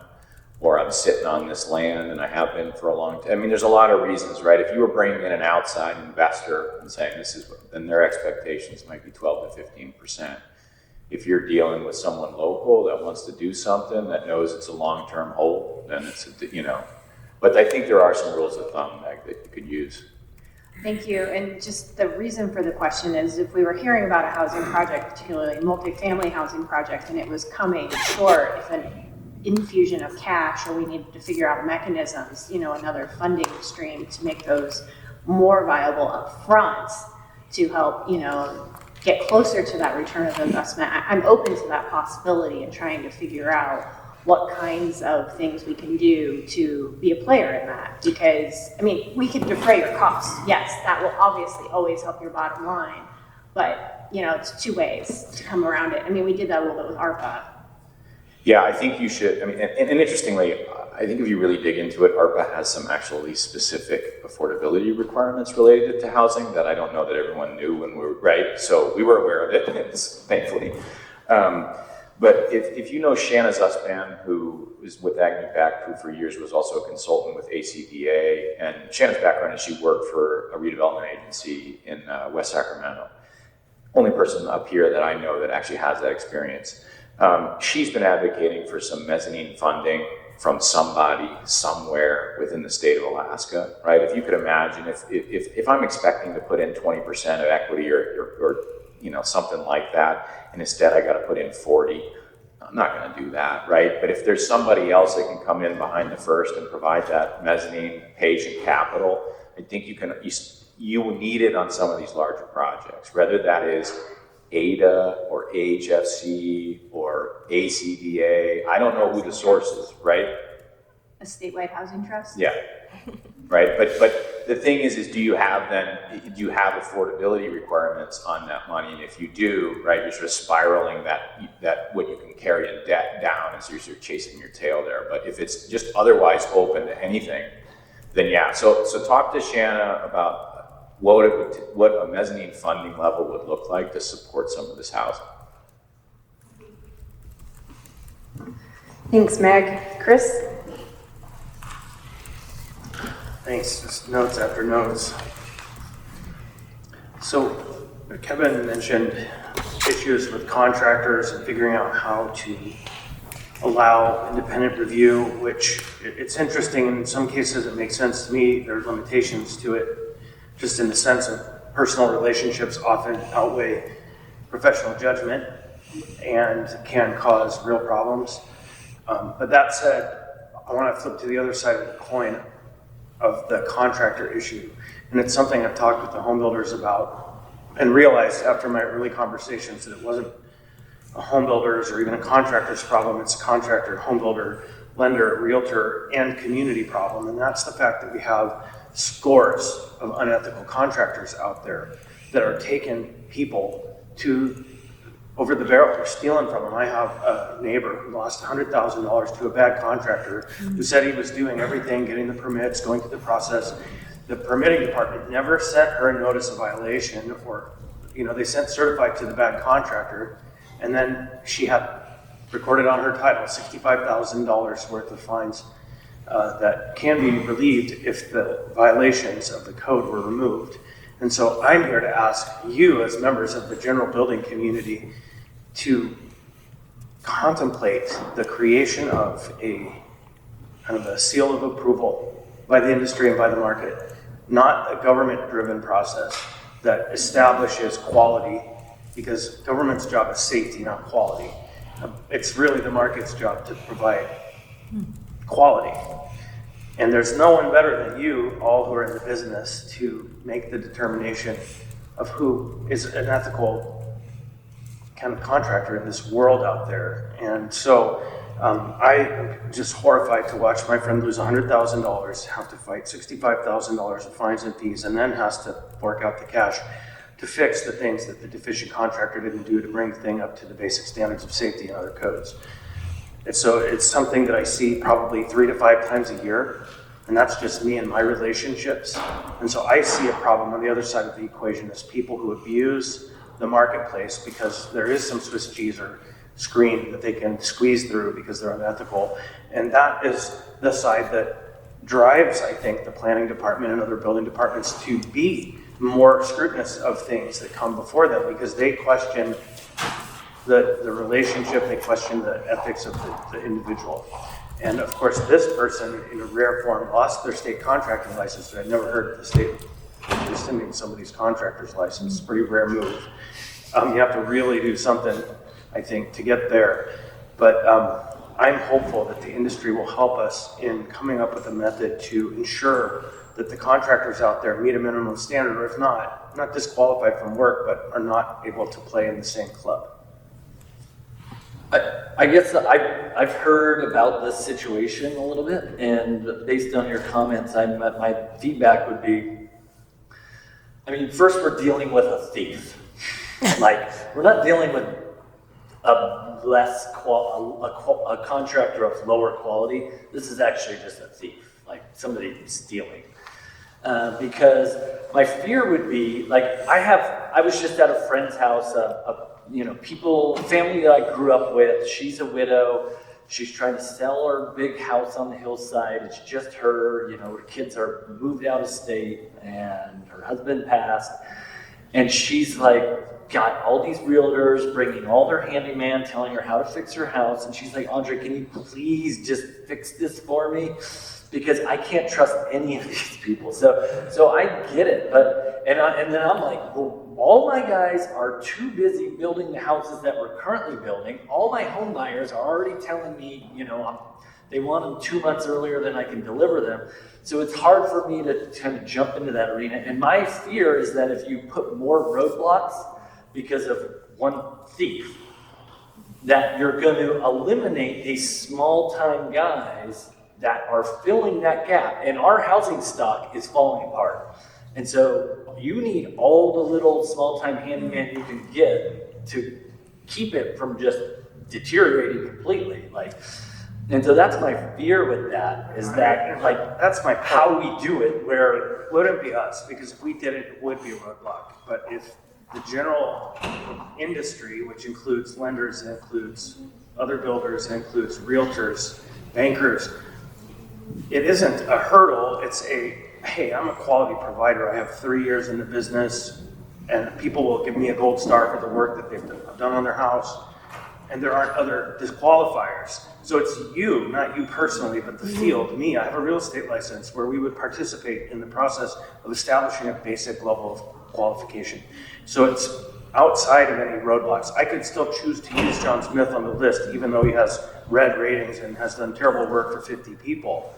or I'm sitting on this land and I have been for a long time. I mean, there's a lot of reasons, right? If you were bringing in an outside investor and saying then their expectations might be 12 to 15%. If you're dealing with someone local that wants to do something that knows it's a long-term hold, then but I think there are some rules of thumb, Meg, that you could use. Thank you. And just the reason for the question is if we were hearing about a housing project, particularly a multifamily housing project, and it was coming short of an infusion of cash, or we needed to figure out mechanisms, another funding stream to make those more viable up front to help, get closer to that return of investment. I'm open to that possibility and trying to figure out what kinds of things we can do to be a player in that. Because, we can defray your costs. Yes, that will obviously always help your bottom line. But, it's two ways to come around it. We did that a little bit with ARPA. Yeah, I think you should. And interestingly, I think if you really dig into it, ARPA has some actually specific affordability requirements related to housing that I don't know that everyone knew when we were, right? So we were aware of it, thankfully. But if you know Shanna Zuspan, who is with Agnew Back, who for years was also a consultant with ACDA, and Shanna's background is she worked for a redevelopment agency in West Sacramento. Only person up here that I know that actually has that experience. She's been advocating for some mezzanine funding from somebody somewhere within the state of Alaska, right? If you could imagine, if I'm expecting to put in 20% of equity or something like that, and instead I got to put in 40, I'm not going to do that, right? But if there's somebody else that can come in behind the first and provide that mezzanine patient capital, I think you will need it on some of these larger projects, whether that is ADA or AHFC or ACDA. I don't know who the source is, right? A statewide housing trust? Yeah, right. But the thing is do you have affordability requirements on that money? And if you do, right, you're sort of spiraling that what you can carry in debt down as you're sort of chasing your tail there. But if it's just otherwise open to anything, then yeah. So talk to Shanna about what a mezzanine funding level would look like to support some of this housing. Thanks, Meg. Chris? Thanks, just notes after notes. So Kevin mentioned issues with contractors and figuring out how to allow independent review, which it's interesting. In some cases it makes sense to me. There are limitations to it, just in the sense of personal relationships often outweigh professional judgment and can cause real problems. But that said, I want to flip to the other side of the coin of the contractor issue. And it's something I've talked with the home builders about and realized after my early conversations that it wasn't a home builder's or even a contractor's problem. It's a contractor, home builder, lender, realtor, and community problem. And that's the fact that we have scores of unethical contractors out there that are taking people to over the barrel. They're stealing from them. I have a neighbor who lost $100,000 to a bad contractor who said he was doing everything, getting the permits, going through the process, the permitting department never sent her a notice of violation, or, they sent certified to the bad contractor, and then she had recorded on her title $65,000 worth of fines that can be relieved if the violations of the code were removed. And so I'm here to ask you, as members of the general building community, to contemplate the creation of a kind of a seal of approval by the industry and by the market, not a government-driven process that establishes quality, because government's job is safety, not quality. It's really the market's job to provide quality. And there's no one better than you, all who are in the business, to make the determination of who is an ethical kind of contractor in this world out there. And so I am just horrified to watch my friend lose $100,000, have to fight $65,000 of fines and fees, and then has to fork out the cash to fix the things that the deficient contractor didn't do to bring the thing up to the basic standards of safety and other codes. And so it's something that I see probably 3 to 5 times a year, and that's just me and my relationships. And so I see a problem on the other side of the equation as people who abuse the marketplace because there is some Swiss cheese or screen that they can squeeze through because they're unethical. And that is the side that drives, I think, the planning department and other building departments to be more scrutinous of things that come before them, because they question the relationship, they question the ethics of the individual. And of course, this person, in a rare form, lost their state contracting license. I'd never heard of the state rescinding somebody's contractor's license. It's a pretty rare move. You have to really do something, I think, to get there. But I'm hopeful that the industry will help us in coming up with a method to ensure that the contractors out there meet a minimum standard, or if not disqualified from work, but are not able to play in the same club. I guess I've heard about this situation a little bit, and based on your comments, my feedback would be, first we're dealing with a thief. We're not dealing with a contractor of lower quality. This is actually just a thief, somebody stealing. Because my fear would be, I was just at a friend's house, family that I grew up with. She's a widow. She's trying to sell her big house on the hillside. It's just her, her kids are moved out of state and her husband passed. And she's got all these realtors bringing all their handyman, telling her how to fix her house. And she's like, Andre, can you please just fix this for me? Because I can't trust any of these people. So I get it. And then I'm like, well, all my guys are too busy building the houses that we're currently building. All my home buyers are already telling me, they want them 2 months earlier than I can deliver them. So it's hard for me to kind of jump into that arena. And my fear is that if you put more roadblocks because of one thief, that you're going to eliminate these small-time guys that are filling that gap. And our housing stock is falling apart. And so you need all the little small-time handyman you can get to keep it from just deteriorating completely. And so that's my fear with that, is that that's my point. How we do it, where it wouldn't be us, because if we did it, it would be a roadblock. But if the general industry, which includes lenders, and includes other builders, and includes realtors, bankers, it isn't a hurdle, it's hey, I'm a quality provider. I have 3 years in the business, and people will give me a gold star for the work that they've done on their house, and there aren't other disqualifiers. So it's you, not you personally, but the field, me. I have a real estate license where we would participate in the process of establishing a basic level of qualification. So it's outside of any roadblocks. I could still choose to use John Smith on the list, even though he has red ratings and has done terrible work for 50 people.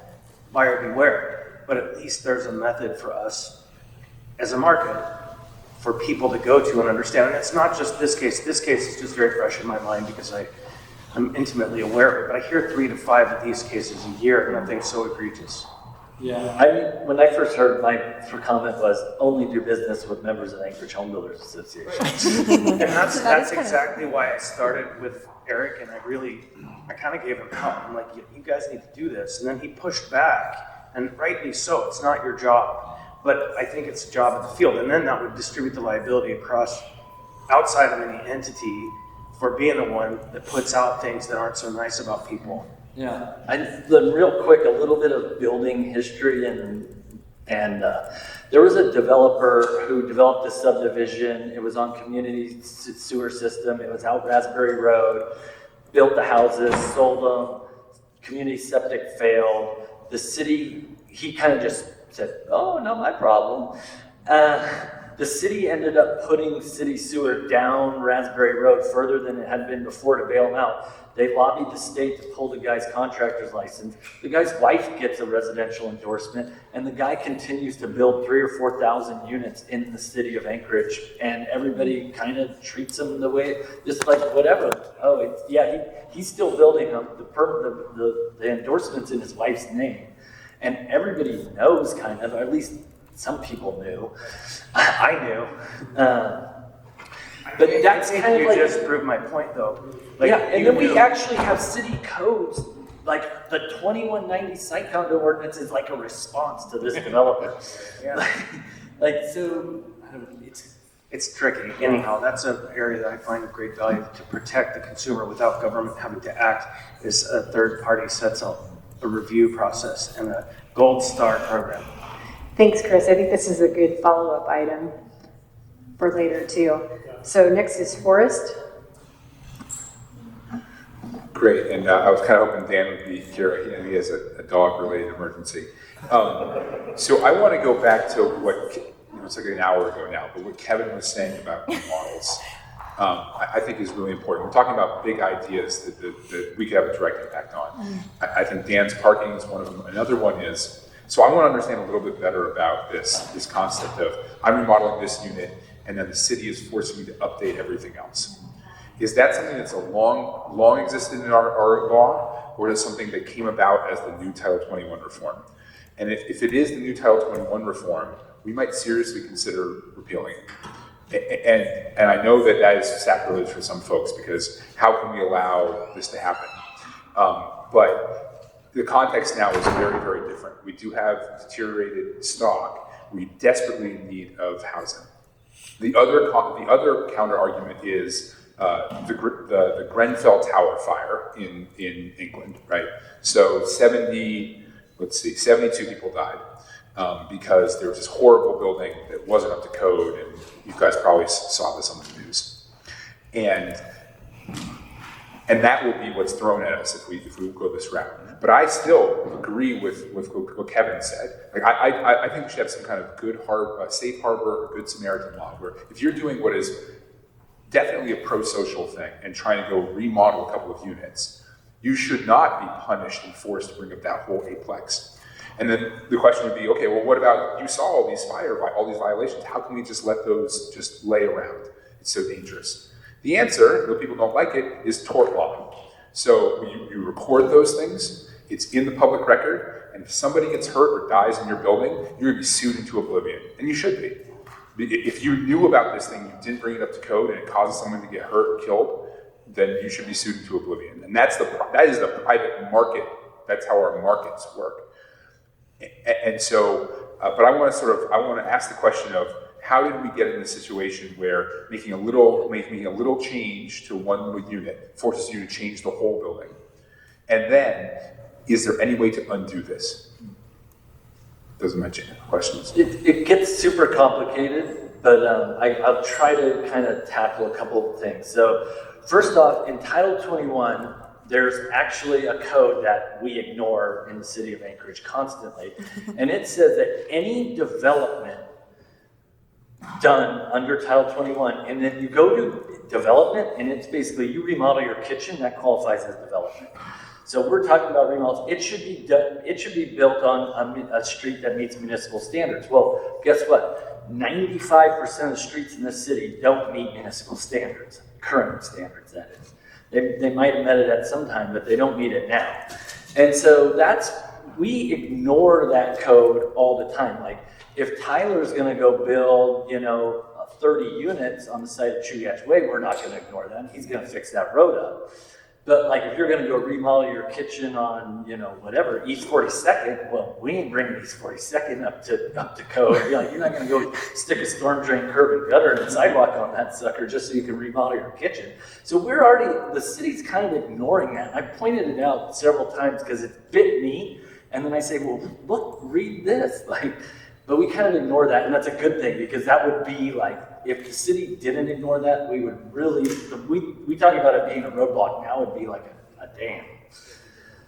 Buyer beware. But at least there's a method for us as a market for people to go to and understand. And it's not just this case. This case is just very fresh in my mind because I'm intimately aware of it. But I hear 3 to 5 of these cases a year, and nothing so egregious. Yeah, when I first heard, my comment was only do business with members of Anchorage Home Builders Association. And that's exactly why I started with Eric, and I kind of gave him help. I'm like, you guys need to do this. And then he pushed back, and rightly so, it's not your job. but I think it's a job of the field. And then that would distribute the liability across outside of any entity for being the one that puts out things that aren't so nice about people. Yeah, then real quick, a little bit of building history, and there was a developer who developed a subdivision. It was on community sewer system. It was out Raspberry Road. Built the houses, sold them. Community septic failed. The city, he kind of just said, "Oh, not my problem." The city ended up putting city sewer down Raspberry Road further than it had been before to bail him out. They lobbied the state to pull the guy's contractor's license. The guy's wife gets a residential endorsement, and the guy continues to build 3,000 or 4,000 units in the city of Anchorage, and everybody kind of treats him the way, just like whatever. Oh, he's still building them. The endorsement's in his wife's name, and everybody knows kind of, or at least some people knew. I knew. But that's kind of like, you just proved my point, though. Like, yeah, and then we actually have city codes, like the 2190 site condo ordinance is like a response to this development. Yeah. So it's tricky. Anyhow, that's an area that I find of great value to protect the consumer without government having to act. Is a third party sets up a review process and a gold star program. Thanks, Chris. I think this is a good follow-up item for later too. So next is Forrest. Great, and I was kind of hoping Dan would be here. He has a dog-related emergency. So I want to go back to what, it's like an hour ago now, but what Kevin was saying about models, I think is really important. We're talking about big ideas that we could have a direct impact on. I think Dan's parking is one of them. Another one is, so I want to understand a little bit better about this concept of, I'm remodeling this unit, and then the city is forcing me to update everything else. Is that something that's long existed in our law, or is it something that came about as the new Title 21 reform? And if it is the new Title 21 reform, we might seriously consider repealing it. And I know that is sacrilege for some folks, because how can we allow this to happen? But the context now is very, very different. We do have deteriorated stock. We desperately in need of housing. The other counter argument is the Grenfell Tower fire in England, right? So 72 people died because there was this horrible building that wasn't up to code, and you guys probably saw this on the news. And that will be what's thrown at us if we go this route. But I still agree with what Kevin said. Like I think we should have some kind of good safe harbor or good Samaritan law, where if you're doing what is definitely a pro-social thing and trying to go remodel a couple of units, you should not be punished and forced to bring up that whole eightplex. And then the question would be, okay, well, what about, you saw all these violations, how can we just let those just lay around? It's so dangerous. The answer, though people don't like it, is tort law. So you record those things, it's in the public record, and if somebody gets hurt or dies in your building, you're gonna be sued into oblivion, and you should be. If you knew about this thing, you didn't bring it up to code, and it causes someone to get hurt or killed, then you should be sued into oblivion. And that is the private market. That's how our markets work. And so, but I want to ask the question of, how did we get in a situation where making a little change to one unit forces you to change the whole building? And then, is there any way to undo this? Doesn't mention questions. It gets super complicated, but I'll try to kind of tackle a couple of things. So first off, in Title 21, there's actually a code that we ignore in the city of Anchorage constantly. And it says that any development done under Title 21, and then you go to development, and it's basically you remodel your kitchen, that qualifies as development. So we're talking about remodels. It should be done. It should be built on a street that meets municipal standards. Well, guess what? 95% of the streets in this city don't meet municipal standards, current standards, that is. They might have met it at some time, but they don't meet it now. And so we ignore that code all the time. Like, if Tyler's gonna go build, 30 units on the site of Chugach Way, we're not gonna ignore them. He's gonna fix that road up. But like if you're gonna go remodel your kitchen on, you know, whatever, East 42nd, well, we ain't bringing East 42nd up to code. You're not gonna go stick a storm drain, curb and gutter and sidewalk on that sucker just so you can remodel your kitchen. So the city's kind of ignoring that. I pointed it out several times because it bit me. And then I say, well, look, read this. But we kind of ignore that, and that's a good thing, because that would be like, if the city didn't ignore that, we would really, we talk about it being a roadblock, now it'd be like a dam.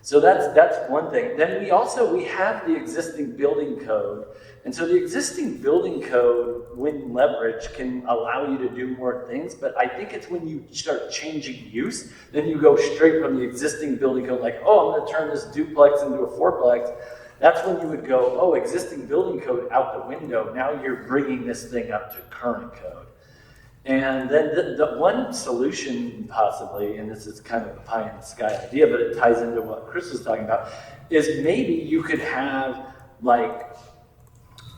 So that's one thing. Then we have the existing building code, and so the existing building code, when leveraged, can allow you to do more things, but I think it's when you start changing use, then you go straight from the existing building code, like, oh, I'm gonna turn this duplex into a fourplex. That's when you would go, oh, existing building code out the window. Now you're bringing this thing up to current code. And then the one solution possibly, and this is kind of a pie in the sky idea, but it ties into what Chris was talking about, is maybe you could have like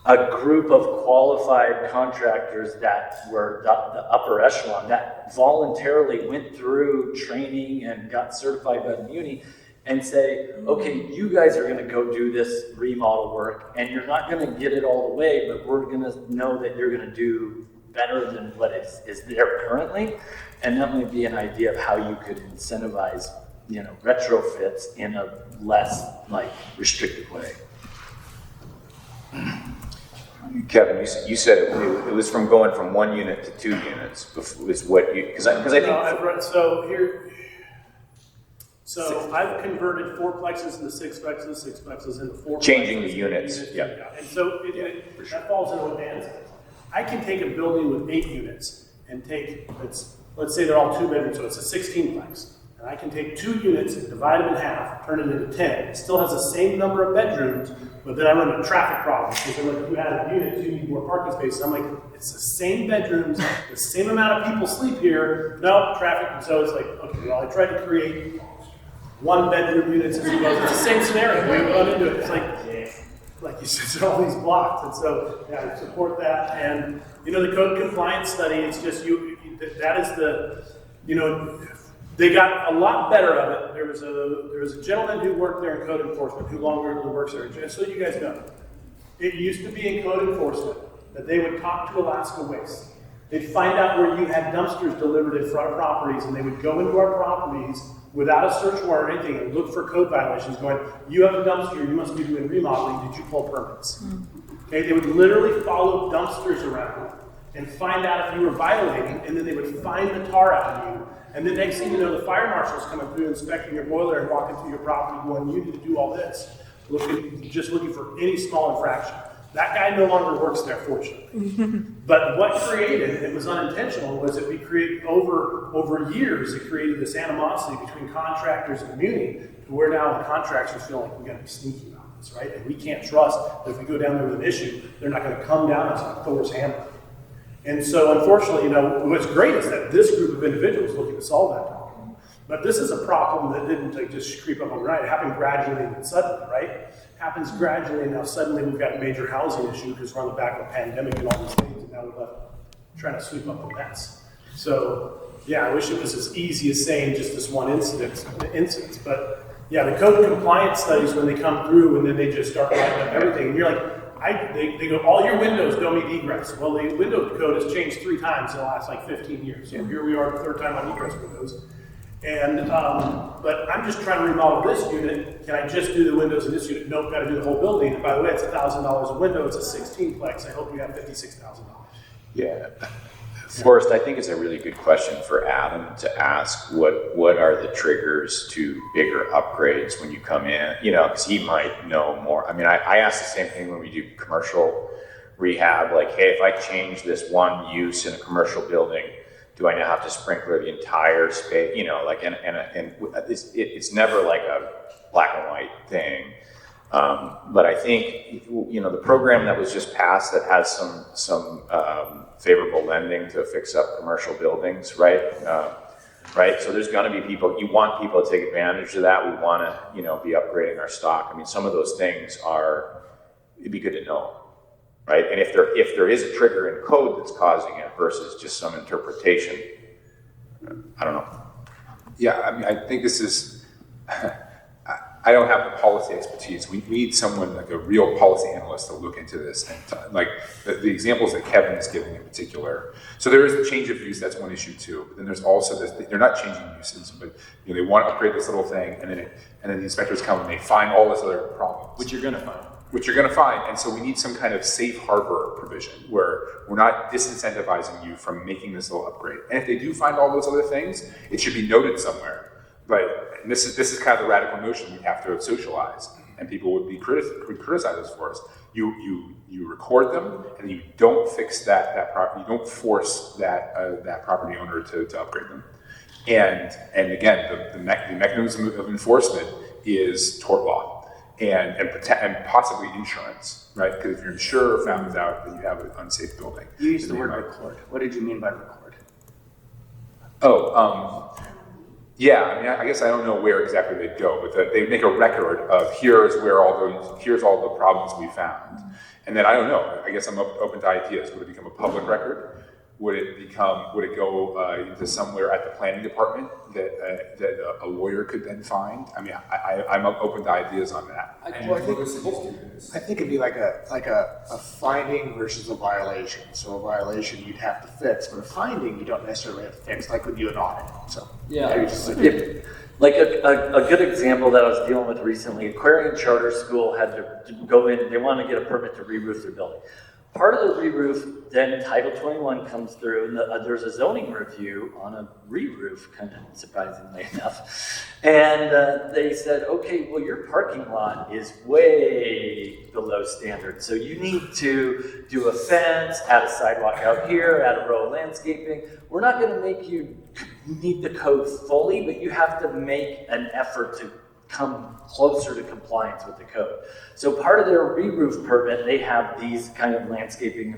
a group of qualified contractors that were the upper echelon that voluntarily went through training and got certified by the muni, and say, okay, you guys are gonna go do this remodel work, and you're not gonna get it all the way, but we're gonna know that you're gonna do better than what is there currently. And that might be an idea of how you could incentivize, you know, retrofits in a less like restricted way. Kevin, you said it was from going from 1 unit to 2 units. Is what you, because I think. So I've converted fourplexes into sixplexes into fourplexes. Changing the units, yeah. And so that falls into what Dan said. I can take a building with 8 units and let's say they're all 2 bedrooms, so it's a 16plex. And I can take 2 units and divide them in half, turn it into 10. It still has the same number of bedrooms, but then I run into traffic problems. Because they're like, you add units, you need more parking spaces. I'm like, it's the same bedrooms, the same amount of people sleep here. No, traffic. And so it's like, okay, well, I tried to create 1-bedroom units as opposed to the same scenario. We run into it. It's like you said, all these blocks. And so, yeah, I support that. And, you know, the code compliance study, it's just that is the, you know, they got a lot better of it. There was a gentleman who worked there in code enforcement who longer works there. Just so you guys know, it used to be in code enforcement that they would talk to Alaska Waste. They'd find out where you had dumpsters delivered in front of properties, and they would go into our properties without a search warrant or anything and look for code violations going, you have a dumpster, you must be doing remodeling, did you pull permits? Okay, they would literally follow dumpsters around and find out if you were violating, and then they would find the tar out of you. And the next thing you know, the fire marshal's coming through, inspecting your boiler and walking through your property going, you need to do all this. Just looking for any small infraction. That guy no longer works there, fortunately. But what created, it was unintentional, was that we created over years, it created this animosity between contractors and muni, to where now the contractors feel like we got to be sneaky about this, right? And we can't trust that if we go down there with an issue, they're not going to come down as like Thor's hammer. And so, unfortunately, you know, what's great is that this group of individuals looking to solve that problem. But this is a problem that didn't like, just creep up overnight. It happened gradually and suddenly, right? Happens gradually, and now suddenly we've got a major housing issue because we're on the back of a pandemic and all these things, and now we're trying to sweep up the mess. So, yeah, I wish it was as easy as saying just this one incident. But yeah, the code compliance studies, when they come through and then they just start writing up everything, and you're like, they go, all your windows don't need egress. Well, the window code has changed 3 times in the last like 15 years. So here we are, the 3rd time on egress windows. And, but I'm just trying to remodel this unit. Can I just do the windows in this unit? Nope, got to do the whole building. And by the way, it's $1,000 a window. It's a 16plex. I hope you have $56,000. Yeah. Forrest, I think it's a really good question for Adam to ask. What are the triggers to bigger upgrades when you come in? You know, because he might know more. I mean, I ask the same thing when we do commercial rehab. Like, hey, if I change this one use in a commercial building, do I now have to sprinkler the entire space? You know, like, and it's never like a black and white thing. But I think, you know, the program that was just passed that has some favorable lending to fix up commercial buildings, right? Right. So there's going to be people. You want people to take advantage of that. We want to, you know, be upgrading our stock. I mean, some of those things it'd be good to know. Right, and if there is a trigger in code that's causing it versus just some interpretation, I don't know. Yeah, I mean, I think this is, I don't have the policy expertise. We need someone like a real policy analyst to look into this. And like the examples that Kevin is giving in particular. So there is the change of use, that's one issue too. But then there's also this, they're not changing uses, but they want to upgrade this little thing, and then the inspectors come and they find all this other problems. Which you're gonna find. Which you're gonna find. And so we need some kind of safe harbor provision where we're not disincentivizing you from making this little upgrade. And if they do find all those other things, it should be noted somewhere. But this is kind of the radical notion we have to socialize, and people would criticize us for us. You record them, and you don't fix that property. You don't force that property owner to upgrade them. And again, the mechanism of enforcement is tort law and possibly insurance, right? Because if your insurer found out that you have an unsafe building, You used the word record. What did you mean by record? Yeah, I mean, I guess I don't know where exactly they'd go, but they make a record of here's all the problems we found, and then I don't know. I guess I'm open to ideas. Would it become a public record? Would it go into somewhere at the planning department that a lawyer could then find? I mean, I'm open to ideas on that. I think it'd be like a finding versus a violation. So a violation you'd have to fix, but a finding you don't necessarily have to fix, like when you do an audit. So Like a good example that I was dealing with recently, a Quarry Charter School had to go in, they wanted to get a permit to re-roof their building. Part of the re-roof, then Title 21 comes through, and there's a zoning review on a re-roof, kind of surprisingly enough. And they said, okay, well, your parking lot is way below standard, so you need to do a fence, add a sidewalk out here, add a row of landscaping. We're not going to make you meet the code fully, but you have to make an effort to come closer to compliance with the code. So part of their re-roof permit, they have these kind of landscaping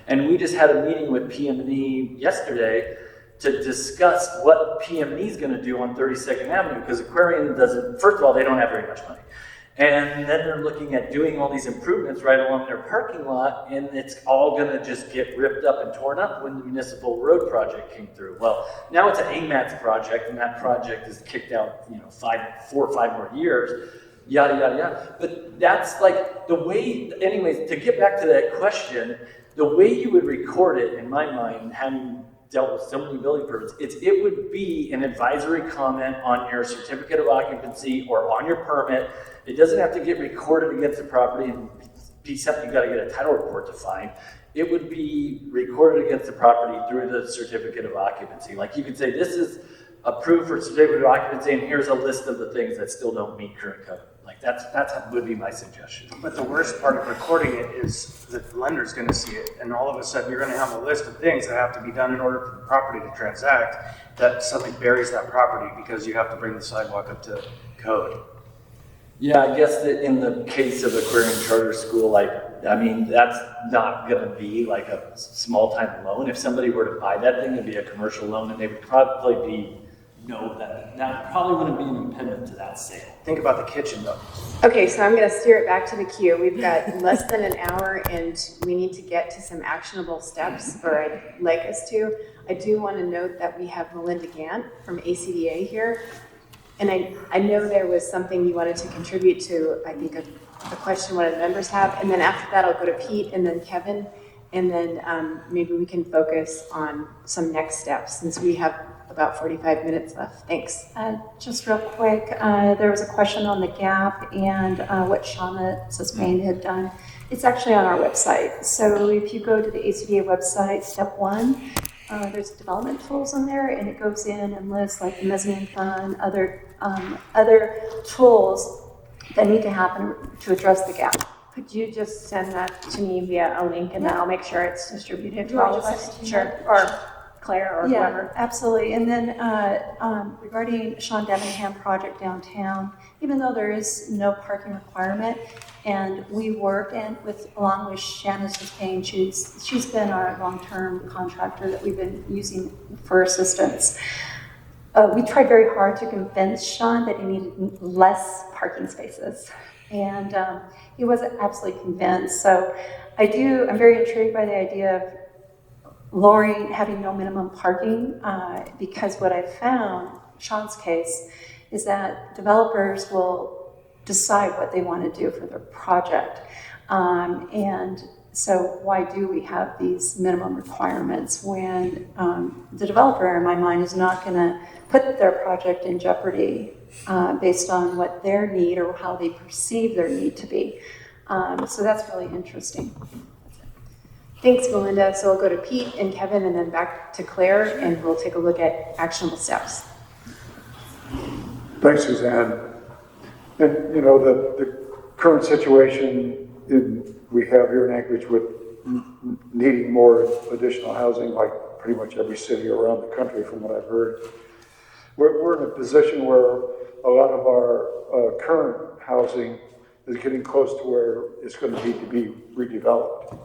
and we just had a meeting with PM&E yesterday to discuss what PM&E is going to do on 32nd Avenue, because Aquarian doesn't, first of all, they don't have very much money. And then they're looking at doing all these improvements right along their parking lot, and it's all going to just get ripped up and torn up when the municipal road project came through. Well, now it's an AMATS project, and that project is kicked out, 4 or 5 more years, yada, yada, yada. But that's like the way, anyways, to get back to that question, the way you would record it, in my mind, having dealt with so many building permits, it would be an advisory comment on your certificate of occupancy or on your permit. It doesn't have to get recorded against the property and be something you've got to get a title report to find. It would be recorded against the property through the certificate of occupancy. Like you could say, this is approved for certificate of occupancy, and here's a list of the things that still don't meet current code. Like that's would be my suggestion. But the worst part of recording it is that the lender's going to see it, and all of a sudden you're going to have a list of things that have to be done in order for the property to transact. That suddenly buries that property because you have to bring the sidewalk up to code. Yeah, I guess that in the case of Aquarian Charter School, that's not going to be like a small-time loan. If somebody were to buy that thing, it'd be a commercial loan, and they would probably that probably wouldn't be an impediment to that sale. Think about the kitchen, though. Okay, so I'm going to steer it back to the queue. We've got less than an hour, and we need to get to some actionable steps, or I'd like us to. I do want to note that we have Melinda Gant from ACDA here, and I know there was something you wanted to contribute to, I think, a question one of the members have, and then after that I'll go to Pete and then Kevin, and then maybe we can focus on some next steps since we have about 45 minutes left. Thanks. Just real quick, there was a question on the gap and what Shauna Susmain had done. It's actually on our website. So if you go to the ACDA website, step 1, there's development tools in there, and it goes in and lists like the mezzanine fund, other tools that need to happen to address the gap. Could you just send that to me via a link, and then I'll make sure it's distributed Do to I all of just us? send it to Sure. you? Or Claire or whoever. Absolutely. And then regarding Sean Debenham project downtown, even though there is no parking requirement, and we work along with Shannon Sustain, she's been our long-term contractor that we've been using for assistance. We tried very hard to convince Sean that he needed less parking spaces, and he wasn't absolutely convinced. So I'm very intrigued by the idea of having no minimum parking, because what I found Sean's case, is that developers will decide what they want to do for their project. And so why do we have these minimum requirements when the developer, in my mind, is not going to put their project in jeopardy based on what their need or how they perceive their need to be. So that's really interesting. Thanks, Melinda. So I'll go to Pete and Kevin and then back to Claire, and we'll take a look at actionable steps. Thanks, Suzanne. And you know, the current situation we have here in Anchorage with needing more additional housing, like pretty much every city around the country from what I've heard. We're in a position where a lot of our current housing is getting close to where it's going to need to be redeveloped.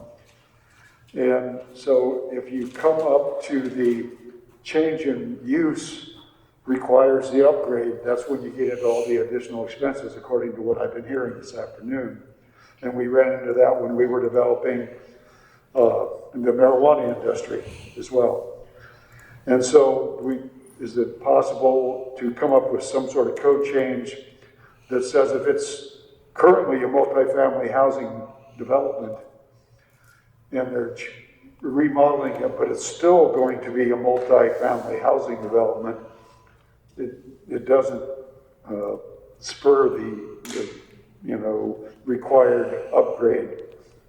And so if you come up to the change in use requires the upgrade, that's when you get into all the additional expenses, according to what I've been hearing this afternoon. And we ran into that when we were developing the marijuana industry as well. And so is it possible to come up with some sort of code change that says if it's currently a multifamily housing development and they're remodeling it, but it's still going to be a multifamily housing development, it doesn't spur the required upgrade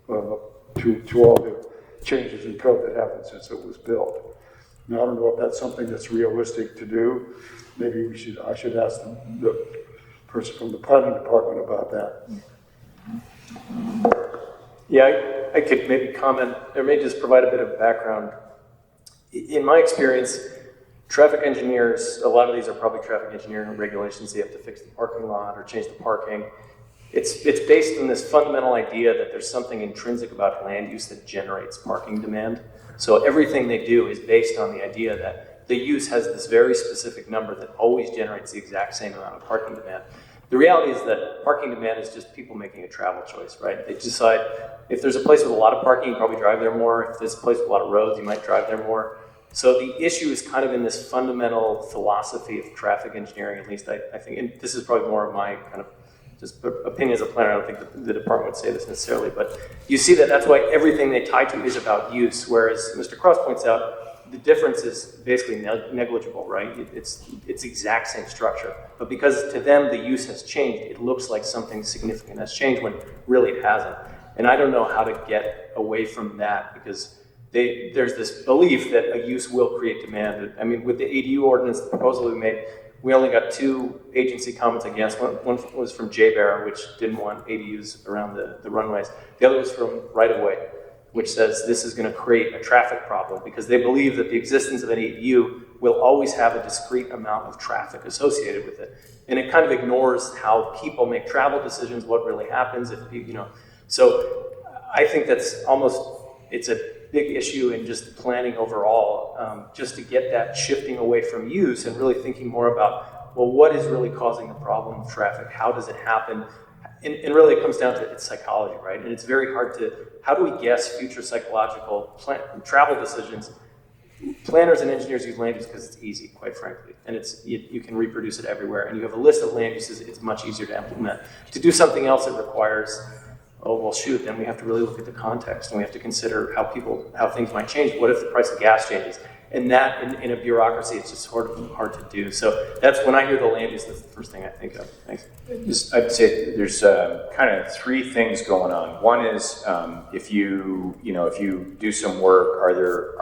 to all the changes in code that happened since it was built. Now, I don't know if that's something that's realistic to do. Maybe I should ask the person from the planning department about that. Yeah, I could maybe comment, or maybe just provide a bit of background. In my experience, traffic engineers, a lot of these are probably traffic engineering regulations. They have to fix the parking lot or change the parking. It's based on this fundamental idea that there's something intrinsic about land use that generates parking demand. So everything they do is based on the idea that the use has this very specific number that always generates the exact same amount of parking demand. The reality is that parking demand is just people making a travel choice, right? They decide if there's a place with a lot of parking, you probably drive there more. If there's a place with a lot of roads, you might drive there more. So the issue is kind of in this fundamental philosophy of traffic engineering, at least I think, and this is probably more of my kind of just opinion as a planner. I don't think the department would say this necessarily, but you see that that's why everything they tie to is about use, whereas Mr. Cross points out, the difference is basically negligible, right? It's exact same structure. But because to them the use has changed, it looks like something significant has changed when really it hasn't. And I don't know how to get away from that because there's this belief that a use will create demand. I mean, with the ADU ordinance, the proposal we made, we only got 2 agency comments against. One was from JBEAR, which didn't want ADUs around the runways. The other was from Right of Way, which says this is going to create a traffic problem because they believe that the existence of an ADU will always have a discrete amount of traffic associated with it. And it kind of ignores how people make travel decisions, what really happens if people, So I think that's it's a big issue in just planning overall, just to get that shifting away from use and really thinking more about, well, what is really causing the problem of traffic? How does it happen? And really it comes down to its psychology, right? And it's very hard how do we guess future psychological travel decisions? Planners and engineers use land use because it's easy, quite frankly. And you can reproduce it everywhere. And you have a list of land uses, it's much easier to implement. To do something else, it requires, then we have to really look at the context and we have to consider how things might change. What if the price of gas changes? And that, in a bureaucracy, it's just sort of hard to do. So that's when I hear the land use, that's the first thing I think of. Thanks. I'd say there's kind of 3 things going on. One is if you do some work, are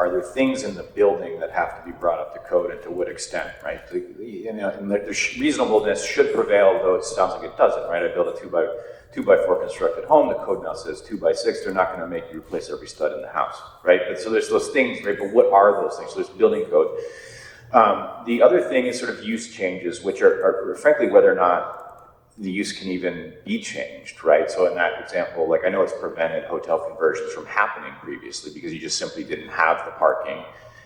there things in the building that have to be brought up to code, and to what extent, right? And the reasonableness should prevail, though it sounds like it doesn't, right? I built a 2x4 constructed home. The code now says 2x6. They're not going to make you replace every stud in the house, right? But so there's those things, right? But what are those things? So there's building code. The other thing is sort of use changes, which are frankly whether or not the use can even be changed, right? So in that example, like I know it's prevented hotel conversions from happening previously because you just simply didn't have the parking,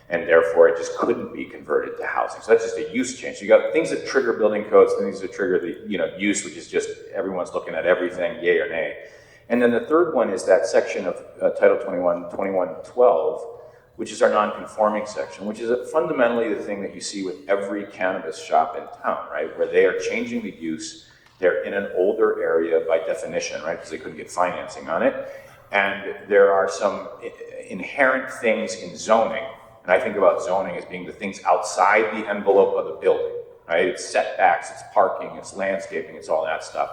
and therefore it just couldn't be converted to housing. So that's just a use change. So you got things that trigger building codes, things that trigger the use, which is just everyone's looking at everything, yay or nay. And then the third one is that section of Title 21, 2112, which is our non-conforming section, which is fundamentally the thing that you see with every cannabis shop in town, right? Where they are changing the use, they're in an older area by definition, right? Because they couldn't get financing on it. And there are some inherent things in zoning, and I think about zoning as being the things outside the envelope of the building, right? It's setbacks, it's parking, it's landscaping, it's all that stuff.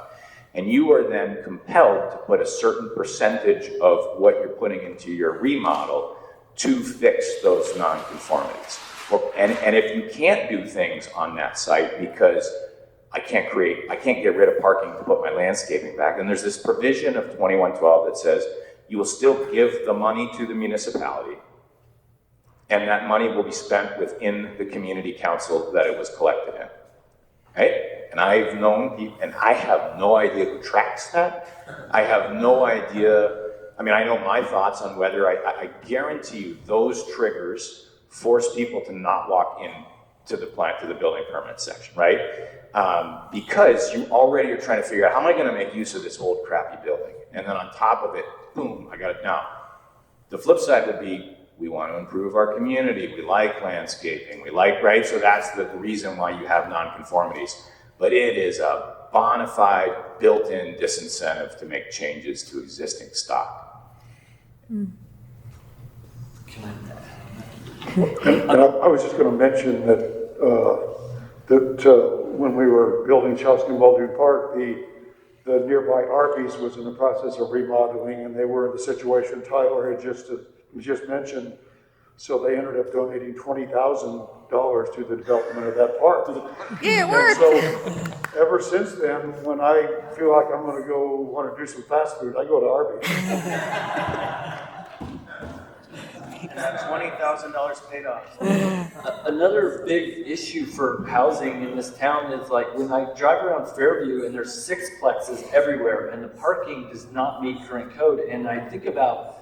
And you are then compelled to put a certain percentage of what you're putting into your remodel to fix those nonconformities. And if you can't do things on that site because I can't get rid of parking to put my landscaping back, then there's this provision of 2112 that says you will still give the money to the municipality, and that money will be spent within the community council that it was collected in, right? And I've known people, and I have no idea who tracks that. I have no idea. I mean, I know my thoughts on whether I guarantee you those triggers force people to not walk in to the building permit section, right? Because you already are trying to figure out, how am I going to make use of this old crappy building? And then on top of it, boom, I got it. Now, the flip side would be, we want to improve our community. We like landscaping. We like, right? So that's the reason why you have nonconformities. But it is a bona fide, built-in disincentive to make changes to existing stock. And I was just going to mention that when we were building Chelsea and Muldoon Park, the nearby Arby's was in the process of remodeling, and they were in the situation Tyler had just mentioned. So they ended up donating $20,000 to the development of that park. Yeah, it worked. So ever since then, when I feel like I'm going to go want to do some fast food, I go to Arby's. And that $20,000 paid off. Another big issue for housing in this town is like when I drive around Fairview and there's sixplexes everywhere and the parking does not meet current code, and I think about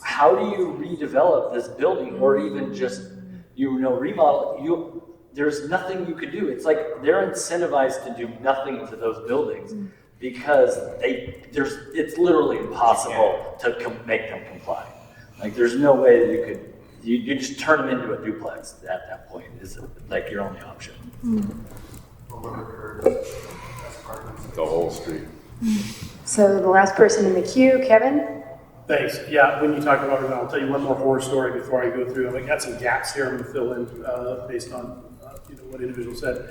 how do you redevelop this building or even just remodel? There's nothing you could do. It's like they're incentivized to do nothing to those buildings because it's literally impossible to make them comply. Like there's no way that you could, you just turn them into a duplex at that point is like your only option. The whole street. So the last person in the queue, Kevin? Thanks. Yeah, when you talk about it, I'll tell you one more horror story before I go through. I got some gaps here I'm going to fill in based on what individual said.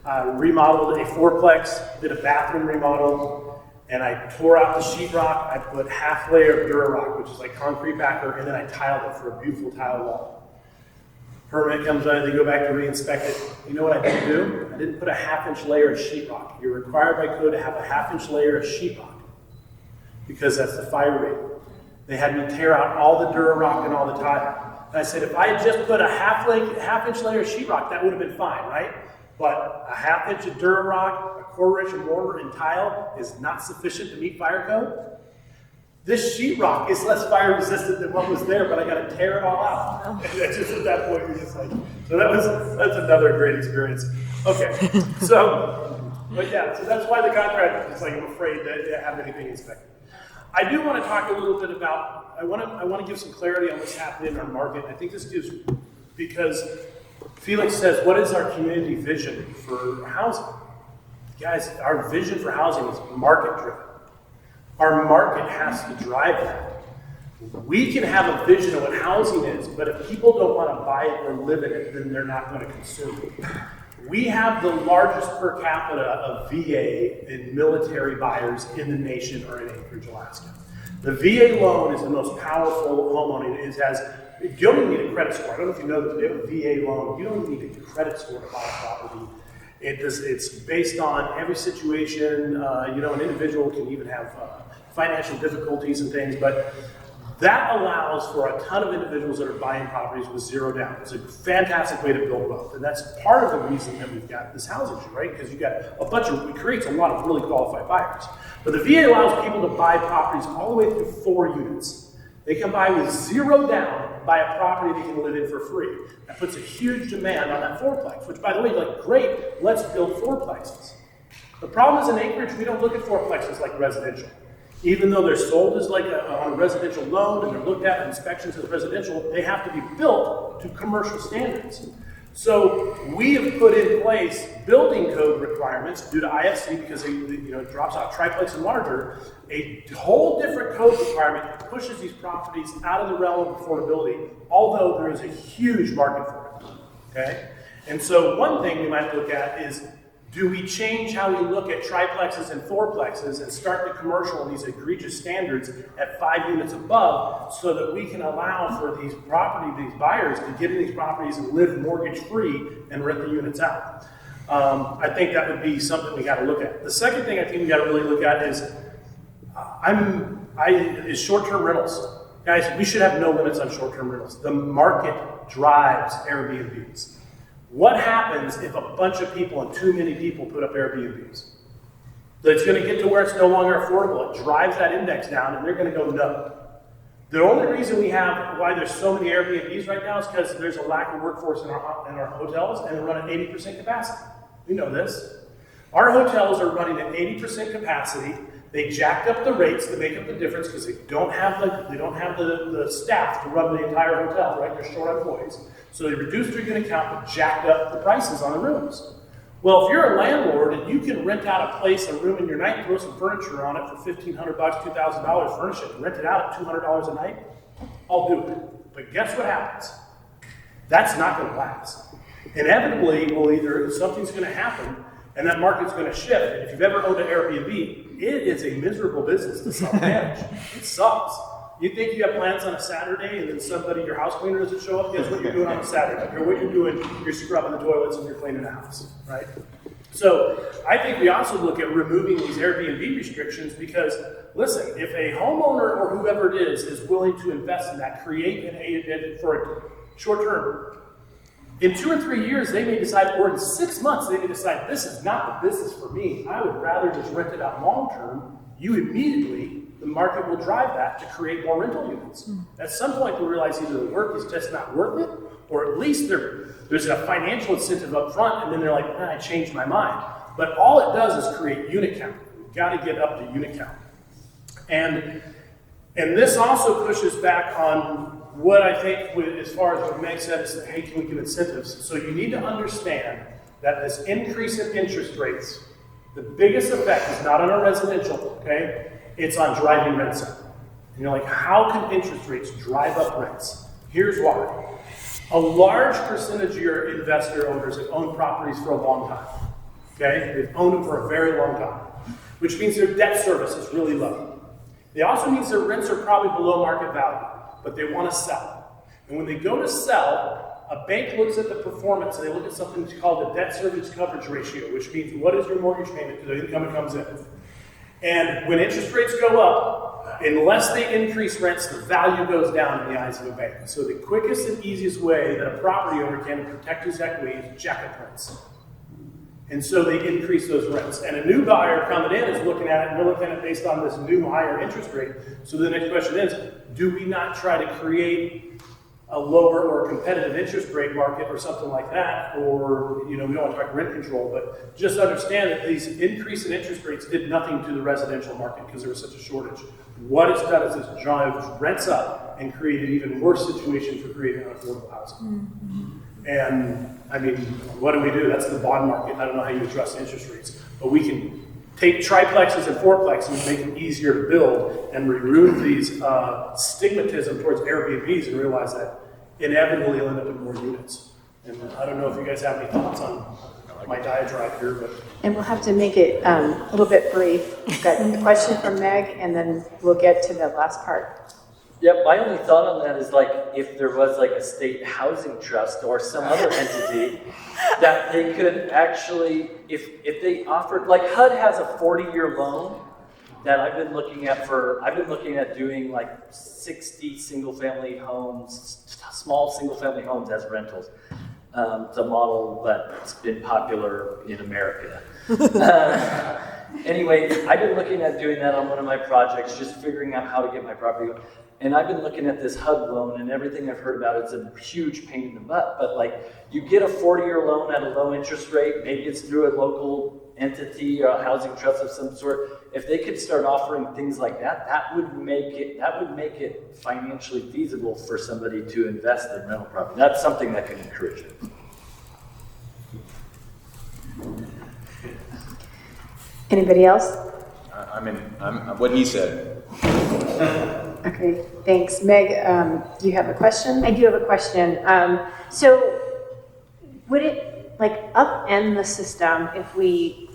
Remodeled a fourplex, did a bathroom remodel, and I tore out the sheetrock. I put half layer of Durarock, which is like concrete backer, and then I tiled it for a beautiful tile wall. Permit comes in, they go back to re-inspect it. You know what I didn't do? I didn't put a half-inch layer of sheetrock. You're required by code to have a half-inch layer of sheetrock because that's the fire rate. They had me tear out all the Durarock and all the tile. And I said, if I had just put a half-inch layer of sheetrock, that would have been fine, right? But a half-inch of Durarock, a quarter-inch of mortar and tile is not sufficient to meet fire code. This sheetrock is less fire resistant than what was there, but I got to tear it all out. And that's just at that point, you're just like, so that's another great experience. Okay, but yeah, so that's why the contractor is like, I'm afraid to have anything inspected. I do want to talk a little bit about, I want to give some clarity on what's happening in our market. I think this gives, because Felix says, what is our community vision for housing? Guys, our vision for housing is market driven. Our market has to drive that. We can have a vision of what housing is, but if people don't want to buy it or live in it, then they're not going to consume it. We have the largest per capita of VA and military buyers in the nation are in Anchorage, Alaska. The VA loan is the most powerful loan. You don't even need a credit score. I don't know if you know that they have a VA loan. You don't need a credit score to buy a property. It's based on every situation. An individual can even have financial difficulties and things, but that allows for a ton of individuals that are buying properties with zero down. It's a fantastic way to build wealth, and that's part of the reason that we've got this housing issue, right? Because you've got it creates a lot of really qualified buyers. But the VA allows people to buy properties all the way through 4 units. They can buy with zero down, buy a property they can live in for free. That puts a huge demand on that fourplex, which by the way, great, let's build fourplexes. The problem is in Anchorage, we don't look at fourplexes like residential. Even though they're sold as like on a residential loan and they're looked at in inspections as residential, they have to be built to commercial standards. So we have put in place building code requirements due to IFC because it drops out triplex and larger, a whole different code requirement that pushes these properties out of the realm of affordability, although there is a huge market for it, okay? And so one thing we might look at is, do we change how we look at triplexes and fourplexes and start the commercial and these egregious standards at 5 units above so that we can allow for these buyers to get in these properties and live mortgage free and rent the units out? I think that would be something we got to look at. The second thing I think we got to really look at is short-term rentals. Guys, we should have no limits on short-term rentals. The market drives Airbnbs. What happens if a bunch of people and too many people put up Airbnbs? It's going to get to where it's no longer affordable. It drives that index down, and they're going to go no. The only reason why there's so many Airbnbs right now is because there's a lack of workforce in our hotels, and they're running 80% capacity. We know this. Our hotels are running at 80% capacity. They jacked up the rates to make up the difference because they don't have the staff to run the entire hotel, right? They're short employees. So they reduced their unit count but jacked up the prices on the rooms. Well, if you're a landlord and you can rent out a room in your night, throw some furniture on it for $1,500, $2,000, furnish it, and rent it out at $200 a night, I'll do it. But guess what happens? That's not going to last. Inevitably, something's going to happen and that market's going to shift. And if you've ever owned an Airbnb, it is a miserable business to self-manage. It sucks. You think you have plans on a Saturday and then your house cleaner doesn't show up? Guess what you're doing on a Saturday? Or what you're doing, you're scrubbing the toilets and you're cleaning the house, right? So I think we also look at removing these Airbnb restrictions because, listen, if a homeowner or whoever it is willing to invest in that, create for a short term, in 2 or 3 years, they may decide, or in 6 months, they may decide, this is not the business for me. I would rather just rent it out long term. The market will drive that to create more rental units. At some point, they'll realize either the work is just not worth it, or at least there's a financial incentive up front, and then they're like, I changed my mind. But all it does is create unit count. We've got to get up to unit count. And this also pushes back on what I think, as far as what Meg said, is that, hey, can we give incentives? So you need to understand that this increase in interest rates, the biggest effect is not on our residential, okay? It's on driving rents up. And you're like, how can interest rates drive up rents? Here's why. A large percentage of your investor owners have owned properties for a long time, okay? They've owned them for a very long time, which means their debt service is really low. It also means their rents are probably below market value, but they want to sell. And when they go to sell, a bank looks at the performance and they look at something called the debt service coverage ratio, which means what is your mortgage payment to the income that comes in. And when interest rates go up, unless they increase rents, the value goes down in the eyes of a bank. So the quickest and easiest way that a property owner can protect his equity is jack up rents. And so they increase those rents. And a new buyer coming in is looking at it, and they're looking at it based on this new higher interest rate. So the next question is, do we not try to create a lower or competitive interest rate market or something like that? Or, we don't want to talk rent control, but just understand that these increase in interest rates did nothing to the residential market because there was such a shortage. What it's done is it's drives rents up and created an even worse situation for creating unaffordable housing. And what do? That's the bond market. I don't know how you address interest rates, but we can take triplexes and fourplexes and make them easier to build and remove these stigmatism towards Airbnbs and realize that inevitably you'll end up with more units. And I don't know if you guys have any thoughts on my diatribe here, but. And we'll have to make it a little bit brief. We've got a question from Meg, and then we'll get to the last part. Yep, my only thought on that is if there was a state housing trust or some other entity that they could actually, if they offered, HUD has a 40-year loan that I've been looking at doing 60 single-family homes, small single-family homes as rentals. It's a model that's been popular in America. Anyway, I've been looking at doing that on one of my projects, just figuring out how to get my property going. And I've been looking at this HUD loan, and everything I've heard about it's a huge pain in the butt. But you get a 40-year loan at a low interest rate. Maybe it's through a local entity, a housing trust of some sort, if they could start offering things like that, that would make it financially feasible for somebody to invest in rental property. That's something that can encourage it. Anybody else? I'm what he said. Okay, thanks. Meg, you have a question? I do have a question. So would it like upend the system if we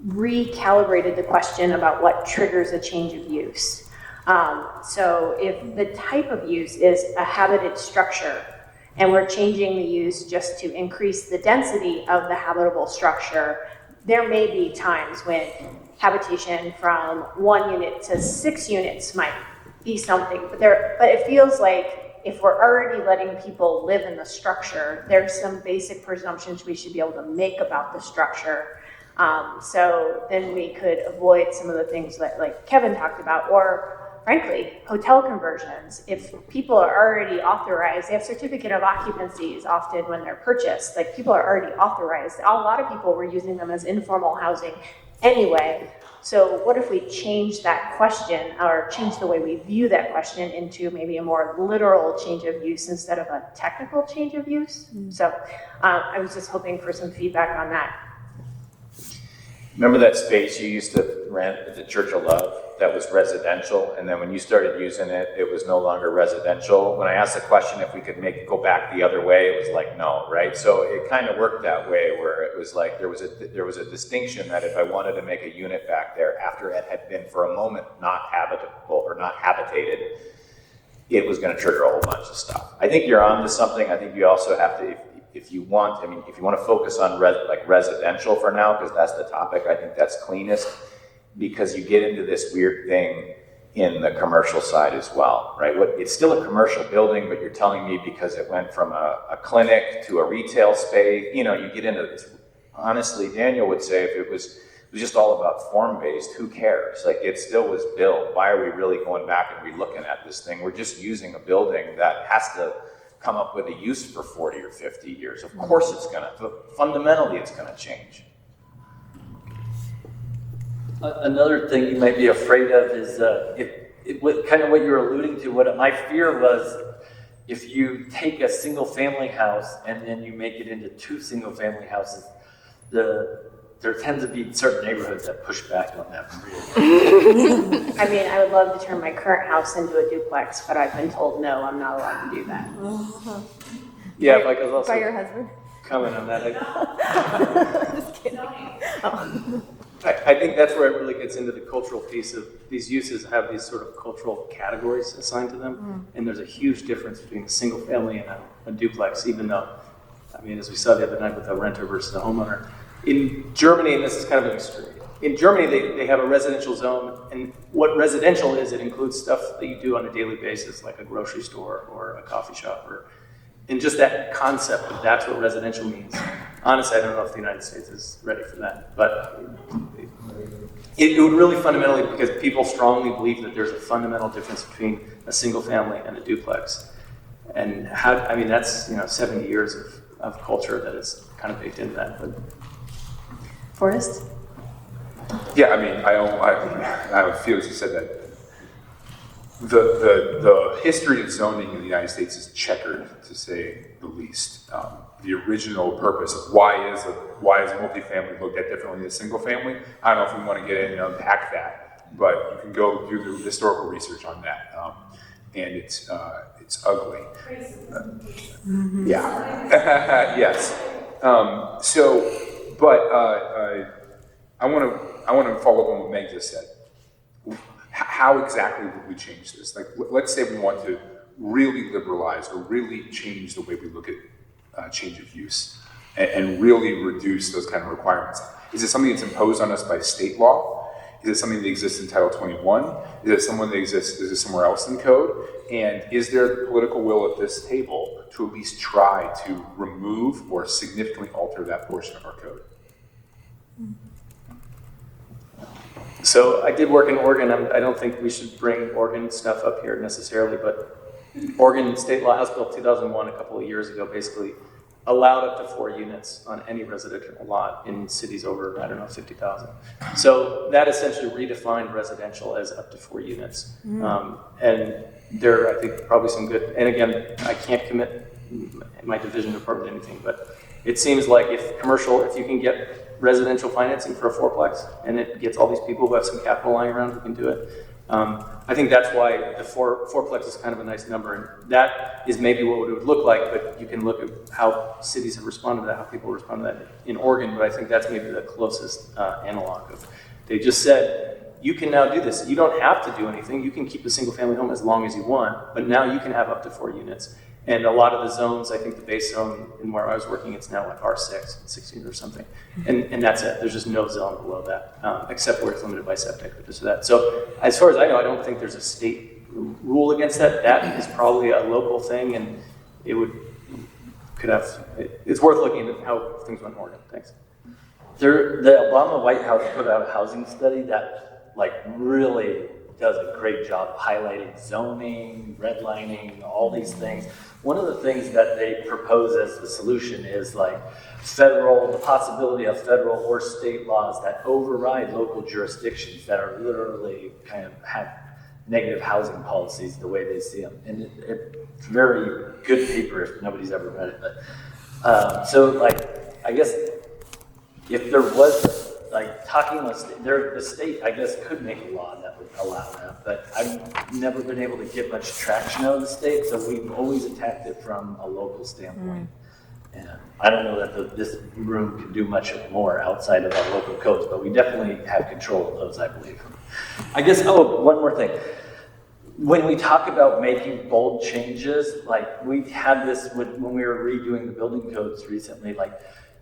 recalibrated the question about what triggers a change of use? So if the type of use is a habited structure and we're changing the use just to increase the density of the habitable structure, there may be times when habitation from 1 unit to 6 units might be something, but it feels like if we're already letting people live in the structure, there's some basic presumptions we should be able to make about the structure. So then we could avoid some of the things that like Kevin talked about, or frankly, hotel conversions. If people are already authorized, they have certificate of occupancies often when they're purchased, like people are already authorized. A lot of people were using them as informal housing anyway. So what if we change that question or change the way we view that question into maybe a more literal change of use instead of a technical change of use? So I was just hoping for some feedback on that. Remember that space you used to rent at the Church of Love that was residential, and then when you started using it, it was no longer residential? When I asked the question if we could make it go back the other way, it was like, no, right? So it kind of worked that way, where it was like there was a distinction that if I wanted to make a unit back there after it had been for a moment not habitable or not habitated, it was going to trigger a whole bunch of stuff. I think you're on to something. I think you also have to, if you want to focus on residential for now, because that's the topic, I think that's cleanest, because you get into this weird thing in the commercial side as well, right? It's still a commercial building, but you're telling me because it went from a clinic to a retail space, you get into this. Honestly, Daniel would say if it was just all about form-based, who cares? Like, it still was built. Why are we really going back and re-looking at this thing? We're just using a building that has to come up with a use for 40 or 50 years. Of course fundamentally it's gonna change. Another thing you might be afraid of is kind of what you're alluding to. What my fear was, if you take a single family house and then you make it into 2 single family houses, there tends to be certain neighborhoods that push back on that. I mean, I would love to turn my current house into a duplex, but I've been told no, I'm not allowed to do that. Yeah, if I could also By your husband? comment on that. Just kidding. I think that's where it really gets into the cultural piece of these uses have these sort of cultural categories assigned to them. And there's a huge difference between a single family and a duplex, even though, as we saw the other night with a renter versus a homeowner. In Germany, and this is kind of an extreme, in Germany they have a residential zone, and what residential is, it includes stuff that you do on a daily basis, like a grocery store or a coffee shop, and just that concept that that's what residential means. Honestly, I don't know if the United States is ready for that, but it would really fundamentally, because people strongly believe that there's a fundamental difference between a single family and a duplex. And that's 70 years of culture that is kind of baked into that. But Forrest? Yeah, I feel as you said that the history of zoning in the United States is checkered, to say the least. The original purpose of why is multifamily looked at differently than single family? I don't know if we want to get in and unpack that, but you can go do the historical research on that, and it's ugly. Yeah. Yes. I want to follow up on what Meg just said. How exactly would we change this? Like, let's say we want to really liberalize or really change the way we look at change of use and really reduce those kind of requirements. Is it something that's imposed on us by state law? Is it something that exists in Title 21? Is it somewhere else in code? And is there the political will at this table to at least try to remove or significantly alter that portion of our code? So I did work in Oregon. I don't think we should bring Oregon stuff up here necessarily, but Oregon state law, House Bill 2001, a couple of years ago, basically allowed up to 4 units on any residential lot in cities over, I don't know, 50,000. So that essentially redefined residential as up to 4 units. And there are, I think, probably some good, and again, I can't commit my division department to anything, but it seems like if you can get residential financing for a fourplex, and it gets all these people who have some capital lying around who can do it, I think that's why the fourplex is kind of a nice number, and that is maybe what it would look like, but you can look at how cities have responded to that, how people respond to that in Oregon, but I think that's maybe the closest analog of, they just said, you can now do this. You don't have to do anything. You can keep a single family home as long as you want, but now you can have up to 4 units. And a lot of the zones, I think the base zone in where I was working, it's now like R6, 16 or something. And that's it. There's just no zone below that, except where it's limited by septic or this or that. So as far as I know, I don't think there's a state rule against that. That is probably a local thing, and it's worth looking at how things went in Oregon. Thanks. The Obama White House put out a housing study that really does a great job highlighting zoning, redlining, all these things. One of the things that they propose as the solution is the possibility of federal or state laws that override local jurisdictions that are literally kind of have negative housing policies the way they see them. And it's very good paper if nobody's ever read it. But I guess if there was talking the state, I guess, could make a law that would allow that, but I've never been able to get much traction out of the state, so we've always attacked it from a local standpoint. And I don't know that this room can do much more outside of our local codes, but we definitely have control of those, I believe. I guess, one more thing. When we talk about making bold changes, we had this when we were redoing the building codes recently,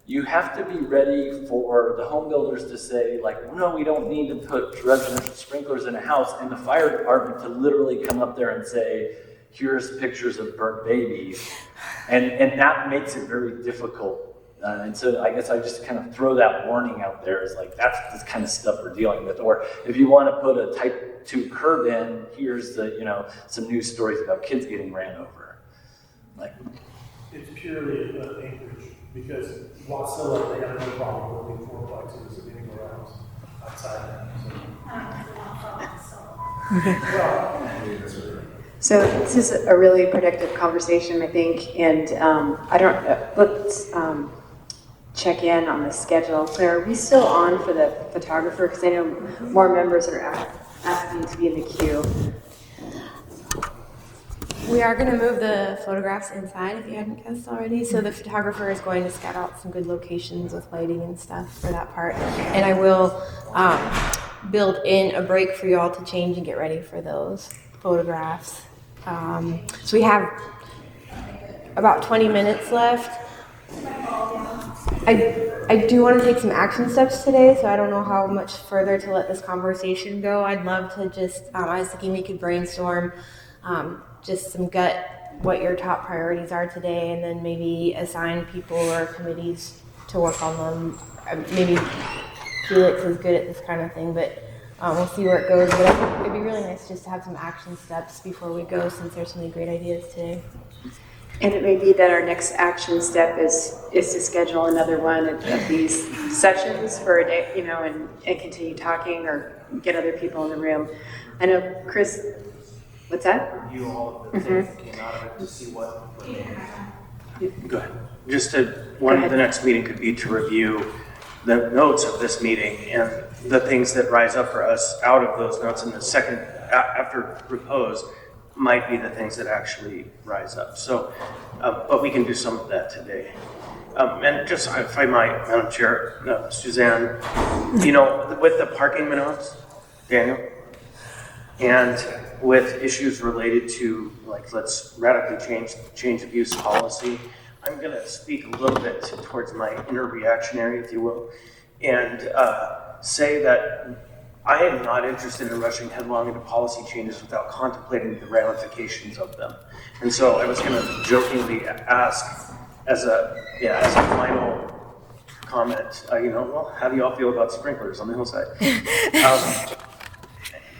you have to be ready for the home builders to say, no, we don't need to put residential sprinklers in a house, and the fire department to literally come up there and say, here's pictures of burnt babies. And that makes it very difficult. And so I guess I just kind of throw that warning out there as that's the kind of stuff we're dealing with. Or if you want to put a type 2 curb in, here's some news stories about kids getting ran over. It's purely acreage, because Wasilla, they have no problem building fourplexes anywhere else outside that. So this is a really productive conversation, I think, and let's check in on the schedule. Claire, are we still on for the photographer? Because I know more members are asking to be in the queue. We are going to move the photographs inside, if you hadn't guessed already. So the photographer is going to scout out some good locations with lighting and stuff for that part. And I will build in a break for you all to change and get ready for those photographs. So we have about 20 minutes left. I do want to take some action steps today, so I don't know how much further to let this conversation go. I'd love to just, I was thinking we could brainstorm just some what your top priorities are today, and then maybe assign people or committees to work on them. Maybe Felix is good at this kind of thing, but we'll see where it goes. But I think it'd be really nice just to have some action steps before we go, since there's so many great ideas today. And it may be that our next action step is to schedule another one of these sessions for a day, and continue talking or get other people in the room. I know, Chris, what's that? Review all of the things that came out of it to see what. Go ahead. The next meeting could be to review the notes of this meeting and the things that rise up for us out of those notes, and the second after proposed might be the things that actually rise up. So, but we can do some of that today. And just, if I might, Madam Chair, Suzanne, with the parking minimums, Daniel, and with issues related to, let's radically change of use policy, I'm going to speak a little bit towards my inner reactionary, if you will, and say that I am not interested in rushing headlong into policy changes without contemplating the ramifications of them. And so I was going to jokingly ask, as a final comment, how do you all feel about sprinklers on the hillside?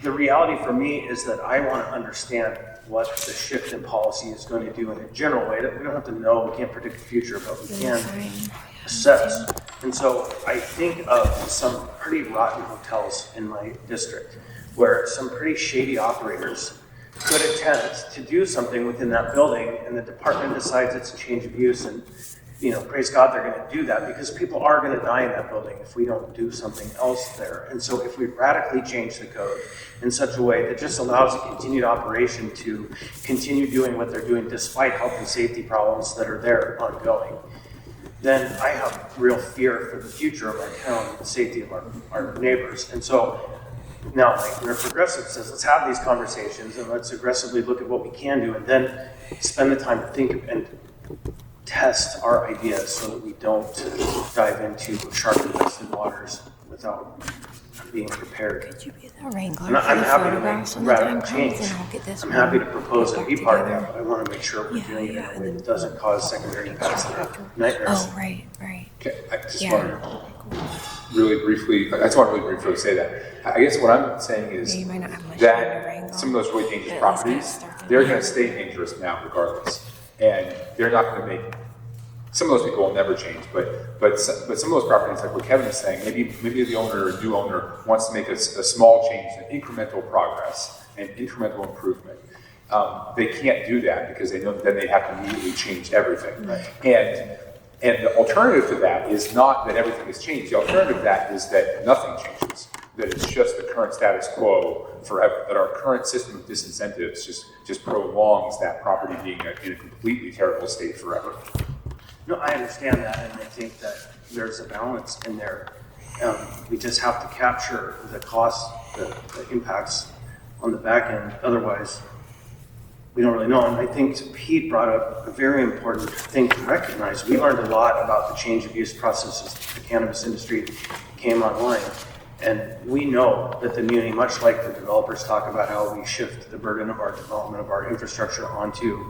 the reality for me is that I want to understand what the shift in policy is going to do in a general way. We don't have to know, we can't predict the future, but we can assess. And so I think of some pretty rotten hotels in my district where some pretty shady operators could attempt to do something within that building, and the department decides it's a change of use, and praise God they're going to do that, because people are going to die in that building if we don't do something else there. And so if we radically change the code in such a way that just allows a continued operation to continue doing what they're doing despite health and safety problems that are there ongoing, then I have real fear for the future of our town and the safety of our neighbors. And so now, where progressive says, let's have these conversations and let's aggressively look at what we can do, and then spend the time to think and test our ideas so that we don't dive into shark-infested waters without being prepared. Could you be the wrangler And for I'm the happy to photographs make when the radical time change. comes, and I'll get this I'm one happy to propose and back be part of together. that, but I want to make sure we're doing it in a way that doesn't cause secondary impacts that are nightmares. Oh, right. Okay, I just Yeah. want to really briefly, I just want to really briefly say that. I guess what I'm saying is Yeah, you might not have much time to that wrangle, some of those really dangerous but at least properties, get started. they're going to stay dangerous now regardless. And they're not going to make, some of those people will never change, but some of those properties, like what Kevin is saying, maybe the owner or new owner wants to make a small change, an incremental progress, an incremental improvement. They can't do that because they know that then they have to immediately change everything. Right. And the alternative to that is not that everything has changed. The alternative to that is that nothing changes, that it's just the current status quo forever, that our current system of disincentives just prolongs that property being in a completely terrible state forever. No, I understand that, and I think that there's a balance in there. We just have to capture the costs, the impacts on the back end. Otherwise, we don't really know. And I think Pete brought up a very important thing to recognize. We learned a lot about the change of use processes. The cannabis industry came online. And we know that the community, much like the developers talk about how we shift the burden of our development of our infrastructure onto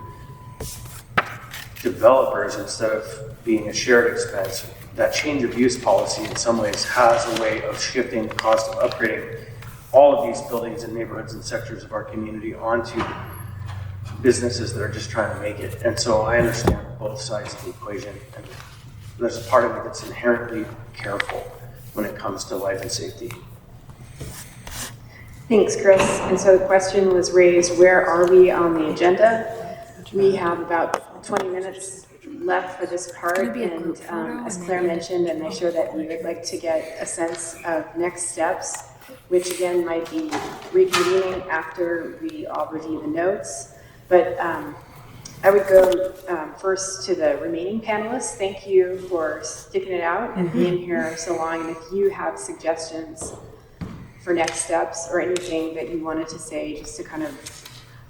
developers instead of being a shared expense, that change of use policy in some ways has a way of shifting the cost of upgrading all of these buildings and neighborhoods and sectors of our community onto businesses that are just trying to make it. And so I understand both sides of the equation, and there's a part of me that's inherently careful when it comes to life and safety. Thanks, Chris. And so the question was raised, where are we on the agenda? We have about 20 minutes left for this part, and as Claire mentioned, and I share that we would like to get a sense of next steps, which again might be reconvening after we all review the notes. But I would go first to the remaining panelists. Thank you for sticking it out and being here so long. And if you have suggestions for next steps or anything that you wanted to say just to kind of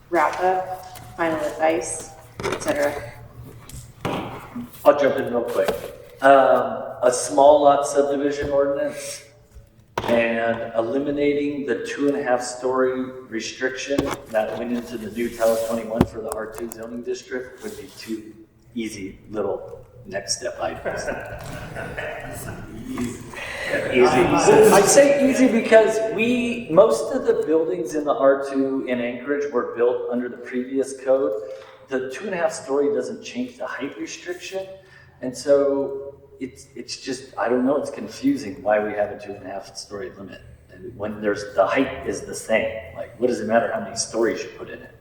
wrap up, final advice, etc. I'll jump in real quick. A small lot subdivision ordinance and eliminating the 2.5-story restriction that went into the new Title 21 for the R2 zoning district would be two easy little next step items. Easy. I say easy because most of the buildings in the R2 in Anchorage were built under the previous code. The 2.5-story doesn't change the height restriction, and so it's just, I don't know, it's confusing why we have a 2.5-story limit. And when the height is the same, like what does it matter how many stories you put in it?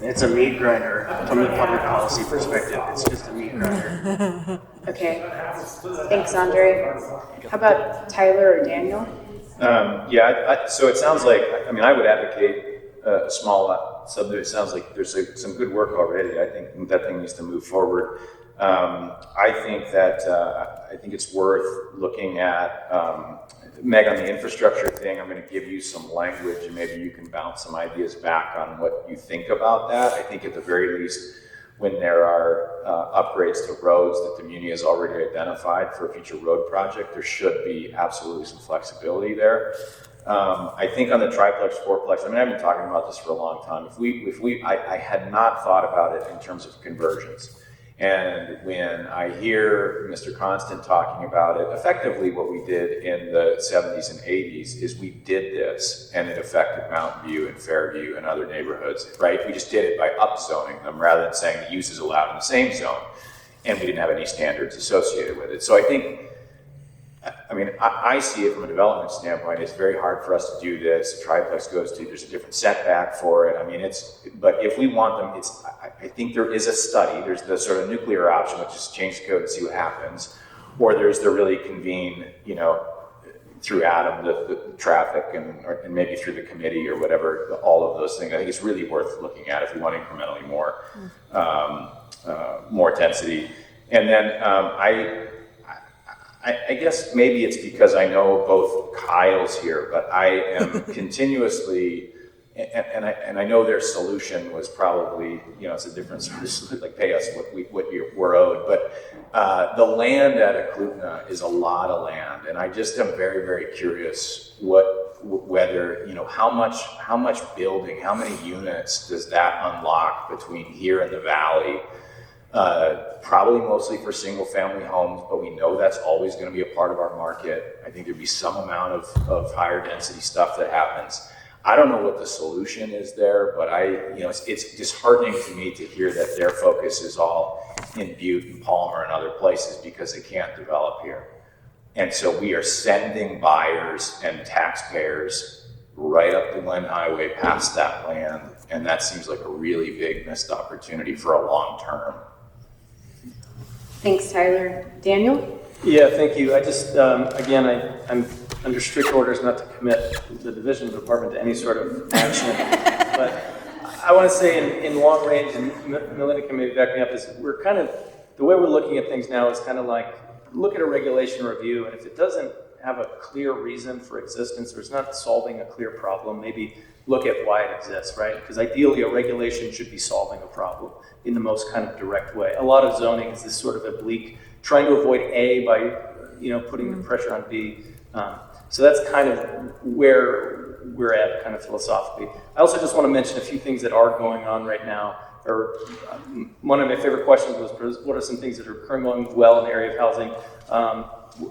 It's a meat grinder from the public policy perspective. It's just a meat grinder. Okay. Thanks, Andre. How about Tyler or Daniel? So it sounds like, I would advocate a small lot subdivision. It sounds like there's some good work already. I think that thing needs to move forward. I think it's worth looking at, Meg, on the infrastructure thing. I'm going to give you some language and maybe you can bounce some ideas back on what you think about that. I think at the very least, when there are upgrades to roads that the community has already identified for a future road project, there should be absolutely some flexibility there. I think on the triplex, fourplex, I've been talking about this for a long time. I had not thought about it in terms of conversions. And when I hear Mr. Constant talking about it, effectively what we did in the 70s and 80s is we did this, and it affected Mountain View and Fairview and other neighborhoods, right? We just did it by upzoning them rather than saying the use is allowed in the same zone, and we didn't have any standards associated with it. So I think, I mean, I see it from a development standpoint. It's very hard for us to do this. A triplex goes to, there's a different setback for it. I mean, but if we want them, I think there is a study. There's the sort of nuclear option, which is change the code and see what happens. Or there's the really convene, through Adam, the traffic and maybe through the committee or whatever, all of those things. I think it's really worth looking at if we want incrementally more density. And then I guess maybe it's because I know both Kyles here, but I am continuously, and I know their solution was probably, it's a different sort of like pay us what we're owed, but the land at Eklutna is a lot of land, and I just am very, very curious whether, how much building, how many units does that unlock between here and the valley? Probably mostly for single family homes, but we know that's always going to be a part of our market. I think there'd be some amount of higher density stuff that happens. I don't know what the solution is there, but it's disheartening to me to hear that their focus is all in Butte and Palmer and other places because they can't develop here. And so we are sending buyers and taxpayers right up the Glen Highway past that land, and that seems like a really big missed opportunity for a long term. Thanks, Tyler. Daniel? Yeah, thank you. I just, again, I'm under strict orders not to commit the division department to any sort of action. But I want to say in long range, and Melinda can maybe back me up, is we're kind of, the way we're looking at things now is kind of like, look at a regulation review, and if it doesn't have a clear reason for existence, or it's not solving a clear problem, maybe look at why it exists, right? Because ideally a regulation should be solving a problem in the most kind of direct way. A lot of zoning is this sort of oblique, trying to avoid A by putting the pressure on B. So that's kind of where we're at kind of philosophically. I also just want to mention a few things that are going on right now. Or one of my favorite questions was, what are some things that are going well in the area of housing?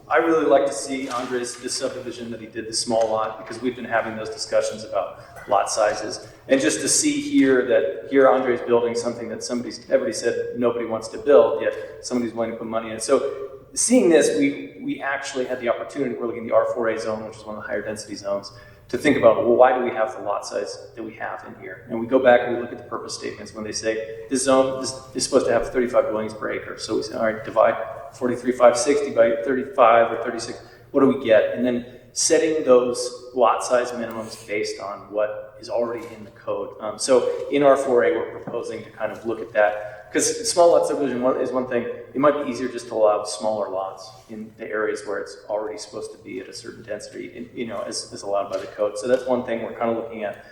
I really like to see Andre's, this subdivision that he did, the small lot, because we've been having those discussions about lot sizes. And just to see here that here Andre's building something that everybody said nobody wants to build, yet somebody's willing to put money in it. So seeing this, we actually had the opportunity, we're looking at the R4A zone, which is one of the higher density zones, to think about, well, why do we have the lot size that we have in here? And we go back and we look at the purpose statements when they say this zone is supposed to have 35 dwellings per acre. So we say, all right, divide 43,560 by 35 or 36, what do we get? And then setting those lot size minimums based on what is already in the code. So in R4A, we're proposing to kind of look at that. Because small lot subdivision is one thing. It might be easier just to allow smaller lots in the areas where it's already supposed to be at a certain density, as allowed by the code. So that's one thing we're kind of looking at.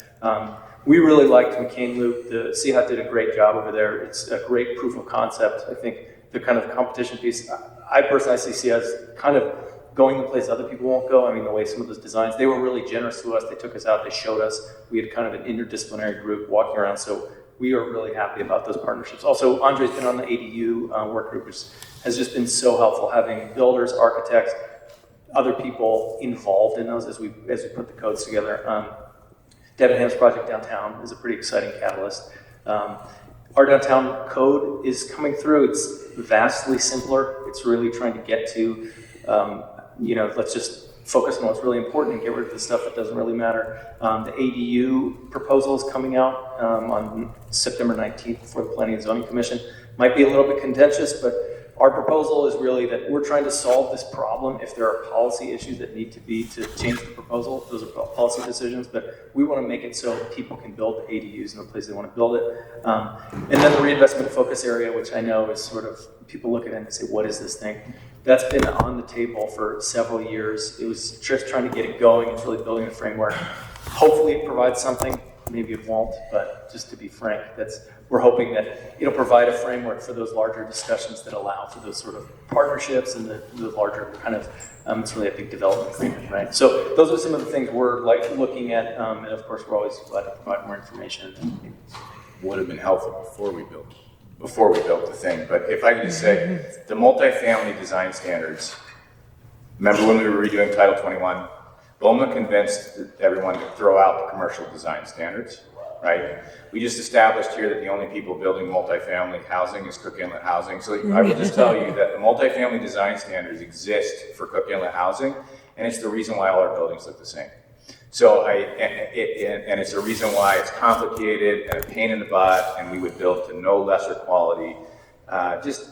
We really liked McCain Loop. The CHOT did a great job over there. It's a great proof of concept. I think the kind of competition piece, I personally see as kind of going to places other people won't go. I mean, the way some of those designs, they were really generous to us. They took us out, they showed us. We had kind of an interdisciplinary group walking around. So we are really happy about those partnerships. Also, Andre's been on the ADU work group, which has just been so helpful, having builders, architects, other people involved in those as we put the codes together. Devin Ham's project downtown is a pretty exciting catalyst. Our downtown code is coming through. It's vastly simpler. It's really trying to get to, let's just focus on what's really important and get rid of the stuff that doesn't really matter. The ADU proposal is coming out on September 19th before the Planning and Zoning Commission. Might be a little bit contentious, but our proposal is really that we're trying to solve this problem. If there are policy issues that need to change the proposal, those are policy decisions, but we want to make it so people can build ADUs in the place they want to build it. And then the reinvestment focus area, which I know is sort of, people look at it and say, what is this thing? That's been on the table for several years. It was just trying to get it going. It's really building a framework. Hopefully it provides something. Maybe it won't, but just to be frank, we're hoping that it'll provide a framework for those larger discussions that allow for those sort of partnerships and the larger kind of, it's really a big development agreement, right? So those are some of the things we're looking at, and of course we're always glad to provide more information. Would have been helpful before we built. before we built the thing, but if I could just say, the multifamily design standards, remember when we were redoing Title 21? BOMA convinced everyone to throw out the commercial design standards, right? We just established here that the only people building multifamily housing is Cook Inlet Housing. So I will just tell you that the multifamily design standards exist for Cook Inlet Housing, and it's the reason why all our buildings look the same. So and it's a reason why it's complicated and a pain in the butt, and we would build to no lesser quality. Just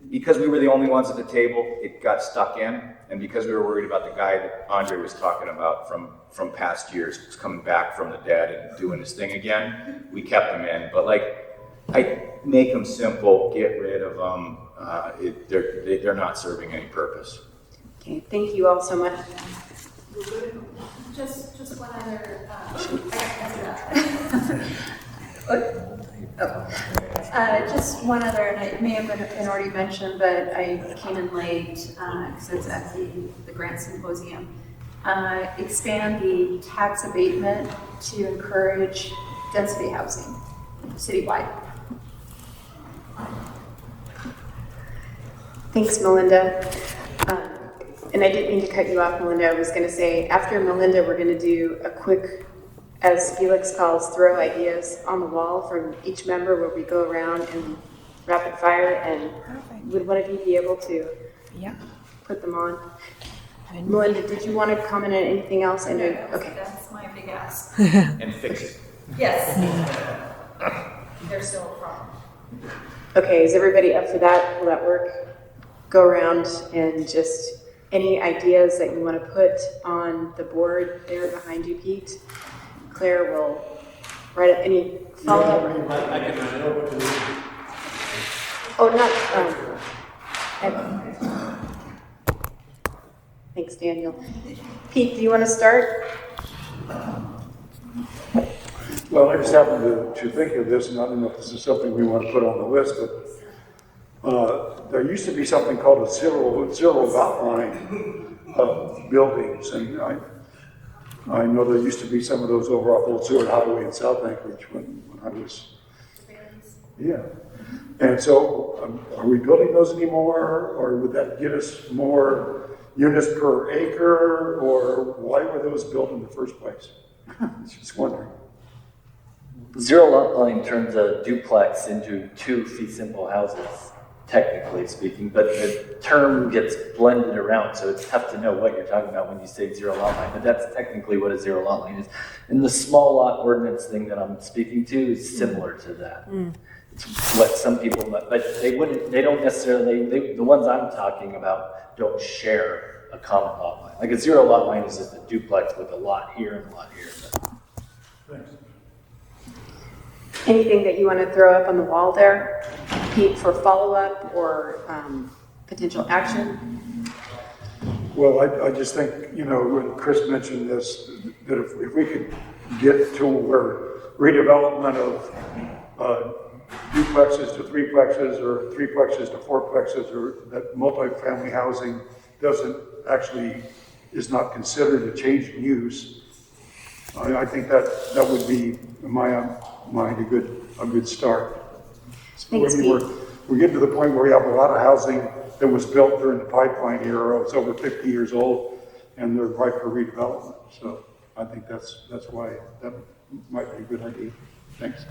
because we were the only ones at the table, it got stuck in, and because we were worried about the guy that Andre was talking about from past years, who's coming back from the dead and doing his thing again, we kept them in. But like, I make them simple, get rid of them. They're not serving any purpose. Okay, thank you all so much. Just one other, just one other, and it may have been already mentioned, but I came in late because it's at the Grant Symposium. Expand the tax abatement to encourage density housing citywide. Thanks, Melinda. And I didn't mean to cut you off, Melinda. I was going to say, after Melinda, we're going to do a quick, as Felix calls, throw ideas on the wall from each member where we go around and rapid fire. And would one of you be able to put them on? Melinda, did you want to comment on anything else? I know. Okay. That's my big ask. And fix it. Yes. There's still a problem. Okay, is everybody up for that? Will that work? Go around and just any ideas that you want to put on the board there behind you, Pete. Claire will write up any follow-up. Thanks, Daniel. Pete, do you want to start? Well, I just happened to think of this, and I don't know if this is something we want to put on the list, but there used to be something called a zero lot line of buildings, and I know there used to be some of those over off Old Seward Highway in South Anchorage when I was, And so, are we building those anymore, or would that get us more units per acre, or why were those built in the first place? Just wondering. Zero lot line turns a duplex into two fee simple houses, technically speaking, but the term gets blended around, so it's tough to know what you're talking about when you say zero lot line, but that's technically what a zero lot line is. And the small lot ordinance thing that I'm speaking to is similar to that. It's what some people, but they don't necessarily, the ones I'm talking about don't share a common lot line. Like a zero lot line is just a duplex with a lot here and a lot here. Thanks. Anything that you want to throw up on the wall there, Pete, for follow-up or potential action? Well, I just think, when Chris mentioned this, that if we could get to where redevelopment of duplexes to threeplexes or threeplexes to fourplexes, or that multifamily housing is not considered a change in use, I think that would be, in my mind, a good start. Thanks, we're getting to the point where we have a lot of housing that was built during the pipeline era. It's over 50 years old, and they're ripe for redevelopment. So I think that's why that might be a good idea. Thanks.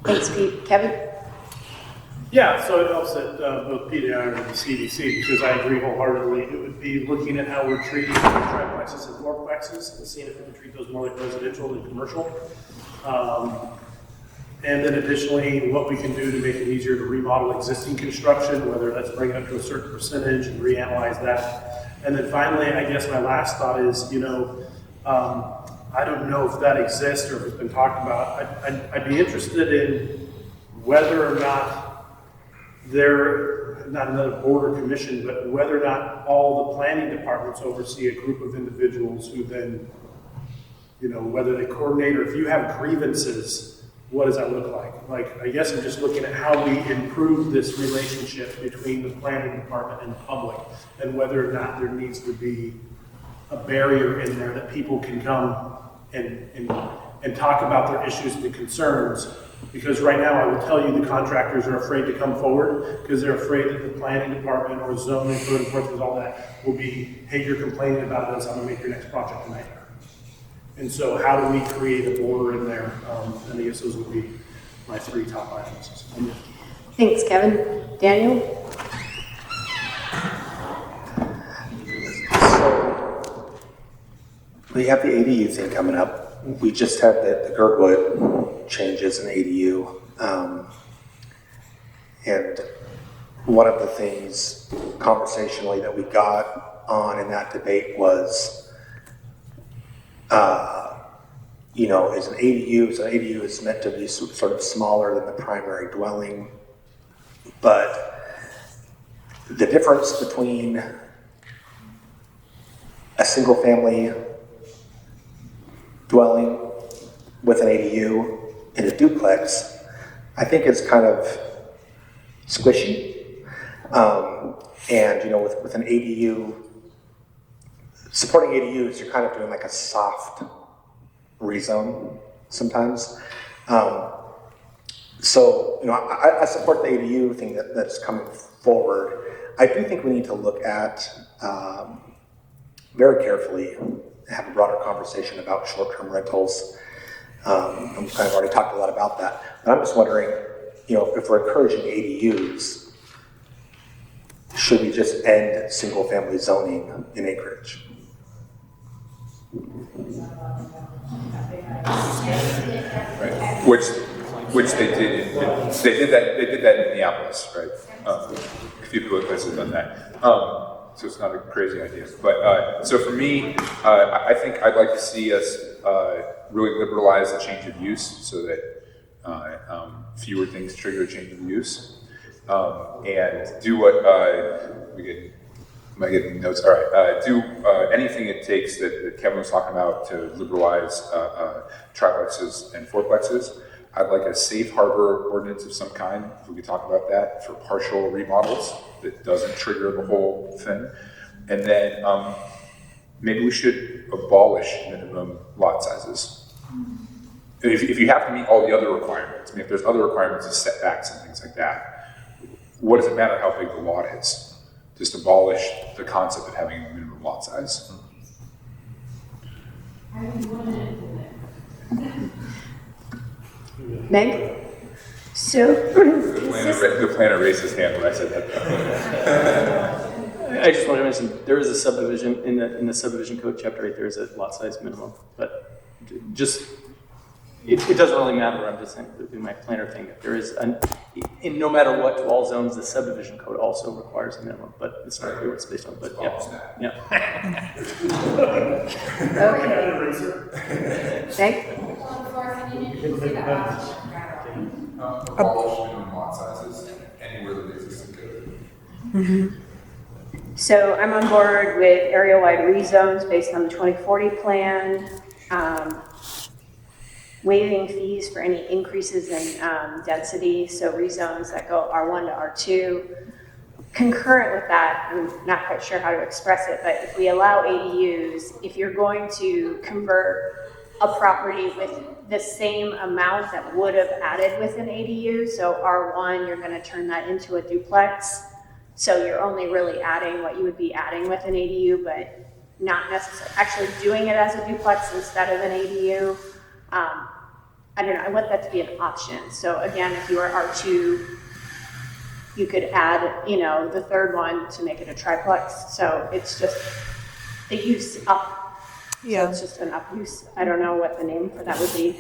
Thanks, Pete. Kevin? Yeah, so it helps that both Pete and I are with the CDC, because I agree wholeheartedly. It would be looking at how we're treating triplexes and fourplexes and seeing if we can treat those more like residential than commercial. And then additionally, what we can do to make it easier to remodel existing construction, whether that's bring it up to a certain percentage and reanalyze that. And then finally, I guess my last thought is, I don't know if that exists or if it's been talked about. I'd be interested in whether or not not another board or commission, but whether or not all the planning departments oversee a group of individuals who then, whether they coordinate or if you have grievances, what does that look like? Like, I guess I'm just looking at how we improve this relationship between the planning department and the public, and whether or not there needs to be a barrier in there that people can come and talk about their issues and concerns. Because right now, I will tell you, the contractors are afraid to come forward because they're afraid that the planning department or zoning, code enforcement, all that will be, hey, you're complaining about this, I'm gonna make your next project a nightmare. And so how do we create a border in there? And I guess those would be my 3 top items. Thanks, Kevin. Daniel? We have the ADU thing coming up. We just had the Girdwood changes in ADU. And one of the things conversationally that we got on in that debate was, you know, is an ADU is meant to be sort of smaller than the primary dwelling, but the difference between a single family dwelling with an ADU and a duplex, I think is kind of squishy. And you know, with an ADU, supporting ADUs, you're kind of doing like a soft rezone sometimes. So, you know, I support the ADU thing that's coming forward. I do think we need to look at very carefully, have a broader conversation about short-term rentals. And we've kind of already talked a lot about that. But I'm just wondering, you know, if we're encouraging ADUs, should we just end single-family zoning in acreage? Right. Which they did. They did that in Minneapolis, right? A few places have done that. So it's not a crazy idea. But so for me, I think I'd like to see us really liberalize the change of use so that fewer things trigger a change of use. And do what am I getting notes? All right. Do anything it takes that Kevin was talking about to liberalize triplexes and fourplexes. I'd like a safe harbor ordinance of some kind, if we could talk about that, for partial remodels that doesn't trigger the whole thing. And then maybe we should abolish minimum lot sizes. If you have to meet all the other requirements, I mean, if there's other requirements of setbacks and things like that, what does it matter how big the lot is? Just abolish the concept of having a minimum lot size. Meg? So, the planner raised his hand when I said that. I just want to mention, there is a subdivision, in the subdivision code chapter 8, there is a lot size minimum, but just, it doesn't really matter, I'm just saying, in my planner thing, that there is, in no matter what, to all zones, the subdivision code also requires a minimum, but it's not clear what it's based on, but yeah. Okay. Meg? Abolish minimum lot sizes anywhere that exists in code. Mm-hmm. So I'm on board with area-wide rezones based on the 2040 plan, waiving fees for any increases in density, so rezones that go R1 to R2. Concurrent with that, I'm not quite sure how to express it, but if we allow ADUs, if you're going to convert a property with the same amount that would have added with an ADU, so R1, you're going to turn that into a duplex. So you're only really adding what you would be adding with an ADU, but not necessarily actually doing it as a duplex instead of an ADU. I don't know, I want that to be an option. So again, if you are R2, you could add, you know, the third one to make it a triplex. So it's just the use up. Yeah. So it's just an up use. I don't know what the name for that would be.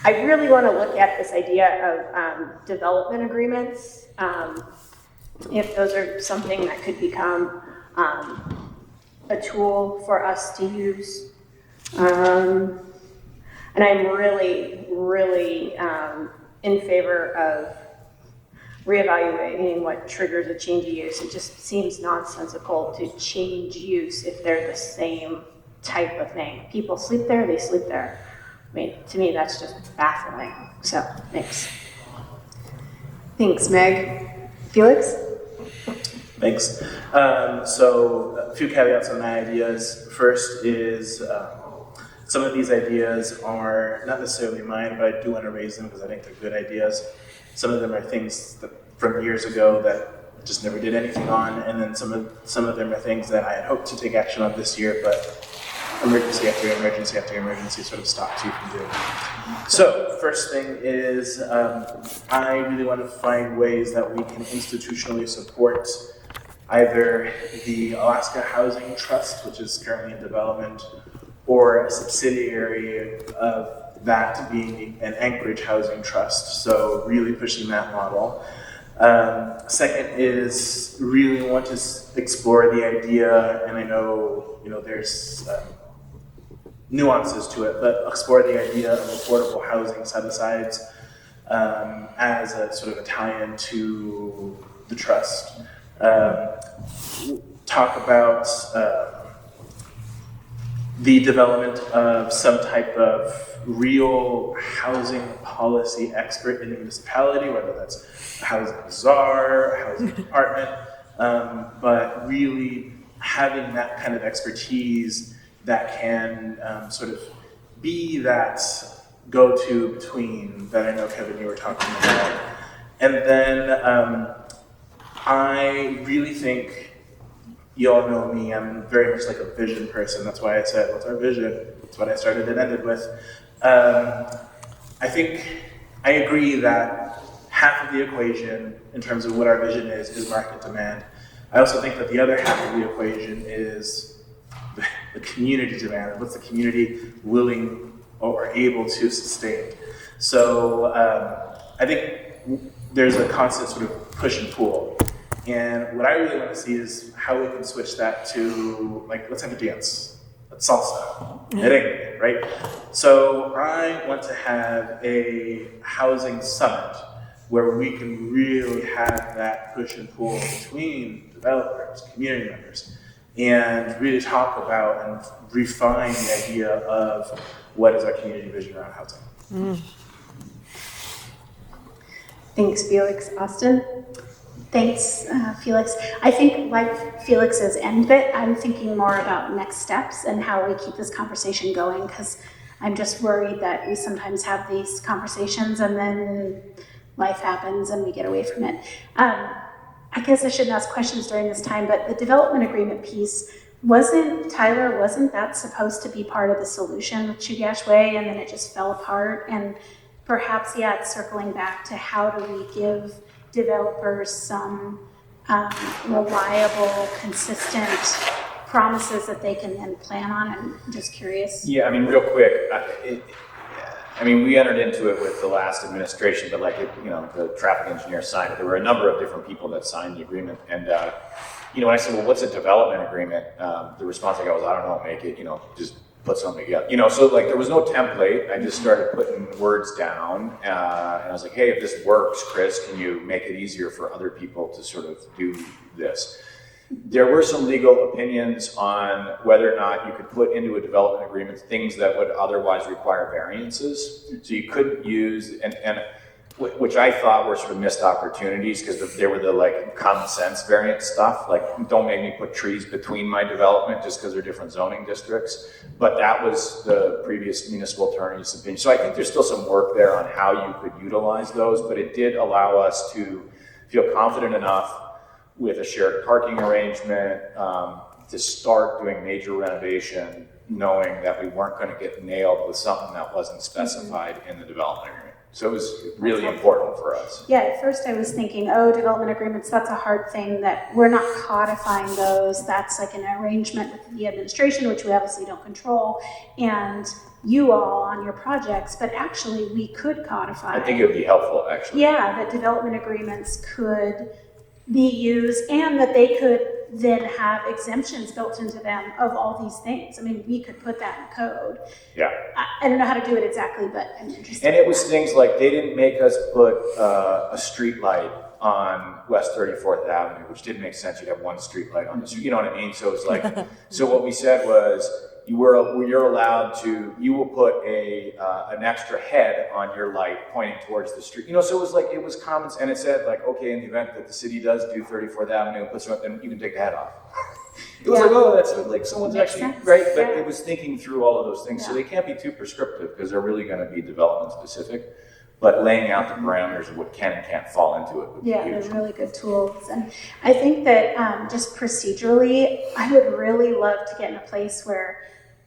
I really want to look at this idea of development agreements, if those are something that could become a tool for us to use. And I'm really, really in favor of reevaluating what triggers a change of use. It just seems nonsensical to change use if they're the same type of thing. People sleep there, they sleep there. I mean, to me, that's just baffling. So, thanks. Thanks, Meg. Felix? Thanks. So a few caveats on my ideas. First is some of these ideas are not necessarily mine, but I do want to raise them because I think they're good ideas. Some of them are things that, from years ago that I just never did anything on, and then some of them are things that I had hoped to take action on this year, but emergency after emergency after emergency sort of stopped you from doing it. So, first thing is I really want to find ways that we can institutionally support either the Alaska Housing Trust, which is currently in development, or a subsidiary of that being an Anchorage Housing Trust. So really pushing that model. Second is really want to explore the idea, and I know there's nuances to it, but explore the idea of affordable housing set-asides as a sort of a tie-in to the trust. Talk about the development of some type of real housing policy expert in the municipality, whether that's a housing bazaar, a housing department, but really having that kind of expertise that can sort of be that go-to between that I know, Kevin, you were talking about. And then I really think, you all know me, I'm very much like a vision person. That's why I said, what's our vision? That's what I started and ended with. I think I agree that half of the equation in terms of what our vision is market demand. I also think that the other half of the equation is the community demand. What's the community willing or able to sustain? So I think there's a constant sort of push and pull. And what I really want to see is how we can switch that to, like, let's have a dance. Let's salsa. Merengue, right? So I want to have a housing summit where we can really have that push and pull between developers, community members, and really talk about and refine the idea of what is our community vision around housing. Thanks, Felix. Austin? Thanks, Felix. I think, like Felix's end bit, I'm thinking more about next steps and how we keep this conversation going, because I'm just worried that we sometimes have these conversations and then life happens and we get away from it. I guess I shouldn't ask questions during this time, but the development agreement piece, wasn't that supposed to be part of the solution with Chugach Way, and then it just fell apart? And perhaps, it's circling back to how do we give developers some reliable, consistent promises that they can then plan on? I'm just curious. Yeah, I mean, real quick, we entered into it with the last administration, but the traffic engineer signed it. There were a number of different people that signed the agreement. And, when I said, well, what's a development agreement? The response I got was, I don't know, make it, just put something together. So there was no template. I just started putting words down. And I was like, hey, if this works, Chris, can you make it easier for other people to sort of do this? There were some legal opinions on whether or not you could put into a development agreement things that would otherwise require variances. So you couldn't use, and which I thought were sort of missed opportunities, because there were the common sense variant stuff, like don't make me put trees between my development just because they're different zoning districts. But that was the previous municipal attorney's opinion. So I think there's still some work there on how you could utilize those, but it did allow us to feel confident enough with a shared parking arrangement to start doing major renovation, knowing that we weren't going to get nailed with something that wasn't specified in the development agreement. So it was really important for us. Yeah, at first I was thinking, development agreements, that's a hard thing, that we're not codifying those. That's like an arrangement with the administration, which we obviously don't control, and you all on your projects, but actually we could codify. I think it would be helpful, actually. Yeah, that development agreements could be used, and that they could then have exemptions built into them of all these things. I mean, we could put that in code. Yeah. I don't know how to do it exactly, but I'm interested. And it was things like they didn't make us put a street light on West 34th Avenue, which didn't make sense. You'd have one street light on the street, you know what I mean? So it was like, so what we said was, you're allowed to, you will put an extra head on your light pointing towards the street. So it was common, and it said like, okay, in the event that the city does do 34th Avenue, then you can take the head off. It was like, oh, that's like someone's Makes actually, sense. right? But Yeah. it was thinking through all of those things. So they can't be too prescriptive because they're really going to be development specific. But laying out the parameters of what can and can't fall into it would be Yeah, huge. they're really good tools. And I think that just procedurally, I would really love to get in a place where,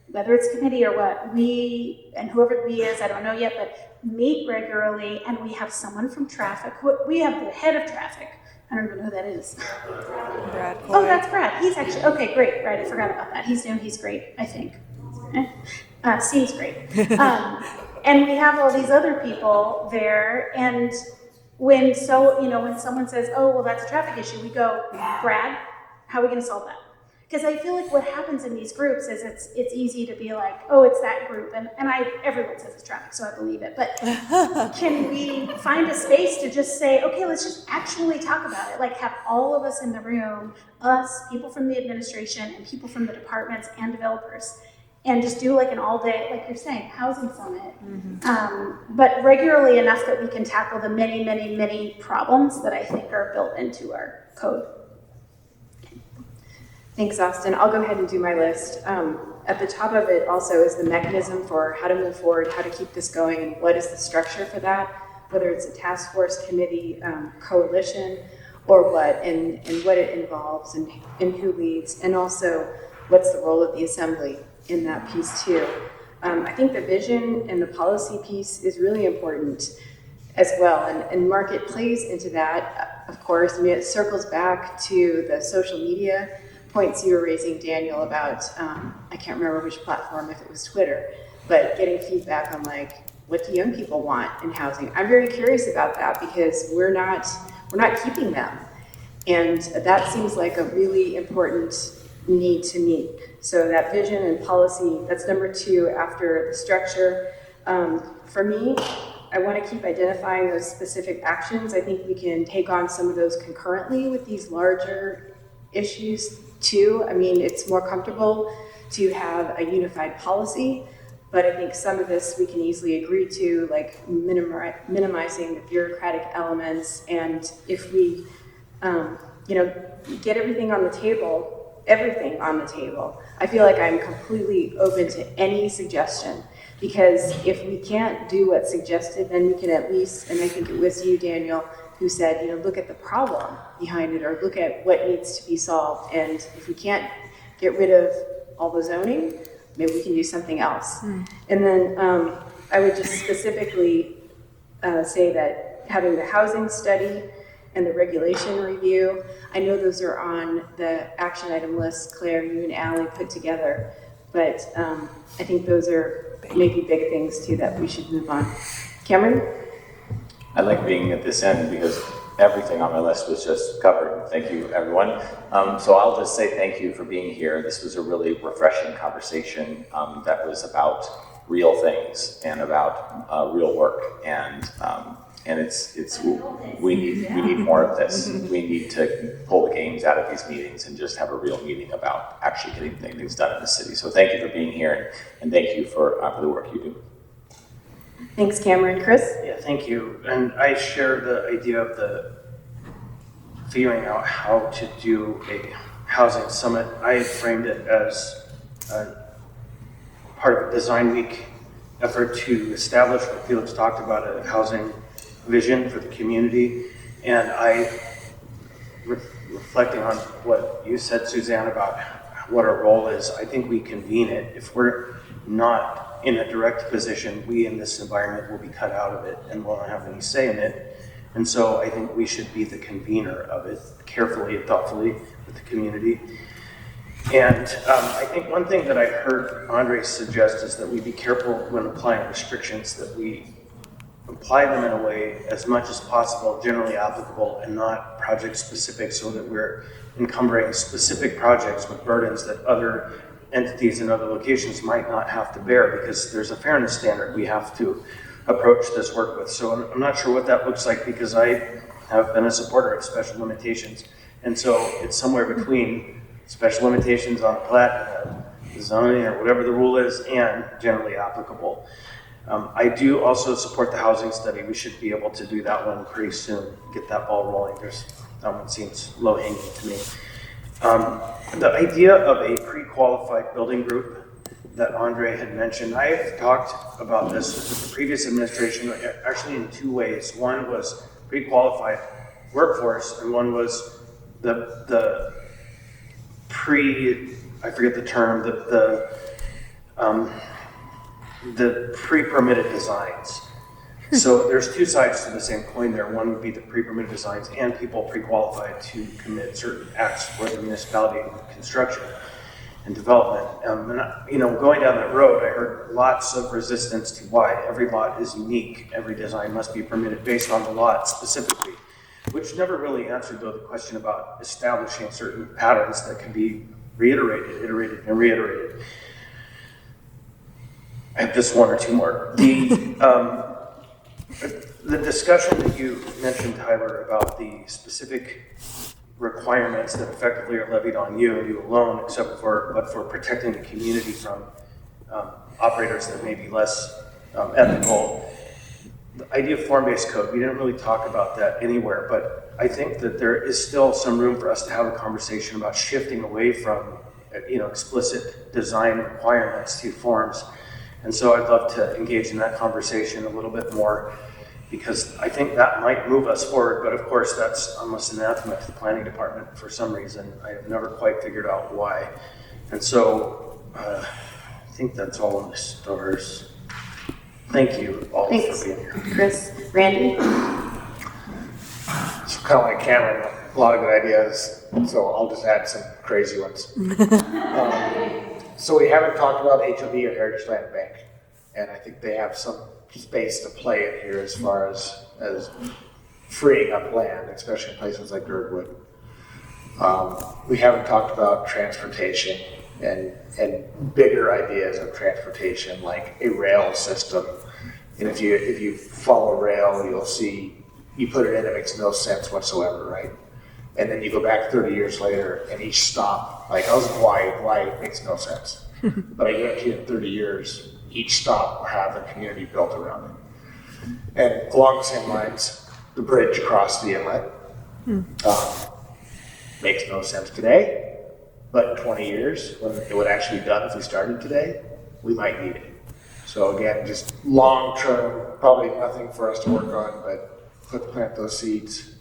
whether it's committee or what, we, and whoever we is, I don't know yet, but meet regularly, and we have someone from traffic. We have the head of traffic. I don't even know who that is. Brad. Oh, that's Brad. He's actually, okay, great. Right, I forgot about that. He's new, he's great, I think. Seems great. And we have all these other people there, and when someone says, oh, well, that's a traffic issue, we go, Brad, how are we going to solve that? Because I feel like what happens in these groups is it's easy to be like, oh, it's that group, and everyone says it's traffic, so I believe it. But can we find a space to just say, okay, let's just actually talk about it? Like have all of us in the room, us, people from the administration, and people from the departments and developers, and just do like an all-day, like you're saying, housing summit, but regularly enough that we can tackle the many, many, many problems that I think are built into our code. Thanks, Austin. I'll go ahead and do my list. At the top of it also is the mechanism for how to move forward, how to keep this going, and what is the structure for that, whether it's a task force, committee, coalition, or what, and what it involves, and who leads, and also what's the role of the assembly in that piece too. I think the vision and the policy piece is really important as well, and market plays into that, of course. I mean, it circles back to the social media points you were raising, Daniel, about, I can't remember which platform, if it was Twitter, but getting feedback on like, what do young people want in housing? I'm very curious about that because we're not keeping them. And that seems like a really important need to meet. So that vision and policy, that's number 2 after the structure. For me, I want to keep identifying those specific actions. I think we can take on some of those concurrently with these larger issues too. I mean, it's more comfortable to have a unified policy, but I think some of this we can easily agree to, like minimizing the bureaucratic elements. And if we, get everything on the table, I feel like I'm completely open to any suggestion, because if we can't do what's suggested, then we can at least, and I think it was you, Daniel, who said, look at the problem behind it, or look at what needs to be solved. And if we can't get rid of all the zoning, maybe we can do something else. And then I would just specifically say that having the housing study and the regulation review, I know those are on the action item list Claire, you and Allie put together, but I think those are maybe big things too that we should move on. Cameron? I like being at this end because everything on my list was just covered. Thank you, everyone. So I'll just say thank you for being here. This was a really refreshing conversation that was about real things and about real work. And we need more of this. We need to pull the games out of these meetings and just have a real meeting about actually getting things done in the city. So thank you for being here, and thank you for the work you do. Thanks, Cameron. Chris? Yeah, thank you. And I share the idea of the figuring out how to do a housing summit. I had framed it as part of a design week effort to establish what Felix talked about, a housing vision for the community. And reflecting on what you said, Suzanne, about what our role is, I think we convene it. If we're not in a direct position, we in this environment will be cut out of it and won't have any say in it. And so I think we should be the convener of it, carefully and thoughtfully with the community. And I think one thing that I heard Andre suggest is that we be careful when applying restrictions, that we apply them in a way as much as possible, generally applicable, and not project specific, so that we're encumbering specific projects with burdens that other entities in other locations might not have to bear, because there's a fairness standard we have to approach this work with. So I'm not sure what that looks like, because I have been a supporter of special limitations. And so it's somewhere between special limitations on a plat and a zoning or whatever the rule is, and generally applicable. I do also support the housing study. We should be able to do that one pretty soon, get that ball rolling. That one seems low hanging to me. The idea of a pre-qualified building group that Andre had mentioned, I have talked about this with the previous administration actually in two ways. One was pre-qualified workforce, and one was the I forget the term, the pre-permitted designs. So there's two sides to the same coin there. One would be the pre-permitted designs and people pre-qualified to commit certain acts for the municipality in construction and development. And going down that road, I heard lots of resistance to why every lot is unique. Every design must be permitted based on the lot specifically, which never really answered, though, the question about establishing certain patterns that can be reiterated, iterated, and reiterated. I have just one or two more. The discussion that you mentioned, Tyler, about the specific requirements that effectively are levied on you and you alone, but for protecting the community from operators that may be less ethical. The idea of form-based code, we didn't really talk about that anywhere, but I think that there is still some room for us to have a conversation about shifting away from explicit design requirements to forms. And so I'd love to engage in that conversation a little bit more, because I think that might move us forward. But of course, that's almost anathema to the planning department for some reason. I have never quite figured out why. And so I think that's all in the stars. Thank you all for being here. Chris, Randy? So kind of like Cameron, a lot of good ideas, so I'll just add some crazy ones. So we haven't talked about HOB or Heritage Land Bank, and I think they have some space to play in here as far as freeing up land, especially in places like Girdwood. We haven't talked about transportation and bigger ideas of transportation, like a rail system. And if you follow rail, you'll see you put it in, it makes no sense whatsoever, right? And then you go back 30 years later, and each stop, like I was in Hawaii it makes no sense. But I guarantee in 30 years, each stop will have a community built around it. And along the same lines, the bridge across the inlet makes no sense today, but in 20 years, when it would actually be done if we started today, we might need it. So again, just long term, probably nothing for us to work on, but plant those seeds.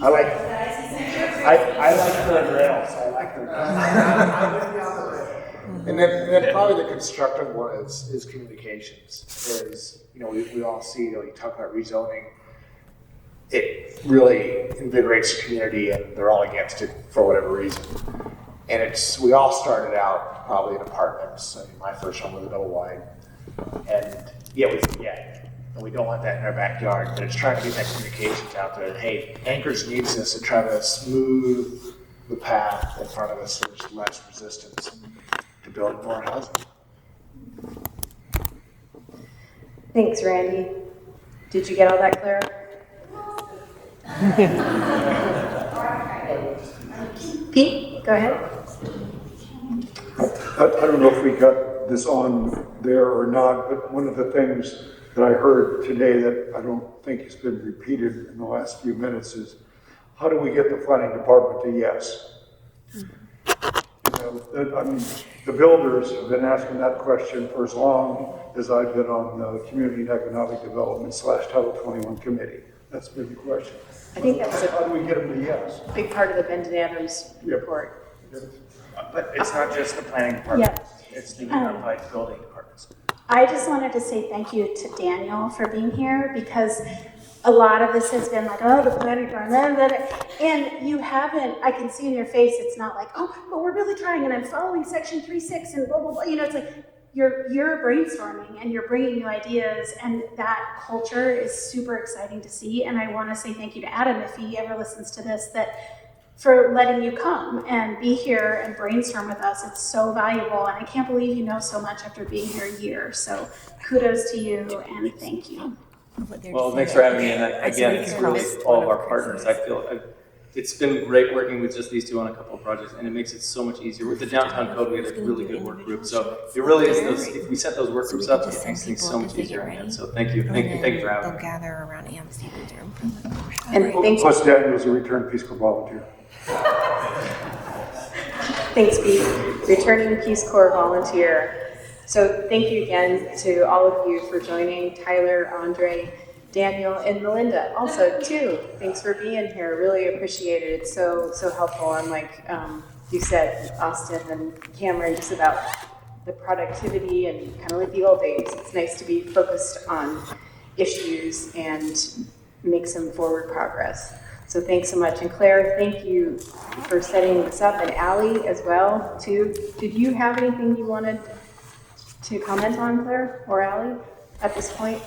I like the rails. I like the rails. And then probably the constructive one is communications. We all see, you talk about rezoning, it really invigorates the community, and they're all against it for whatever reason. And we all started out probably in apartments. I mean, my first one was a double wide, and we forget. And we don't want that in our backyard, but it's trying to get that communications out there. Hey, Anchorage needs this to try to smooth the path in front of us so there's less resistance to building more housing. Thanks, Randy. Did you get all that, Clara? Pete, go ahead. I don't know if we got this on there or not, but one of the things that I heard today that I don't think has been repeated in the last few minutes is, how do we get the planning department to yes? The builders have been asking that question for as long as I've been on the Community and Economic Development / Title 21 committee. That's been the question. I think that was how do we get them to yes? Big part of the Benton Adams report. But it's not just the planning department. Yeah. It's the unified building departments. I just wanted to say thank you to Daniel for being here, because a lot of this has been like, oh, the planning department, and you haven't, I can see in your face, it's not like, oh, but we're really trying, and I'm following section 3.6 and blah, blah, blah. It's like, you're brainstorming and you're bringing new ideas, and that culture is super exciting to see. And I want to say thank you to Adam, if he ever listens to this, for letting you come and be here and brainstorm with us. It's so valuable, and I can't believe you know so much after being here a year. So kudos to you and thank you. Well, thanks for having me. And again, it's really all of our partners. I feel it's been great working with just these two on a couple of projects, and it makes it so much easier. With the downtown code, we had a really good work group, so it really is those, if we set those work groups up, it makes things so much easier. And so thank you for having me. Gather around Stevens room. And thanks, Plus Daniel's a return Peace Corps volunteer. thanks, Pete. Returning Peace Corps volunteer. So thank you again to all of you for joining, Tyler, Andre, Daniel, and Melinda. Also, too, thanks for being here. Really appreciate it. It's so helpful. And like you said, Austin and Cameron, just about the productivity and kind of like the old days. It's nice to be focused on issues and make some forward progress. So thanks so much. And Claire, thank you for setting this up, and Allie as well, too. Did you have anything you wanted to comment on, Claire or Allie, at this point?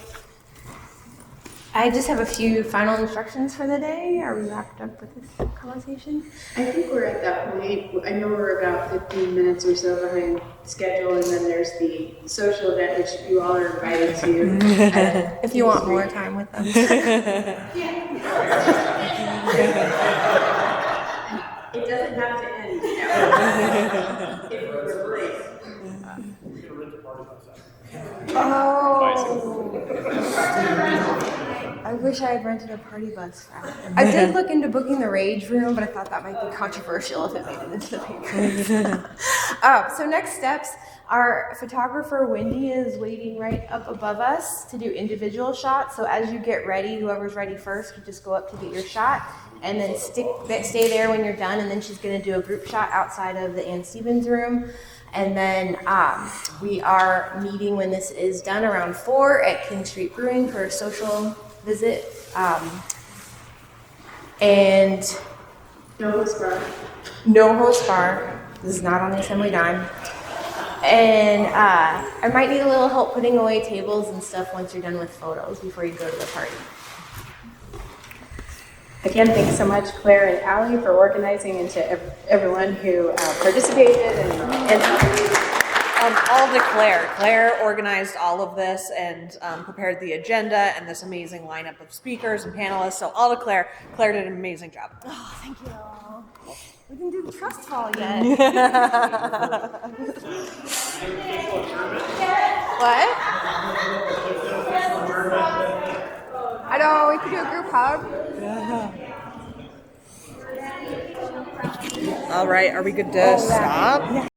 I just have a few final instructions for the day. Are we wrapped up with this conversation? I think we're at that point. I know we're about 15 minutes or so behind schedule, and then there's the social event, which you all are invited to. If you want more time with them. It doesn't have to end. If we were free. I wish I had rented a party bus. I did look into booking the Rage Room, but I thought that might be controversial if it made it into the paper. So next steps, our photographer Wendy is waiting right up above us to do individual shots. So as you get ready, whoever's ready first, you just go up to get your shot, and then stay there when you're done. And then she's going to do a group shot outside of the Ann Stevens room. And then we are meeting when this is done around 4 at King Street Brewing for a social visit. And no host bar. No host bar. This is not on the assembly dime. And I might need a little help putting away tables and stuff once you're done with photos before you go to the party. Again, thanks so much, Claire and Allie, for organizing, and to everyone who participated and all to Claire. Claire organized all of this and prepared the agenda and this amazing lineup of speakers and panelists. So all to Claire. Claire did an amazing job. Oh, thank you all. We didn't do the trust fall yet. What? I know, we could do a group hug. All right, are we good to stop?